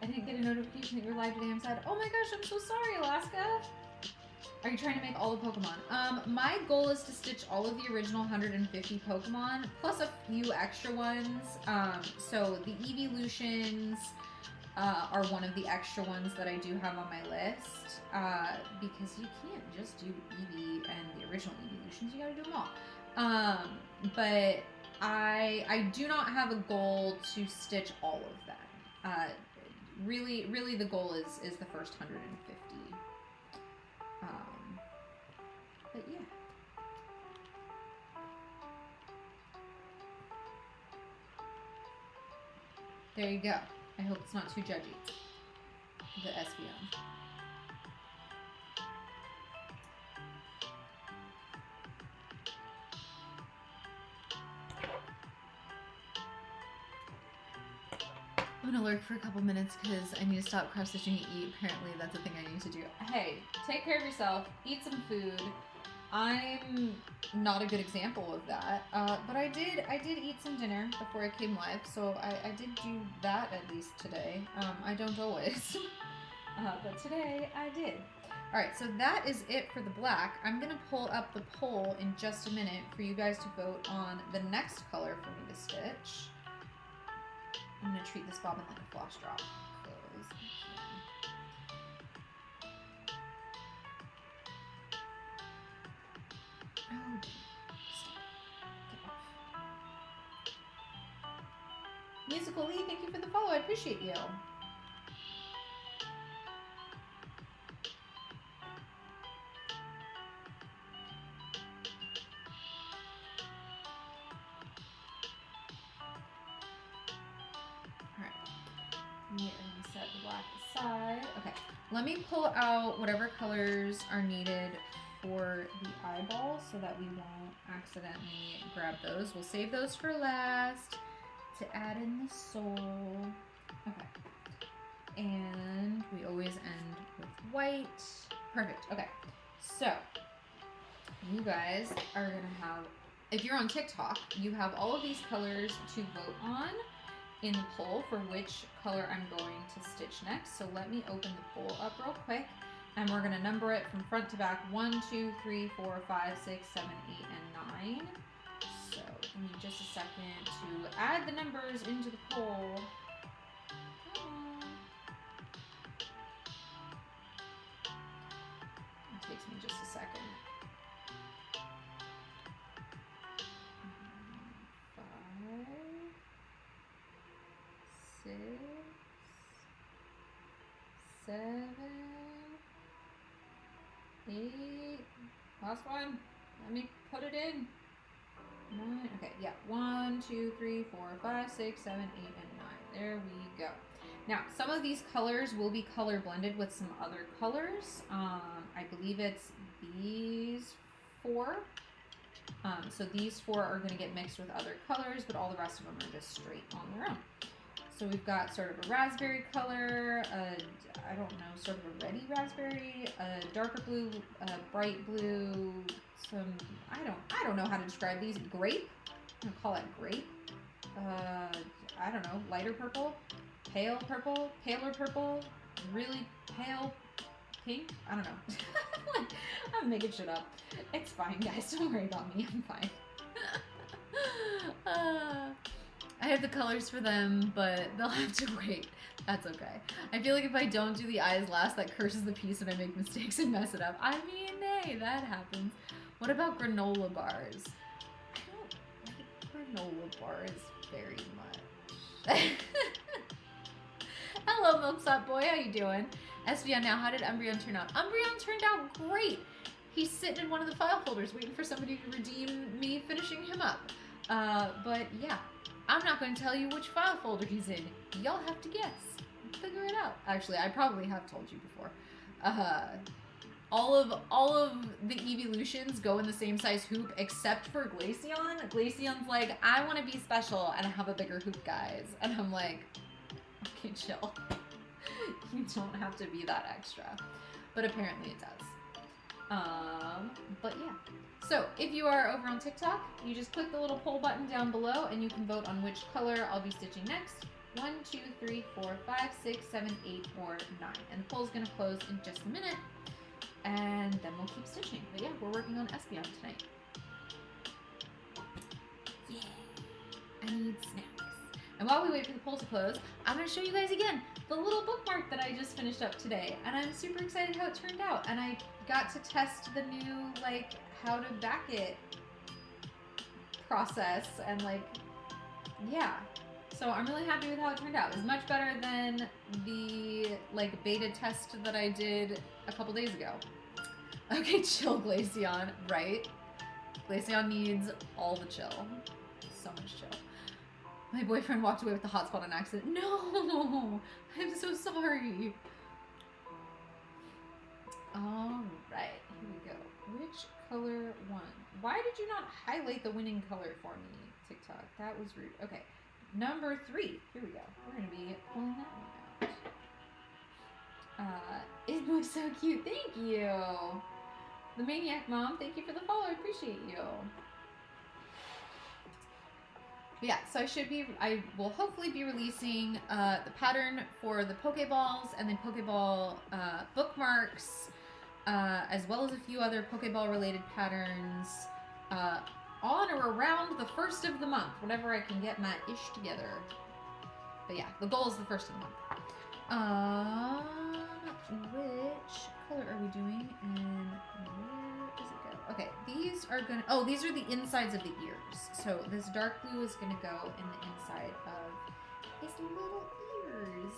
I didn't get a notification that you're live today. I'm sad. Oh my gosh, I'm so sorry, Alaska. Are you trying to make all the Pokemon? My goal is to stitch all of the original 150 Pokemon, plus a few extra ones. So the Evolutions are one of the extra ones that I do have on my list, because you can't just do Eevee and the original Evolutions, you gotta do them all. But I do not have a goal to stitch all of them. Really the goal is the first 150. But yeah. There you go. I hope it's not too judgy. The Espeon. I'm gonna lurk for a couple minutes because I need to stop cross stitching to eat. Apparently that's a thing I need to do. Hey, take care of yourself. Eat some food. I'm not a good example of that, but I did eat some dinner before I came live, so I did do that at least today. I don't always, but today I did. All right, so that is it for the black. I'm gonna pull up the poll in just a minute for you guys to vote on the next color for me to stitch. I'm gonna treat this bobbin like a floss drop. Oh, Musical Lee, thank you for the follow. I appreciate you. Alright. We are going to set the black aside. Okay. Let me pull out whatever colors are needed for the eyeballs so that we won't accidentally grab those. We'll save those for last to add in the soul. Okay. And we always end with white. Perfect. Okay. So you guys are going to have, if you're on TikTok, you have all of these colors to vote on in the poll for which color I'm going to stitch next. So let me open the poll up real quick. And we're going to number it from front to back. 1, 2, 3, 4, 5, 6, 7, 8, and 9. So give me just a second to add the numbers into the poll. It takes me just a second. 5, 6, 7, 8. Last one. Let me put it in. 9. Okay, yeah. 1, 2, 3, 4, 5, 6, 7, 8, and 9. There we go. Now, some of these colors will be color blended with some other colors. I believe it's these 4. So these 4 are going to get mixed with other colors, but all the rest of them are just straight on their own. So we've got sort of a raspberry color, I don't know, sort of a reddy raspberry, a darker blue, a bright blue, some, I don't know how to describe these. Grape? I'm going to call it grape. I don't know, lighter purple, paler purple, really pale pink? I don't know. I'm making shit up. It's fine, guys. Don't worry about me. I'm fine. I have the colors for them, but they'll have to wait. That's okay. I feel like if I don't do the eyes last, that curses the piece and I make mistakes and mess it up. I mean, hey, that happens. What about granola bars? I don't like granola bars very much. Hello, Milksop Boy. How you doing? Espeon, now, how did Umbreon turn out? Umbreon turned out great. He's sitting in one of the file folders waiting for somebody to redeem me finishing him up. But yeah, I'm not going to tell you which file folder he's in. Y'all have to guess. Figure it out. Actually, I probably have told you before. All of the evolutions go in the same size hoop except for Glaceon. Glaceon's like, I want to be special and have a bigger hoop, guys. And I'm like, okay, chill. You don't have to be that extra. But apparently it does. But yeah. So if you are over on TikTok, you just click the little poll button down below and you can vote on which color I'll be stitching next. 1, 2, 3, 4, 5, 6, 7, 8, or 9. And the poll's going to close in just a minute. And then we'll keep stitching. But yeah, we're working on Espeon tonight. Yeah. I need snacks. And while we wait for the poll to close, I'm going to show you guys again the little bookmark that I just finished up today. And I'm super excited how it turned out. And I got to test the new, like, how to back it process. And, like, yeah. So I'm really happy with how it turned out. It was much better than the, like, beta test that I did a couple days ago. Okay, chill, Glaceon. Right? Glaceon needs all the chill. So much chill. My boyfriend walked away with the hotspot on accident. No! I'm so sorry. Alright, here we go. Which color won? Why did you not highlight the winning color for me, TikTok? That was rude. Okay, number 3. Here we go. We're going to be pulling that one out. It looks so cute. Thank you. The Maniac Mom, thank you for the follow. I appreciate you. Yeah, so I will hopefully be releasing the pattern for the Pokeballs and then Pokeball bookmarks, as well as a few other Pokeball related patterns on or around the 1st of the month, whenever I can get my ish together. But yeah, the goal is the 1st of the month. Which color are we doing? And where does it go? Okay, these are these are the insides of the ears. So this dark blue is gonna go in the inside of his little ears.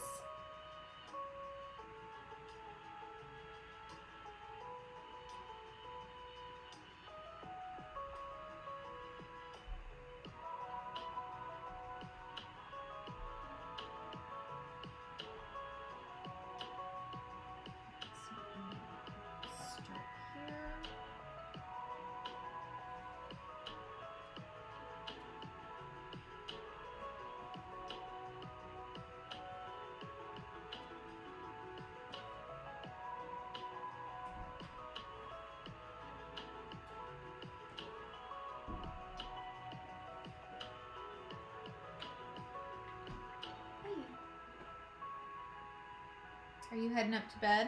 Are you heading up to bed?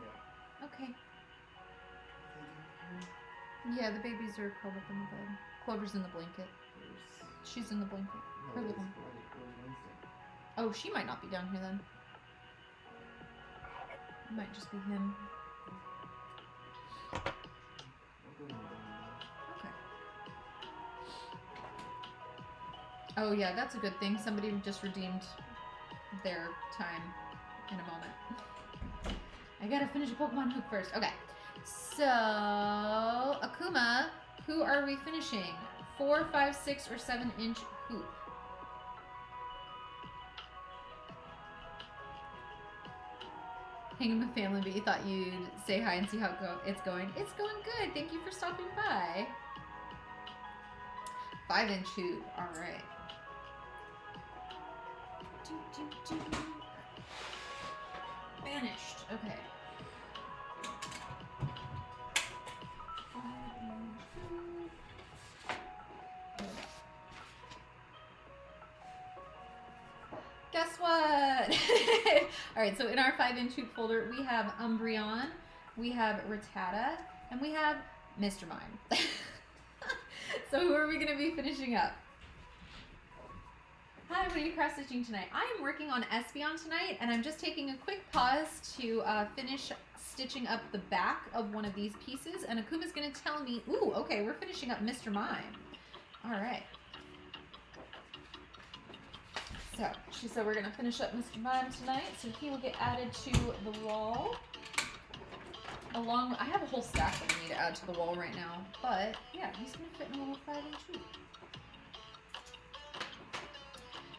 Yeah. Okay. Yeah, the babies are curled up in the bed. Clover's in the blanket. She's in the blanket. Her little one. Oh, she might not be down here then. It might just be him. Okay. Oh yeah, that's a good thing. Somebody just redeemed their time in a moment. I gotta finish a Pokemon hoop first. Okay. So, Akuma, who are we finishing? 4, 5, 6, or 7 inch hoop? hanging with family, but you thought you'd say hi and see how it's going. It's going good. Thank you for stopping by. 5-inch hoop. All right. Vanished. Okay. 5-inch hoop. Guess what? All right, so in our 5-inch hoop folder, we have Umbreon, we have Rattata, and we have Mr. Mime. So who are we going to be finishing up? Hi, what are you cross stitching tonight? I am working on Espeon tonight, and I'm just taking a quick pause to finish stitching up the back of one of these pieces, and Akuma's going to tell me, ooh, okay, we're finishing up Mr. Mime. All right. So, she said we're going to finish up Mr. Mime tonight, so he will get added to the wall. I have a whole stack that I need to add to the wall right now, but yeah, he's going to fit in a little 5-inch hoop.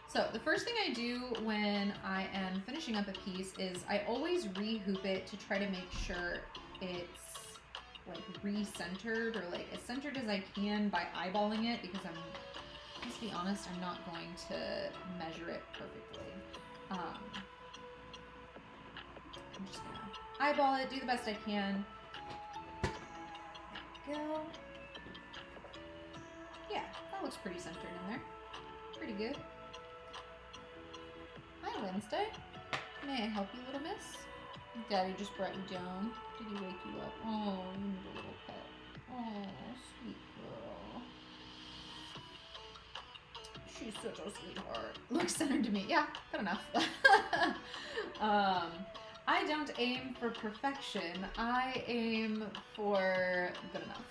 So, the first thing I do when I am finishing up a piece is I always re-hoop it to try to make sure it's like re-centered or like as centered as I can by eyeballing it, because let's be honest, I'm not going to measure it perfectly. I'm just gonna eyeball it, do the best I can. There we go. Yeah, that looks pretty centered in there. Pretty good. Hi, Wednesday. May I help you, little miss? Daddy just brought you down. Did he wake you up? Oh, you need a little pet. Oh, sweet girl. She's such a sweetheart. Looks centered to me. Yeah, good enough. I don't aim for perfection. I aim for good enough.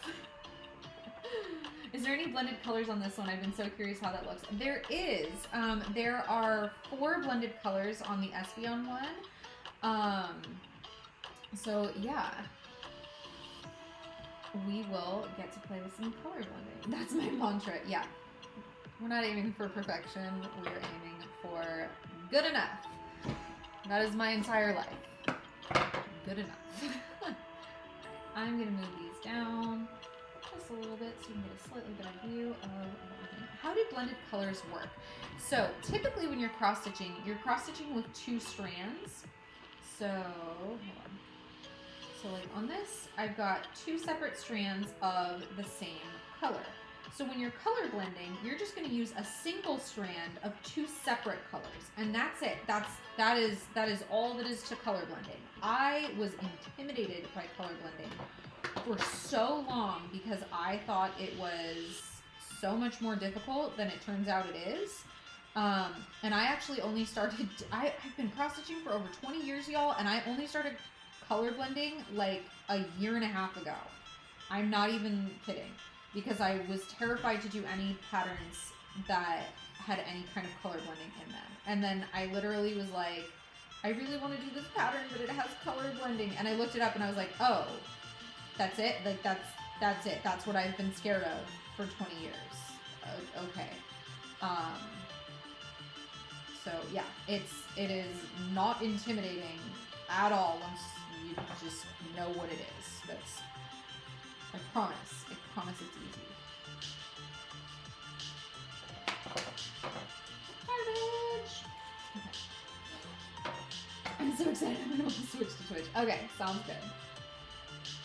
Is there any blended colors on this one? I've been so curious how that looks. There is. There are 4 blended colors on the Espeon one. So yeah. We will get to play with some color blending. That's my mantra. Yeah. We're not aiming for perfection. We're aiming for good enough. That is my entire life. Good enough. I'm going to move these down just a little bit so you can get a slightly better view of what we're doing. How do blended colors work? So typically when you're cross-stitching with 2 strands. So, hold on. So like on this, I've got 2 separate strands of the same color. So when you're color blending, you're just going to use a single strand of 2 separate colors, and that's it. That is all that is to color blending. I was intimidated by color blending for so long because I thought it was so much more difficult than it turns out it is. And I actually only started. I've been cross stitching for over 20 years, y'all, and I only started color blending like a year and a half ago. I'm not even kidding. Because I was terrified to do any patterns that had any kind of color blending in them. And then I literally was like, I really want to do this pattern, but it has color blending. And I looked it up and I was like, oh, that's it? Like, that's it. That's what I've been scared of for 20 years. Okay. So, yeah, it is not intimidating at all once you just know what it is. I promise it's easy. Garbage! Okay. I'm so excited I'm gonna switch to Twitch. Okay, sounds good.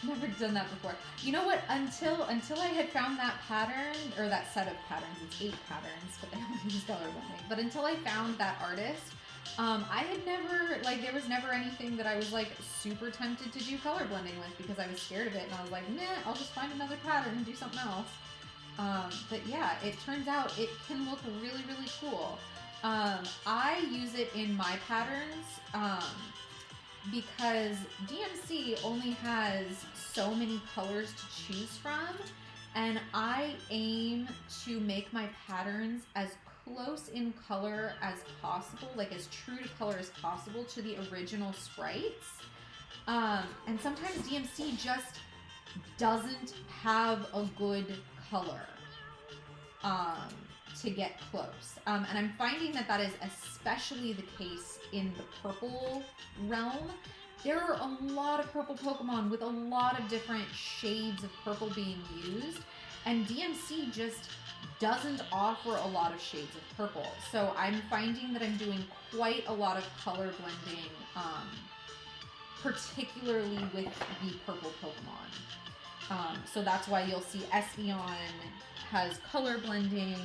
Never done that before. You know what? Until I had found that pattern, or that set of patterns, it's 8 patterns, but they only use color blending. But until I found that artist, I had never, like, there was never anything that I was, like, super tempted to do color blending with because I was scared of it, and I was like, nah, I'll just find another pattern and do something else. But yeah, it turns out it can look really, really cool. I use it in my patterns, because DMC only has so many colors to choose from, and I aim to make my patterns as close in color as possible, like as true to color as possible to the original sprites. And sometimes DMC just doesn't have a good color to get close. And I'm finding that is especially the case in the purple realm. There are a lot of purple Pokemon with a lot of different shades of purple being used, and DMC just doesn't offer a lot of shades of purple. So I'm finding that I'm doing quite a lot of color blending, particularly with the purple Pokemon. So that's why you'll see Espeon has color blending,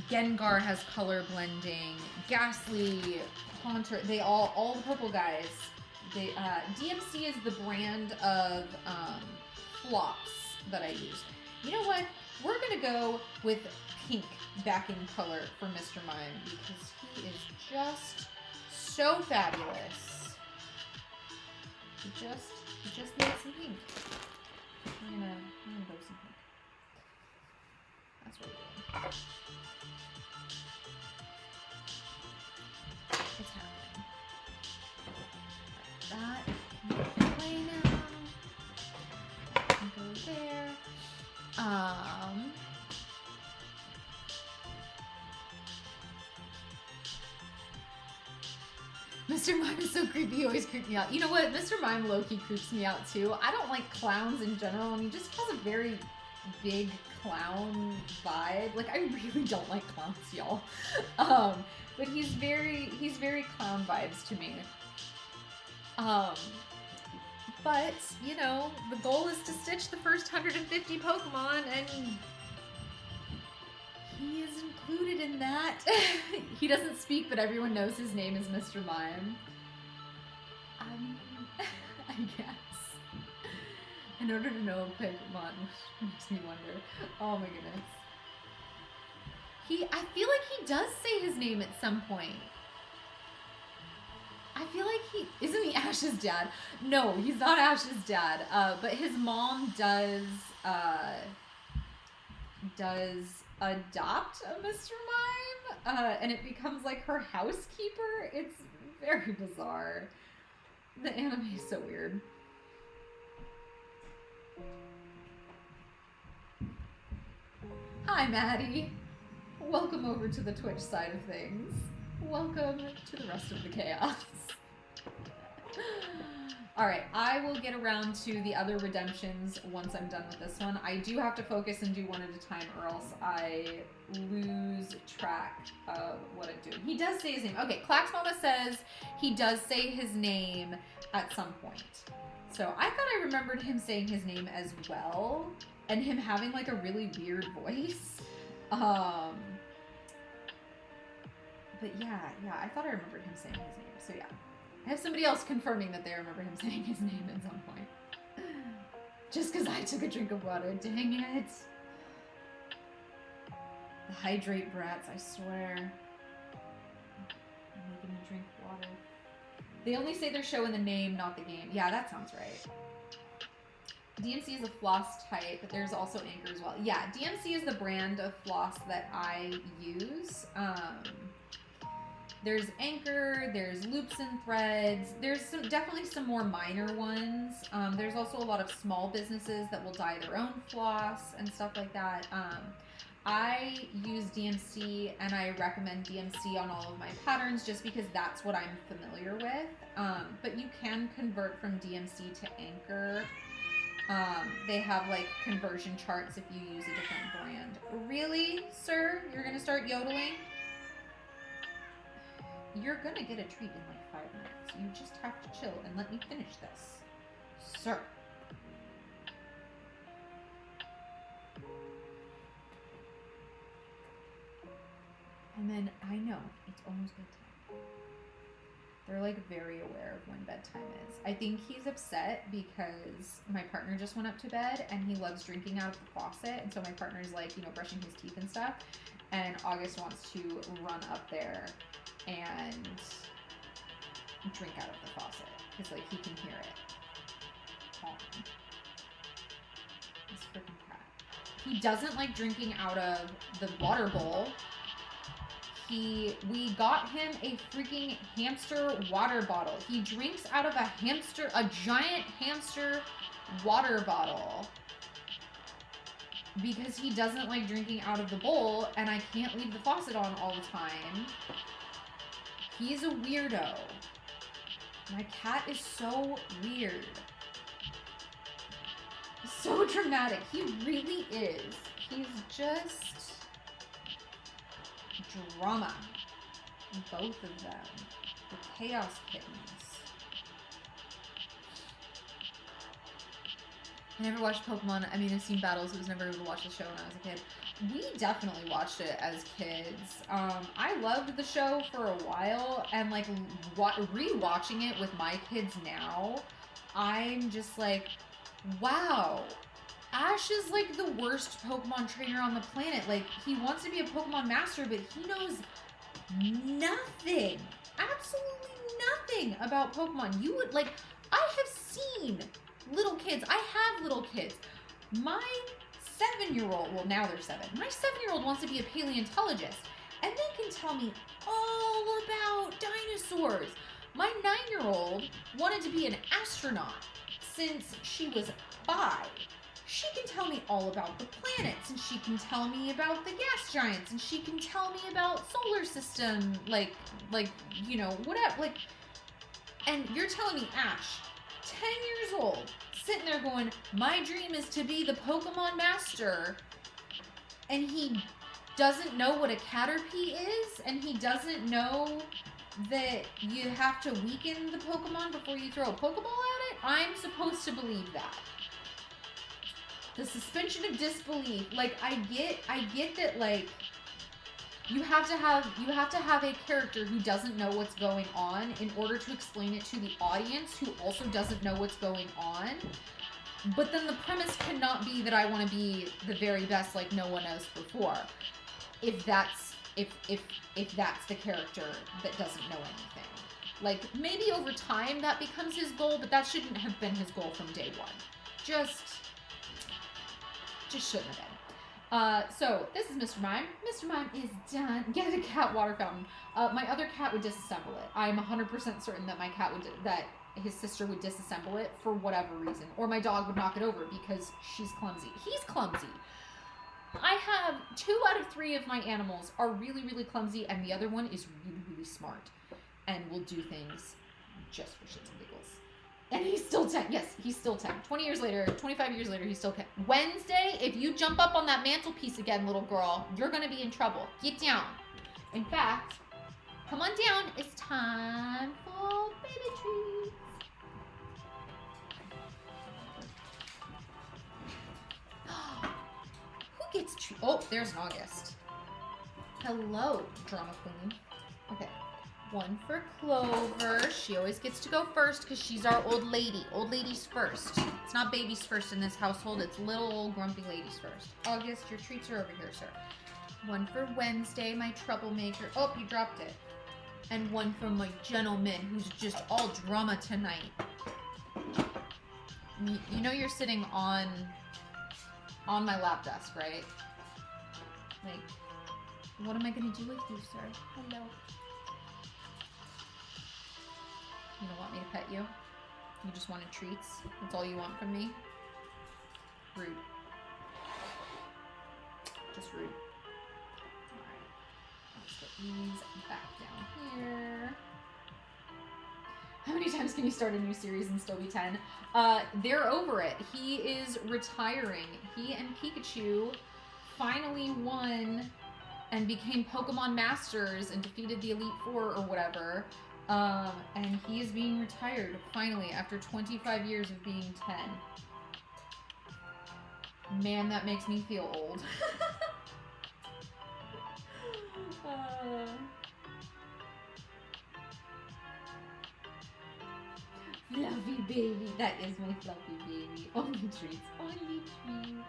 Gengar has color blending, Ghastly, Haunter, they all the purple guys. They DMC is the brand of floss that I use. You know what? We're gonna go with pink backing color for Mr. Mime because he is just so fabulous. He just needs some pink. I'm gonna go some pink. That's what we're doing. It's happening. That can play now. That can go there. Mr. Mime is so creepy. He always creeps me out. You know what? Mr. Mime low-key creeps me out too. I don't like clowns in general, and he just has a very big clown vibe. Like, I really don't like clowns, y'all. But he's very clown vibes to me. But, you know, the goal is to stitch the first 150 Pokemon, and he is included in that. He doesn't speak, but everyone knows his name is Mr. Mime. I mean, I guess. In order to know Pokemon, which makes me wonder. Oh my goodness. I feel like he does say his name at some point. I feel like isn't he Ash's dad? No, he's not Ash's dad. But his mom does adopt a Mr. Mime, and it becomes like her housekeeper. It's very bizarre. The anime is so weird. Hi, Maddie. Welcome over to the Twitch side of things. Welcome to the rest of the chaos. Alright, I will get around to the other redemptions once I'm done with this one. I do have to focus and do one at a time, or else I lose track of what I'm doing. He does say his name. Okay, Clax Mama says he does say his name at some point. So I thought I remembered him saying his name as well, and him having like a really weird voice. But yeah, I thought I remembered him saying his name. So yeah. I have somebody else confirming that they remember him saying his name at some point. Just because I took a drink of water. Dang it. The hydrate brats, I swear. They're making me drink water. They only say their show in the name, not the game. Yeah, that sounds right. DMC is a floss type, but there's also Anchor as well. Yeah, DMC is the brand of floss that I use. There's Anchor, there's Loops and Threads, there's definitely some more minor ones. There's also a lot of small businesses that will dye their own floss and stuff like that. I use DMC, and I recommend DMC on all of my patterns just because that's what I'm familiar with. But you can convert from DMC to Anchor. They have like conversion charts if you use a different brand. Really, sir? You're gonna start yodeling? You're gonna get a treat in like 5 minutes. You just have to chill and let me finish this. Sir. And then I know it's almost bedtime. They're like very aware of when bedtime is. I think he's upset because my partner just went up to bed and he loves drinking out of the faucet. And so my partner's like, you know, brushing his teeth and stuff. And August wants to run up there and drink out of the faucet because like he can hear it. This freaking cat. He doesn't like drinking out of the water bowl. We got him a freaking hamster water bottle. He drinks out of a giant hamster water bottle because he doesn't like drinking out of the bowl, and I can't leave the faucet on all the time. He's a weirdo. My cat is so weird. So dramatic. He really is. He's just drama. Both of them. The chaos kittens. I never watched Pokemon. I mean, I've seen battles. I was never able to watch the show when I was a kid. We definitely watched it as kids. I loved the show for a while, and like rewatching it with my kids now, I'm just like, wow, Ash is like the worst Pokemon trainer on the planet. Like, he wants to be a Pokemon master, but he knows nothing, absolutely nothing about Pokemon. You would like, I have seen little kids. I have little kids. My 7-year-old, well, now they're 7. My 7-year-old wants to be a paleontologist, and they can tell me all about dinosaurs. My 9-year-old wanted to be an astronaut since she was 5. She can tell me all about the planets, and she can tell me about the gas giants, and she can tell me about solar system, like, you know, whatever, like, and you're telling me Ash, 10 years old, sitting there going, my dream is to be the Pokemon master, and he doesn't know what a Caterpie is, and he doesn't know that you have to weaken the Pokemon before you throw a Pokeball at it? I'm supposed to believe that. The suspension of disbelief, like, I get that, like, you have to have a character who doesn't know what's going on in order to explain it to the audience who also doesn't know what's going on. But then the premise cannot be that I want to be the very best like no one else before. If that's the character that doesn't know anything. Like, maybe over time that becomes his goal, but that shouldn't have been his goal from day one. Just shouldn't have been. So this is Mr. Mime. Mr. Mime is done. Get a cat water fountain. My other cat would disassemble it. I am 100% certain that my cat would, that his sister would disassemble it for whatever reason. Or my dog would knock it over because she's clumsy. He's clumsy. I have 2 out of 3 of my animals are really, really clumsy, and the other one is really, really smart and will do things just for shits and giggles. And he's still 10. Yes, he's still 10. 20 years later, 25 years later, he's still 10. Wednesday, if you jump up on that mantelpiece again, little girl, you're going to be in trouble. Get down. In fact, come on down. It's time for baby treats. Who gets treats? Oh, there's an August. Hello, drama queen. Okay. 1 for Clover. She always gets to go first because she's our old lady. Old ladies first. It's not babies first in this household. It's little old grumpy ladies first. August, your treats are over here, sir. 1 for Wednesday, my troublemaker. Oh, you dropped it. And 1 for my gentleman, who's just all drama tonight. You know you're sitting on my lap desk, right? Like, what am I going to do with you, sir? Hello. You don't want me to pet you? You just wanted treats? That's all you want from me? Rude. Just rude. Alright. Let's get these back down here. How many times can you start a new series and still be 10? They're over it. He is retiring. He and Pikachu finally won and became Pokemon Masters and defeated the Elite Four or whatever. And he is being retired, finally, after 25 years of being 10. Man, that makes me feel old. Fluffy baby. That is my fluffy baby. Only treats. Only treats.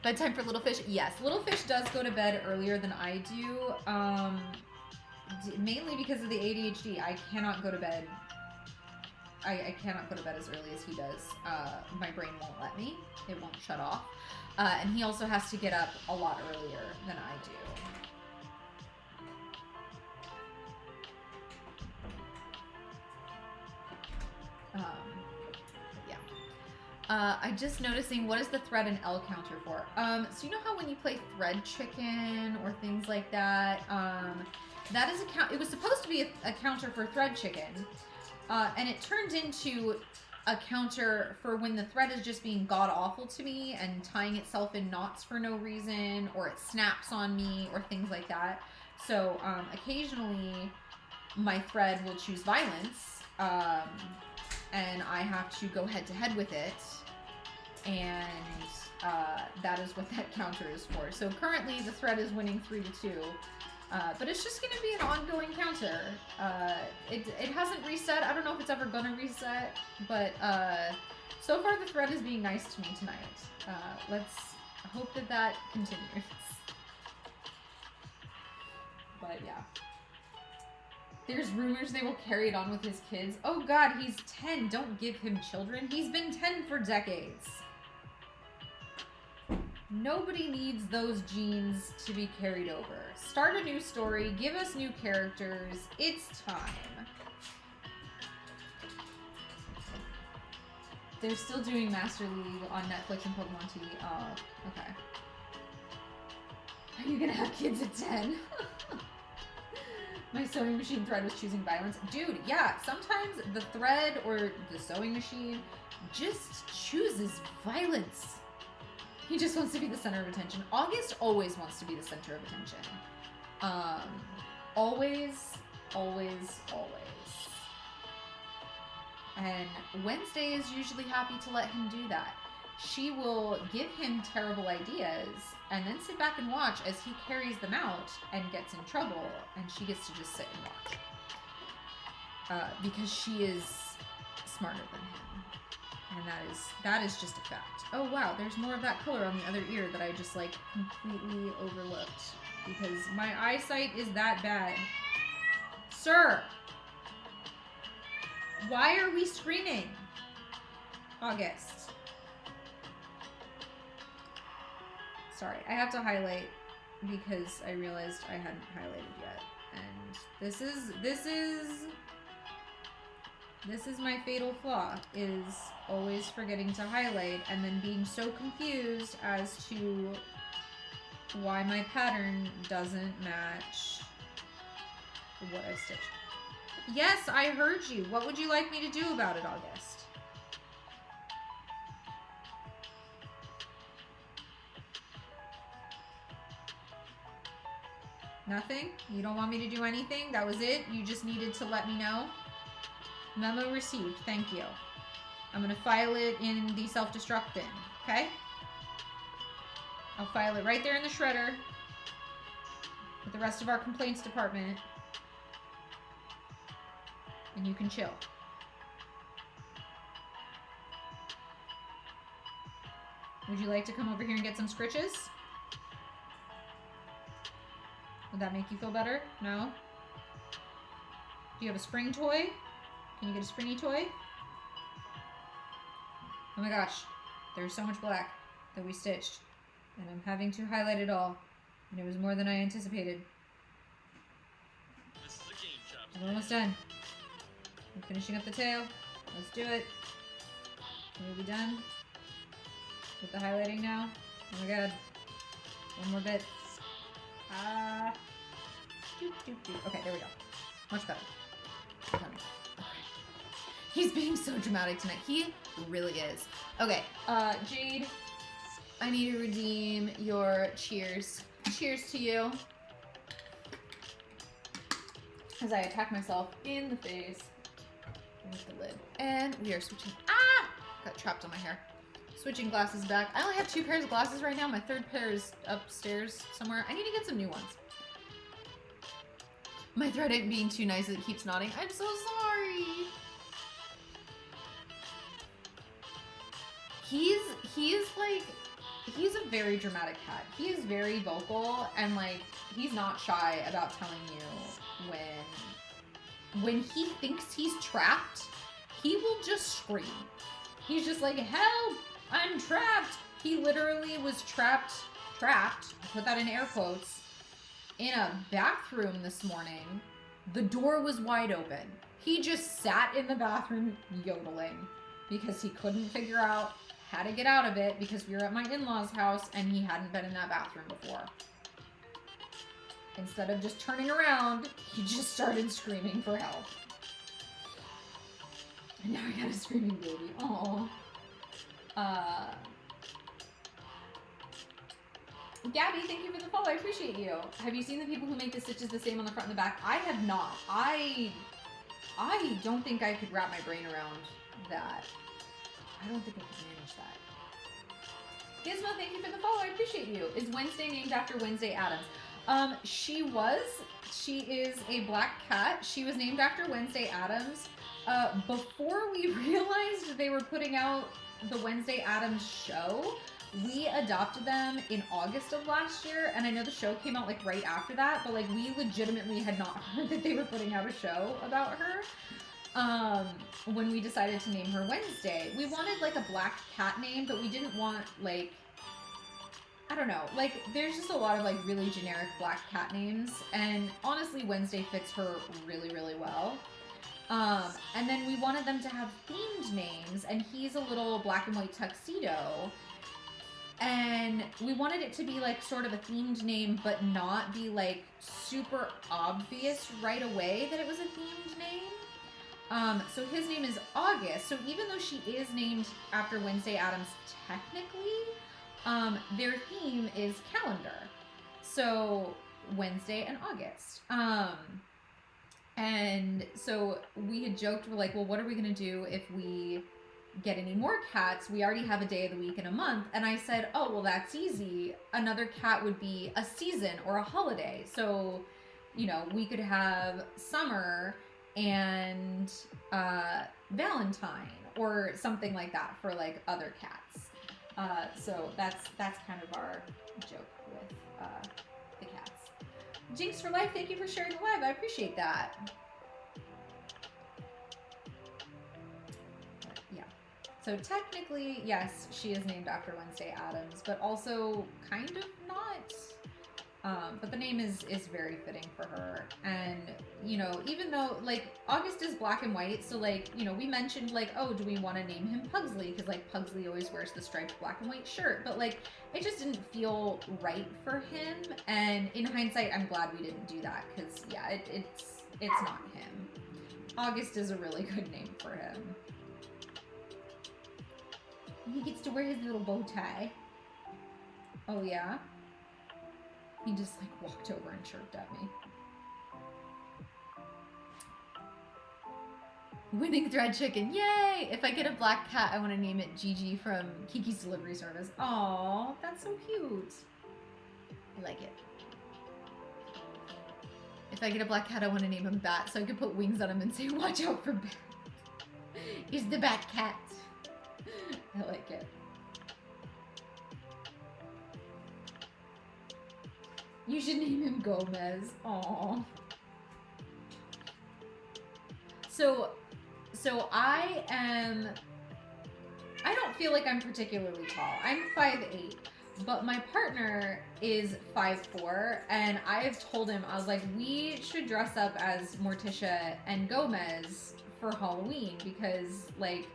Bedtime for Little Fish? Yes, Little Fish does go to bed earlier than I do, mainly because of the ADHD. I cannot go to bed. I cannot go to bed as early as he does. My brain won't let me. It won't shut off. And he also has to get up a lot earlier than I do. I'm just noticing, what is the thread and L counter for? So you know how when you play Thread Chicken or things like that, That is it was supposed to be a counter for thread chicken, and it turned into a counter for when the thread is just being god-awful to me and tying itself in knots for no reason, or it snaps on me, or things like that. So occasionally my thread will choose violence, and I have to go head-to-head with it, and that is what that counter is for. So currently the thread is winning 3-2. But it's just going to be an ongoing counter. It hasn't reset. I don't know if it's ever going to reset. But so far the thread is being nice to me tonight. Let's hope that that continues. But yeah. There's rumors they will carry it on with his kids. Oh god, he's 10. Don't give him children. He's been 10 for decades. Nobody needs those genes to be carried over. Start a new story, give us new characters. It's time. They're still doing Master League on Netflix and Pokemon TV. Oh, okay. Are you gonna have kids at 10? My sewing machine thread was choosing violence. Dude, yeah, sometimes the thread or the sewing machine just chooses violence. He just wants to be the center of attention. August always wants to be the center of attention. Always, always, always. And Wednesday is usually happy to let him do that. She will give him terrible ideas and then sit back and watch as he carries them out and gets in trouble, and she gets to just sit and watch. Because she is smarter than him. And that is just a fact. Oh wow, there's more of that color on the other ear that I just like completely overlooked because my eyesight is that bad. Sir! Why are we screaming? August. Sorry, I have to highlight because I realized I hadn't highlighted yet. And this is my fatal flaw, is always forgetting to highlight and then being so confused as to why my pattern doesn't match what I stitched. Yes, I heard you. What would you like me to do about it, August? Nothing? You don't want me to do anything? That was it? You just needed to let me know? Memo received. Thank you. I'm going to file it in the self-destruct bin. Okay? I'll file it right there in the shredder with the rest of our complaints department. And you can chill. Would you like to come over here and get some scritches? Would that make you feel better? No? Do you have a spring toy? Can you get a springy toy? Oh my gosh. There's so much black that we stitched. And I'm having to highlight it all. And it was more than I anticipated. This is a game shop. I'm almost done. I'm finishing up the tail. Let's do it. Can we be done with the highlighting now? Oh my god. One more bit. Okay, there we go. Much better. Okay. He's being so dramatic tonight. He really is. Okay, Jade, I need to redeem your cheers. Cheers to you. As I attack myself in the face. There's the lid. And we are switching. Ah! Got trapped on my hair. Switching glasses back. I only have 2 pairs of glasses right now. My 3rd pair is upstairs somewhere. I need to get some new ones. My thread ain't being too nice. It keeps nodding. I'm so sorry. He's a very dramatic cat. He is very vocal and like he's not shy about telling you when he thinks he's trapped, he will just scream. He's just like, help, I'm trapped. He literally was trapped, put that in air quotes, in a bathroom this morning. The door was wide open. He just sat in the bathroom yodeling because he couldn't figure out how to get out of it because we were at my in-laws' house and he hadn't been in that bathroom before. Instead of just turning around, he just started screaming for help. And now I got a screaming baby. Aww. Gabby, thank you for the follow. I appreciate you. Have you seen the people who make the stitches the same on the front and the back? I have not. I don't think I could wrap my brain around that. I don't think I could manage that. Gizmo, thank you for the follow. I appreciate you. Is Wednesday named after Wednesday Addams? She was. She is a black cat. She was named after Wednesday Addams. Before we realized they were putting out the Wednesday Addams show, we adopted them in August of last year, and I know the show came out like right after that, but like we legitimately had not heard that they were putting out a show about her. When we decided to name her Wednesday, we wanted like a black cat name, but we didn't want like, I don't know, like there's just a lot of like really generic black cat names, and honestly Wednesday fits her really, really well. And then we wanted them to have themed names, and he's a little black and white tuxedo, and we wanted it to be like sort of a themed name, but not be like super obvious right away that it was a themed name. So his name is August. So even though she is named after Wednesday Addams technically, their theme is calendar. So Wednesday and August. And so we had joked, we're like, well, what are we going to do if we get any more cats? We already have a day of the week and a month. And I said, oh, well, that's easy. Another cat would be a season or a holiday. So, you know, we could have summer and Valentine or something like that for like other cats. So that's kind of our joke with the cats. Jinx for life, thank you for sharing the live. I appreciate that. But yeah. So technically, yes, she is named after Wednesday Addams, but also kind of not. But the name is very fitting for her. And, you know, even though, like, August is black and white, so, like, you know, we mentioned, like, oh, do we want to name him Pugsley? Because, like, Pugsley always wears the striped black and white shirt. But, like, it just didn't feel right for him. And in hindsight, I'm glad we didn't do that. Because, yeah, it's not him. August is a really good name for him. He gets to wear his little bow tie. Oh, yeah? He just, like, walked over and chirped at me. Winning thread chicken. Yay! If I get a black cat, I want to name it Gigi from Kiki's Delivery Service. Aww, that's so cute. I like it. If I get a black cat, I want to name him Bat, so I could put wings on him and say, watch out for Bat. He's the Bat Cat. I like it. You should name him Gomez. Aww. So I don't feel like I'm particularly tall. I'm 5'8", but my partner is 5'4", and I've told him, I was like, we should dress up as Morticia and Gomez for Halloween, because, like,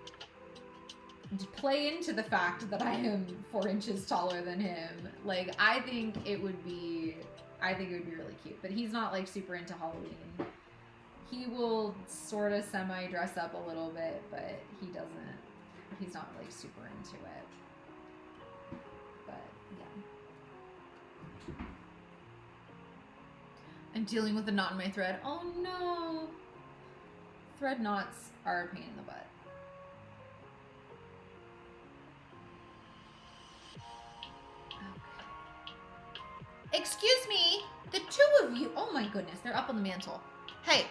to play into the fact that I am 4 inches taller than him. Like, I think it would be really cute. But he's not, like, super into Halloween. He will sort of semi-dress up a little bit, but he's not, like, super into it. But, yeah. I'm dealing with a knot in my thread. Oh, no! Thread knots are a pain in the butt. Excuse me, the two of you. Oh my goodness, they're up on the mantle. Hey.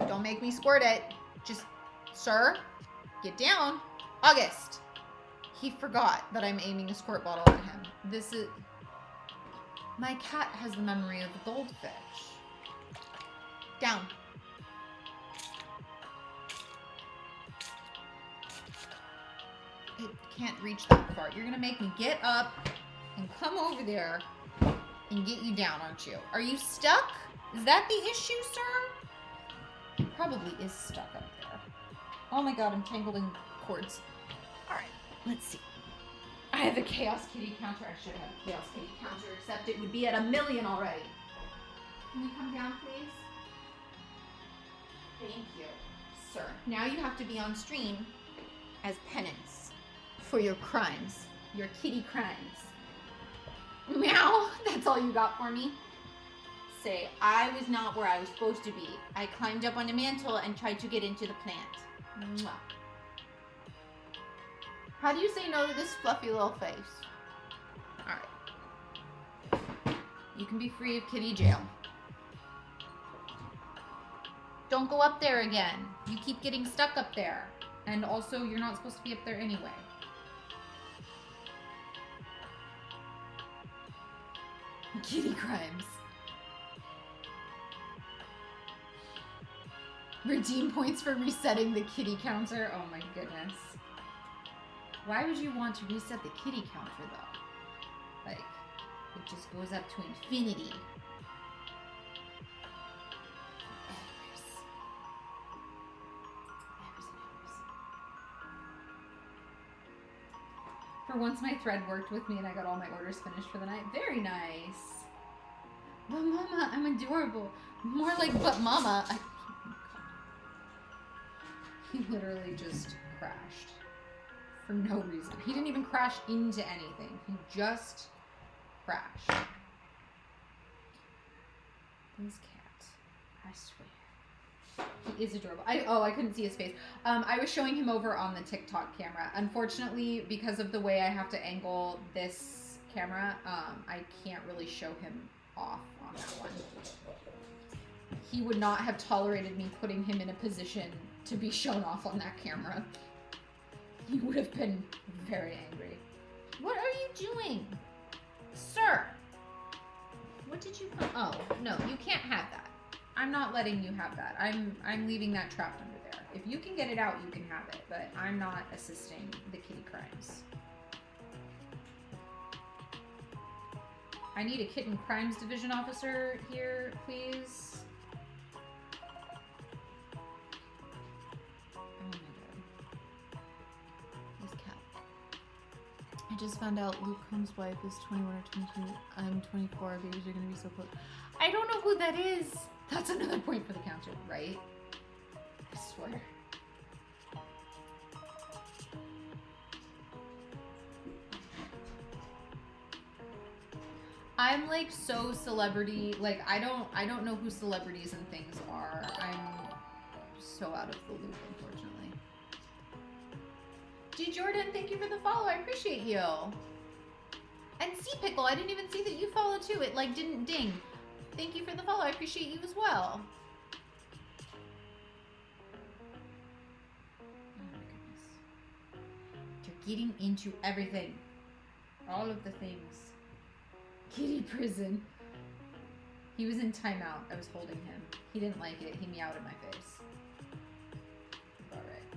Don't make me squirt it. Just, sir, get down. August. He forgot that I'm aiming a squirt bottle at him. This is... My cat has the memory of a goldfish. Down. It can't reach that far. You're gonna make me get up and come over there and get you down, aren't you? Are you stuck? Is that the issue, sir? He probably is stuck up there. Oh my god, I'm tangled in cords. Alright, let's see. I have a Chaos Kitty counter. I should have a Chaos Kitty counter, except it would be at 1,000,000 already. Can you come down, please? Thank you, sir. Now you have to be on stream as penance for your crimes, your kitty crimes. Meow. That's all you got for me? Say, I was not where I was supposed to be. I climbed up on the mantle and tried to get into the plant. Mwah. How do you say no to this fluffy little face? Alright. You can be free of kitty jail. Don't go up there again. You keep getting stuck up there. And also, you're not supposed to be up there anyway. Kitty crimes. Redeem points for resetting the kitty counter. Oh my goodness. Why would you want to reset the kitty counter though? Like, it just goes up to infinity. For once my thread worked with me and I got all my orders finished for the night. Very nice. But mama, I'm adorable. More like, but mama. He literally just crashed. For no reason. He didn't even crash into anything. He just crashed. This cat. I swear. He is adorable. I couldn't see his face. I was showing him over on the TikTok camera. Unfortunately, because of the way I have to angle this camera, I can't really show him off on that one. He would not have tolerated me putting him in a position to be shown off on that camera. He would have been very angry. What are you doing? Sir! What did you put? Oh, no, you can't have that. I'm not letting you have that. I'm leaving that trapped under there. If you can get it out, you can have it, but I'm not assisting the kitty crimes. I need a kitten crimes division officer here, please. I just found out Luke Combs' wife is 21 or 22. I'm 24. Our babies are going to be so close. I don't know who that is. That's another point for the counter, right? I swear. I'm like so celebrity. Like I don't know who celebrities and things are. I'm so out of the loop, unfortunately. Giordan, thank you for the follow. I appreciate you. And Sea Pickle, I didn't even see that you followed too. It like didn't ding. Thank you for the follow. I appreciate you as well. Oh my goodness. You're getting into everything. All of the things. Kitty prison. He was in timeout. I was holding him. He didn't like it. He meowed in my face.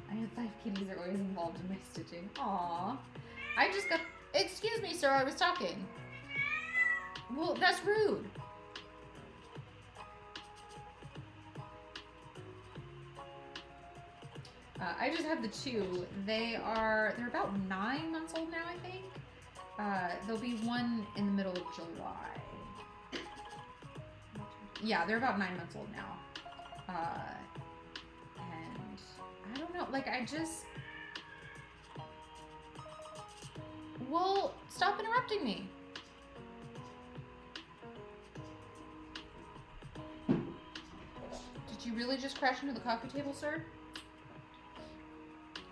I have 5 kitties are always involved in my stitching. Aww. I just got... Excuse me, sir. I was talking. Well, that's rude. I just have the 2. They're about 9 months old now, I think. There'll be one in the middle of July. Yeah, they're about 9 months old now. I don't know, like, well, stop interrupting me. Did you really just crash into the coffee table, sir?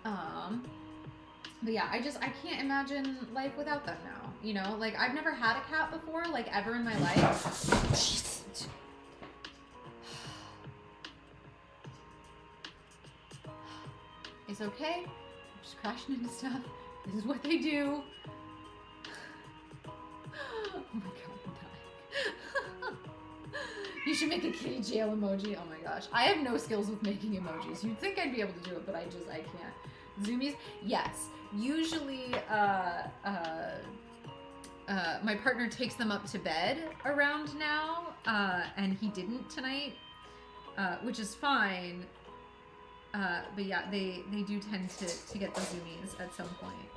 But yeah, I can't imagine life without them now, you know? Like, I've never had a cat before, like, ever in my life. Jesus. It's okay. I'm just crashing into stuff. This is what they do. Oh my god, I'm dying. You should make a kitty jail emoji. Oh my gosh. I have no skills with making emojis. You'd think I'd be able to do it, but I can't. Zoomies? Yes. Usually, my partner takes them up to bed around now, and he didn't tonight, which is fine. But yeah, they do tend to get the zoomies at some point.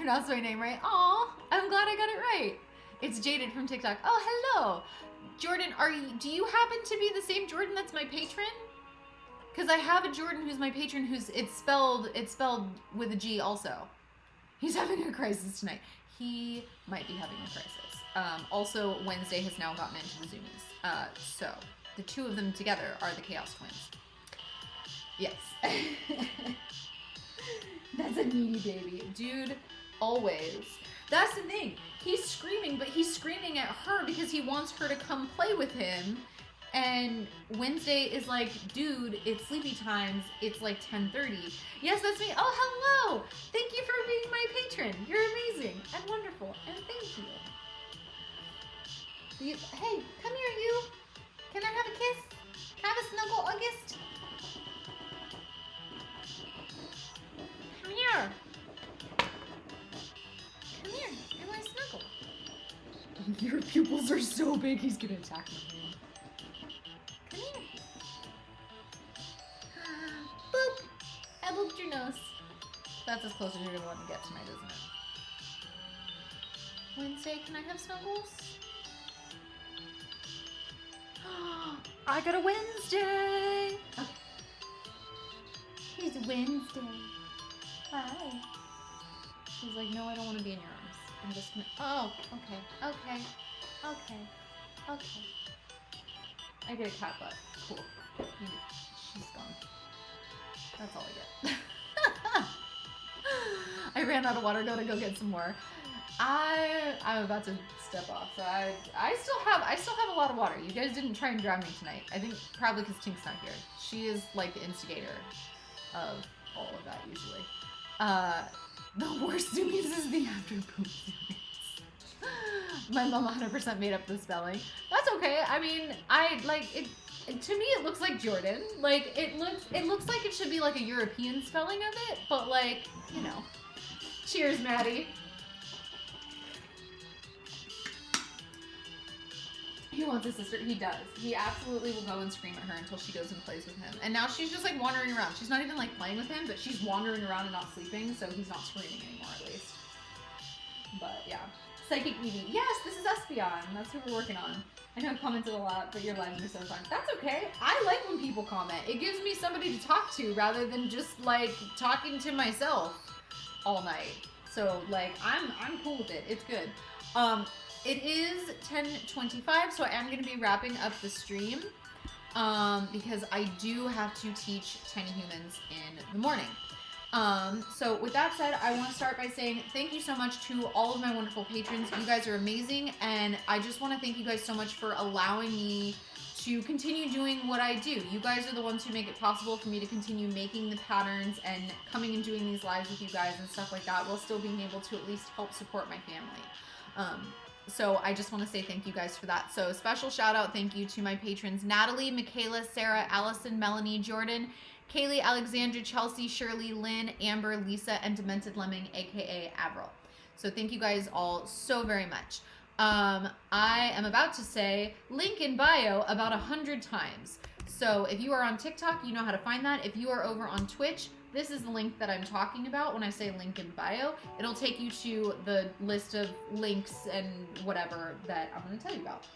pronounced my name right. Aw, I'm glad I got it right. It's Jaded from TikTok. Oh, hello. Giordan, do you happen to be the same Giordan that's my patron? Because I have a Giordan who's my patron it's spelled with a G also. He's having a crisis tonight. He might be having a crisis. Also, Wednesday has now gotten into the Zoomies. So the two of them together are the Chaos Twins. Yes. That's a needy baby. Dude, always. That's the thing. He's screaming, but he's screaming at her because he wants her to come play with him. And Wednesday is like, dude, it's sleepy times. It's like 10:30. Yes, that's me. Oh, hello. Thank you for being my patron. You're amazing and wonderful. And thank you. Hey, come here, you. Can I have a kiss? Have a snuggle, August? Come here. Come here. I want to snuggle. Your pupils are so big, he's going to attack me. Come here. Boop. I booped your nose. That's as close as you're going to want to get tonight, isn't it? Wednesday, can I have snuggles? I got a Wednesday. Okay. Here's Wednesday. Hi. He's like, no, I don't want to be in your arms. I'm just gonna. Oh, okay. I get a cat butt. Cool. She's gone. That's all I get. I ran out of water. Gotta go get some more. I'm about to step off, so I still have a lot of water. You guys didn't try and drown me tonight. I think probably because Tink's not here. She is like the instigator of all of that usually. The worst zoomies is the after poop zoomies. My mom 100% made up the spelling. That's okay. I mean, I like it. To me, it looks like Giordan. Like it looks like it should be like a European spelling of it, but like, you know. Cheers, Maddie. He wants a sister. He does. He absolutely will go and scream at her until she goes and plays with him. And now she's just like wandering around. She's not even like playing with him, but she's wandering around and not sleeping, so he's not screaming anymore at least. But yeah. Psychic Evie. Yes, this is Espeon. That's who we're working on. I know I've commented a lot, but your lives are so fun. That's okay. I like when people comment. It gives me somebody to talk to rather than just like talking to myself all night. So like I'm cool with it. It's good. It is 10:25, so I am going to be wrapping up the stream because I do have to teach tiny humans in the morning. So with that said, I want to start by saying thank you so much to all of my wonderful patrons. You guys are amazing, and I just want to thank you guys so much for allowing me to continue doing what I do. You guys are the ones who make it possible for me to continue making the patterns and coming and doing these lives with you guys and stuff like that while still being able to at least help support my family. So I just want to say thank you guys for that. So special shout out, thank you to my patrons, Natalie, Michaela, Sarah, Allyson, Melanie, Giordan, Kaley, Alexandra, Chelsea, Shirley, Lynn, Amber, Lisa, and Demented Lemming, aka Avril. So thank you guys all so very much. I am about to say link in bio about 100 times. So if you are on TikTok, you know how to find that. If you are over on Twitch, this is the link that I'm talking about when I say link in bio. It'll take you to the list of links and whatever that I'm going to tell you about.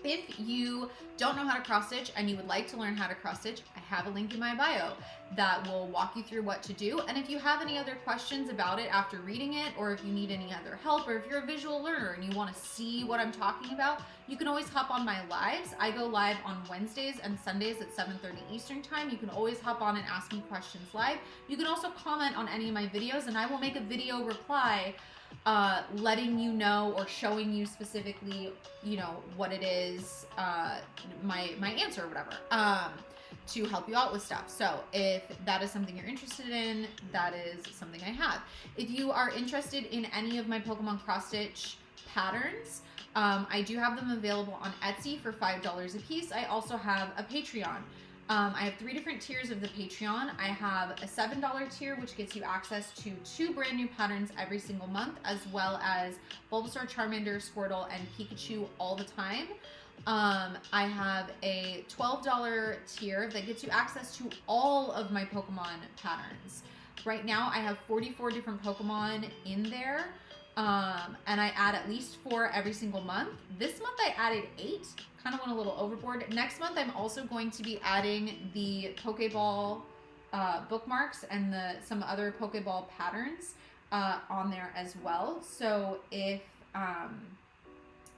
If you don't know how to cross stitch and you would like to learn how to cross stitch, I have a link in my bio that will walk you through what to do. And if you have any other questions about it after reading it, or if you need any other help, or if you're a visual learner and you want to see what I'm talking about, you can always hop on my lives. I go live on Wednesdays and Sundays at 7:30 Eastern time. You can always hop on and ask me questions live. You can also comment on any of my videos and I will make a video reply letting you know or showing you specifically, you know, what it is, my answer or whatever, to help you out with stuff. So if that is something you're interested in, that is something I have. If you are interested in any of my Pokemon cross stitch patterns, I do have them available on Etsy for $5 a piece. I also have a Patreon. I have 3 different tiers of the Patreon. I have a $7 tier, which gets you access to 2 brand new patterns every single month, as well as Bulbasaur, Charmander, Squirtle, and Pikachu all the time. I have a $12 tier that gets you access to all of my Pokemon patterns. Right now I have 44 different Pokemon in there. And I add at least 4 every single month. This month I added 8. Kind of went a little overboard. Next month I'm also going to be adding the Pokeball bookmarks and some other Pokeball patterns on there as well. So if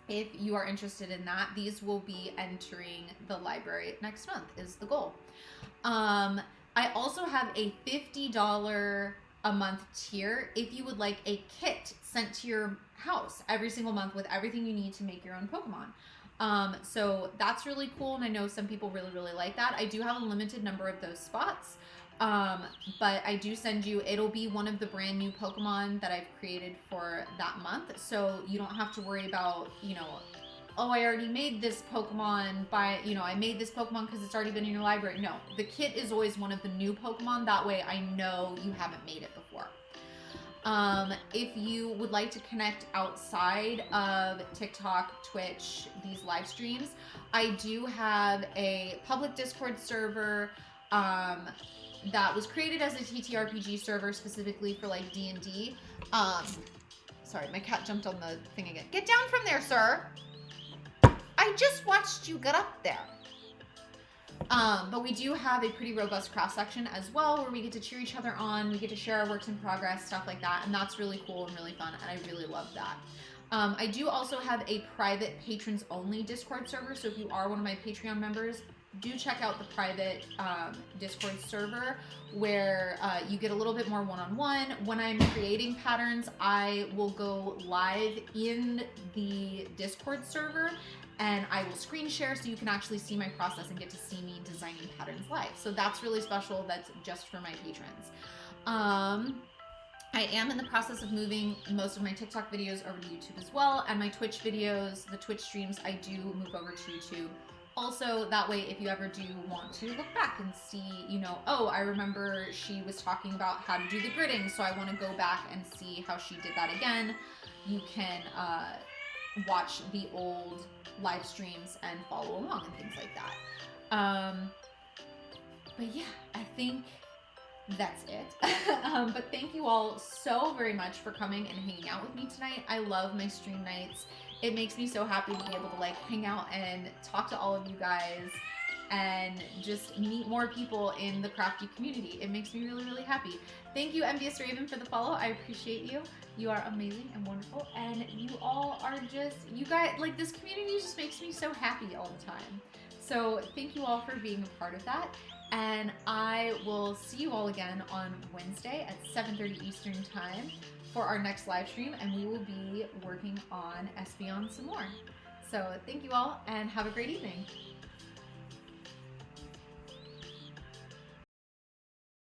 you are interested in that, these will be entering the library next month is the goal. I also have a $50 a month tier if you would like a kit sent to your house every single month with everything you need to make your own Pokemon. So that's really cool, and I know some people really, really like that. I do have a limited number of those spots, but I do send you, it'll be one of the brand new Pokemon that I've created for that month, so you don't have to worry about, you know, oh, I already made this Pokemon I made this Pokemon because it's already been in your library. No, the kit is always one of the new Pokemon. That way I know you haven't made it before. If you would like to connect outside of TikTok, Twitch, these live streams, I do have a public Discord server that was created as a TTRPG server specifically for like D&D. Sorry, my cat jumped on the thing again. Get down from there, sir. I just watched you get up there. But we do have a pretty robust cross section as well, where we get to cheer each other on, we get to share our works in progress, stuff like that, and that's really cool and really fun, and I really love that. I do also have a private patrons only Discord server, so if you are one of my Patreon members, do check out the private Discord server where you get a little bit more one-on-one. When I'm creating patterns, I will go live in the Discord server and I will screen share so you can actually see my process and get to see me designing patterns live. So that's really special. That's just for my patrons. I am in the process of moving most of my TikTok videos over to YouTube as well, and my Twitch videos, the Twitch streams, I do move over to YouTube. Also, that way, if you ever do want to look back and see, you know, oh, I remember she was talking about how to do the gridding, so I want to go back and see how she did that again. You can watch the old live streams and follow along and things like that. But yeah, I think that's it. But thank you all so very much for coming and hanging out with me tonight. I love my stream nights. It makes me so happy to be able to like hang out and talk to all of you guys and just meet more people in the crafty community. It makes me really, really happy. Thank you, Envious Raven, for the follow. I appreciate you. You are amazing and wonderful, and you all are just, you guys, like, this community just makes me so happy all the time. So thank you all for being a part of that, and I will see you all again on Wednesday at 7:30 Eastern Time for our next live stream, and we will be working on Espeon some more. So thank you all, and have a great evening.